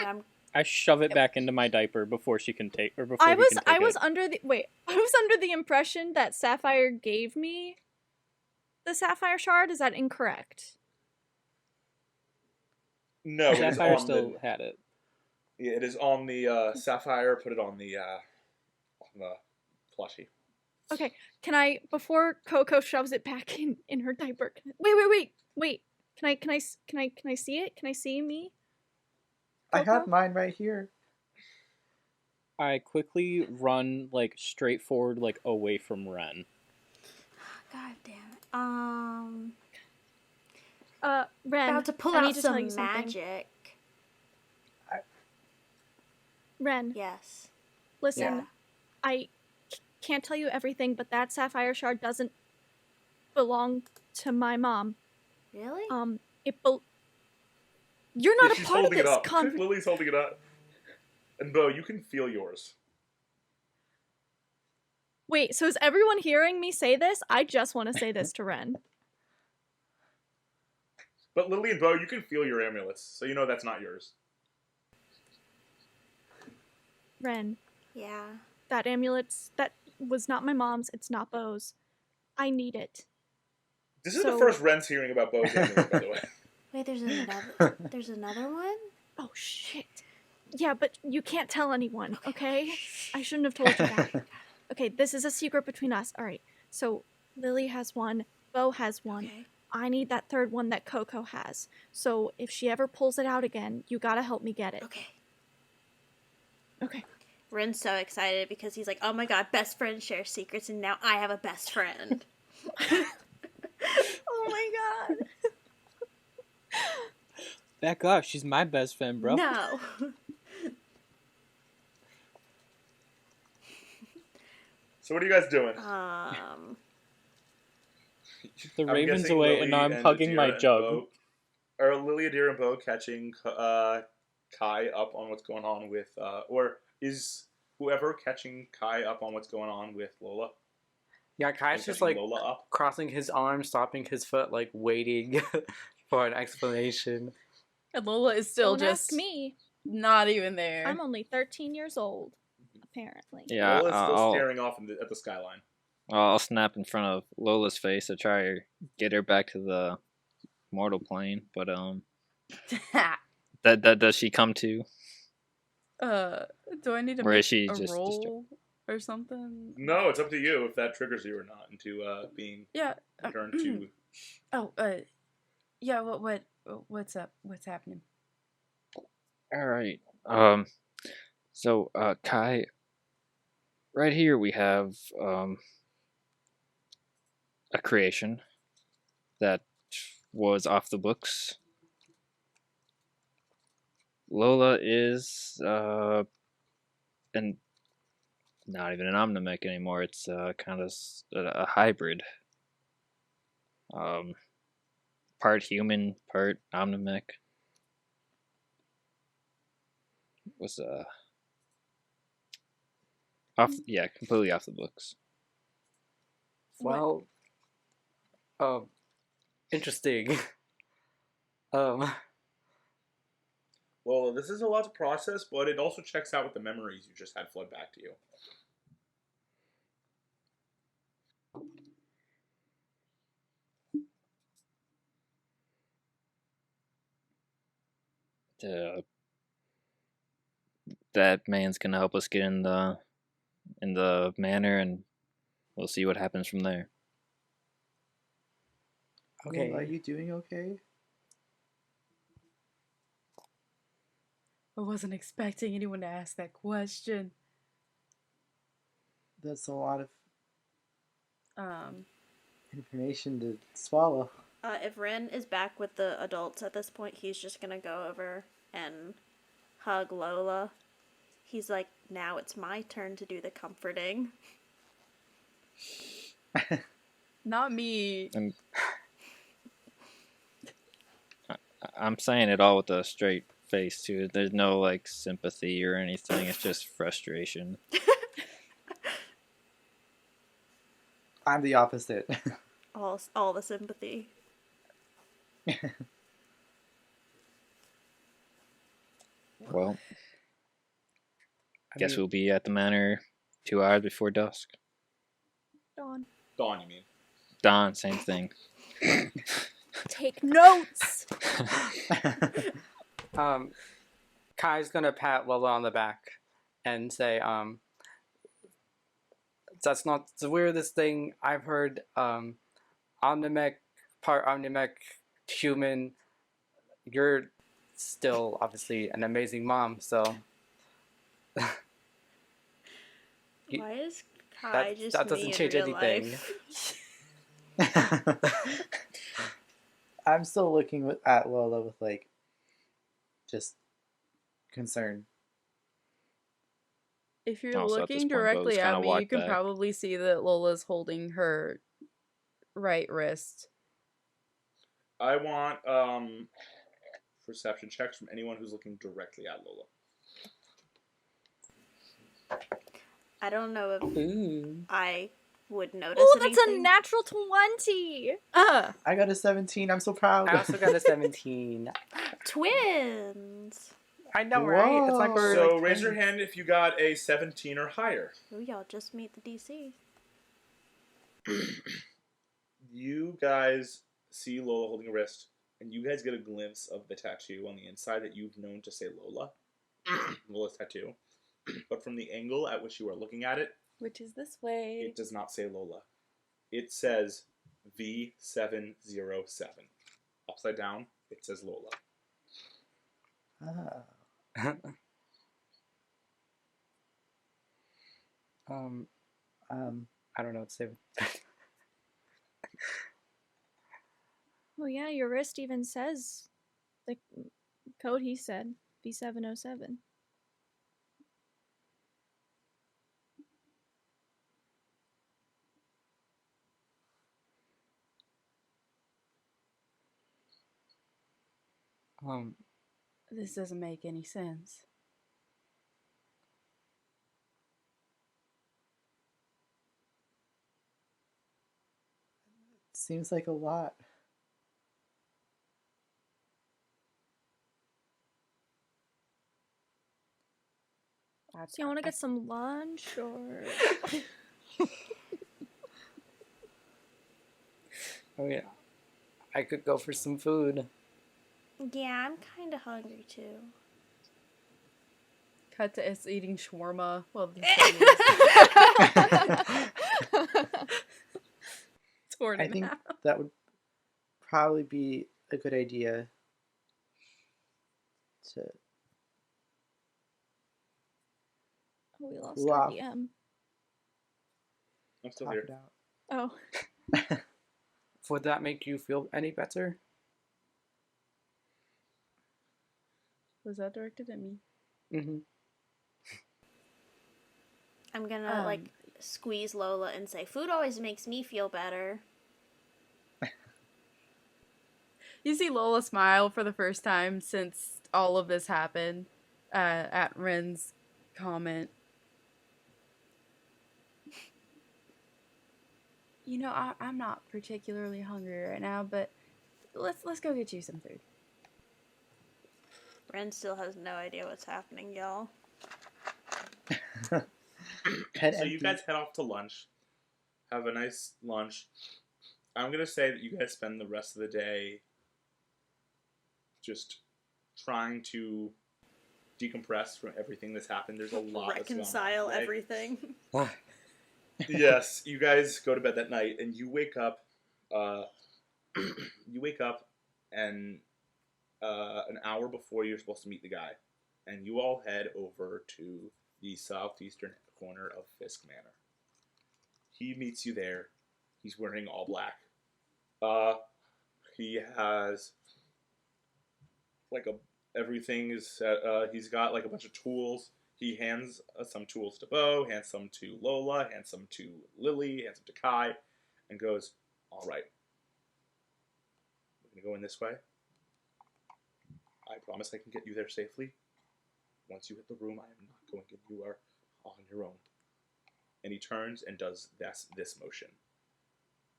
And
I shove it back into my diaper before she can take, or before
I
he
was
can take it.
I was under the impression that Sapphire gave me the sapphire shard. Is that incorrect?
No, it is
Sapphire
on
still
the,
had it.
yeah, it is on the sapphire. Put it on the plushie.
Okay, can I, before Coco shoves it back in her diaper? Wait. Can I see it? Can I see me?
I have
Coco?
mine right here.
I quickly run, like, straight forward, like, away from Ren.
God damn it.
Ren,
About to pull
I need
out
to tell
some
you something.
magic.
Ren,
Yes.
listen,
Yeah.
I can't tell you everything, but that sapphire shard doesn't belong to my mom.
Really?
You're not
She's
a part of
holding it
this
up.
conversation.
Lily's holding it up. And Bo, you can feel yours.
Wait, so is everyone hearing me say this? I just want to say this to Ren.
But Lily and Bo, you can feel your amulets, so you know that's not yours.
Ren,
Yeah.
that that was not my mom's. It's not Bo's. I need it.
This is
So-
the first Ren's hearing about Bo's amulet, by the way.
Wait, there's another one?
Oh shit. Yeah, but you can't tell anyone, okay? I shouldn't have told you that. Okay, this is a secret between us. All right. So Lily has one, Bo has one.
Okay.
I need that third one that Coco has. So if she ever pulls it out again, you gotta help me get it.
Okay.
Okay.
Rin's so excited because he's like, oh my god, best friends share secrets, and now I have a best friend.
Oh my god.
Back off, she's my best friend, bro.
No.
So what are you guys doing?
The
I'm
raven's
guessing
away,
Lily
and now I'm
and
hugging my
Adira and
jug.
Bo- Are Lily, Adira, and Bo catching Kai up on what's going on with, or is whoever catching Kai up on what's going on with Lola?
Yeah,
And
Kai's just
catching
like
Lola up?
crossing his arms, stopping his foot, like waiting for an explanation.
And Lola is still
Don't
just
ask me.
not even there.
I'm only 13 years old, apparently.
Yeah,
Lola's still
I'll,
staring off at the skyline.
I'll snap in front of Lola's face to try to get her back to the mortal plane. But that does she come to?
Do I need to
Or
make
is she
a
just
roll or something?
No, it's up to you if that triggers you or not into being
Yeah.
returned to.
Oh, yeah. What's up? What's happening?
All right. So Kai, right here we have a creation that was off the books. Lola is and not even an omnomech anymore. It's kind of a hybrid. Part human, part omnomech. Was completely off the books.
Well, interesting.
Well, this is a lot to process, but it also checks out with the memories you just had flood back to you.
That man's gonna help us get in the manor, and we'll see what happens from there.
Okay.
Well, are you doing okay?
I wasn't expecting anyone to ask that question.
That's a lot of
Um,
information to swallow.
If Rin is back with the adults at this point, he's just gonna go over and hug Lola. He's like, now it's my turn to do the comforting.
not me.
And I'm saying it all with a straight face too. There's no like sympathy or anything. It's just frustration.
I'm the opposite.
All the sympathy.
Well,
I
guess
mean,
we'll be at the manor 2 hours before dusk.
Dawn.
Dawn, you mean?
Dawn, same thing.
Take notes!
Kai's gonna pat Lola on the back and say, that's not the weirdest thing I've heard. Omnimech, part Omnimech, human. You're still obviously an amazing mom, so.
Why is Kai just
that doesn't
me
change
in real
anything.
life?
I'm still looking at Lola with like just concern.
If you're
Also, at this
looking
point,
directly
Bo's kinda
at me, you
walked
can
back.
probably see that Lola's holding her right wrist.
I want perception checks from anyone who's looking directly at Lola.
I don't know if
Ooh.
I would notice
Oh, that's
anything.
a natural 20!
I got a 17. I'm so proud.
I also got a 17.
Twins!
I know, right? It's like
Whoa.
we're
So
like
raise your
twins.
hand if you got a 17 or higher.
Oh, y'all just meet the DC.
You guys see Lola holding a wrist, and you guys get a glimpse of the tattoo on the inside that you've known to say Lola. Lola's tattoo. But from the angle at which you are looking at it,
Which is this way.
it does not say Lola. It says V707. Upside down, it says Lola.
Ah.
I don't know what to say.
Oh yeah, your wrist even says the code he said, B707.
This doesn't make any sense.
Seems like a lot.
So you want to get some lunch or?
Oh yeah, I could go for some food.
Yeah, I'm kind of hungry too.
Cut to us eating shawarma. Well, torn
I
in
think
half.
that would probably be a good idea to
We lost
cool
our
off,
DM.
I'm still
talk
here.
it out.
Oh.
Would that make you feel any better?
Was that directed at me?
Mm-hmm.
I'm gonna like squeeze Lola and say, "Food always makes me feel better."
You see Lola smile for the first time since all of this happened at Ren's comment. You know, I'm not particularly hungry right now, but let's go get you some food.
Ren still has no idea what's happening, y'all.
Head
So you
empty.
guys head off to lunch. Have a nice lunch. I'm gonna say that you guys spend the rest of the day just trying to decompress from everything that's happened. There's a lot
Reconcile
that's gone on today.
everything.
Yes, you guys go to bed that night and you wake up. And an hour before you're supposed to meet the guy, and you all head over to the southeastern corner of Fisk Manor. He meets you there. He's wearing all black. He has like everything is. He's got like a bunch of tools. He hands some tools to Bo, hands some to Lola, hands some to Lily, hands some to Kai, and goes, "All right, we're gonna go in this way. I promise I can get you there safely. Once you hit the room, I am not going to. You are on your own." And he turns and does this motion.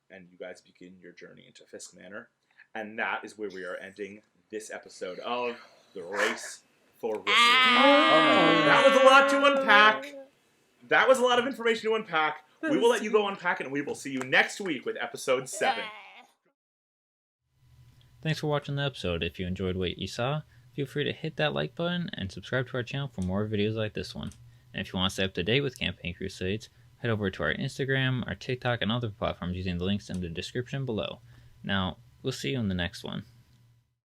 And you guys begin your journey into Fisk Manor. And that is where we are ending this episode of The Race for Rivalry. That was a lot to unpack. That was a lot of information to unpack. We will let you go unpack it, and we will see you next week with episode 7.
Thanks for watching the episode. If you enjoyed what you saw, feel free to hit that like button and subscribe to our channel for more videos like this one. And if you want to stay up to date with Campaign Crusades, head over to our Instagram, our TikTok, and other platforms using the links in the description below. Now, we'll see you in the next one.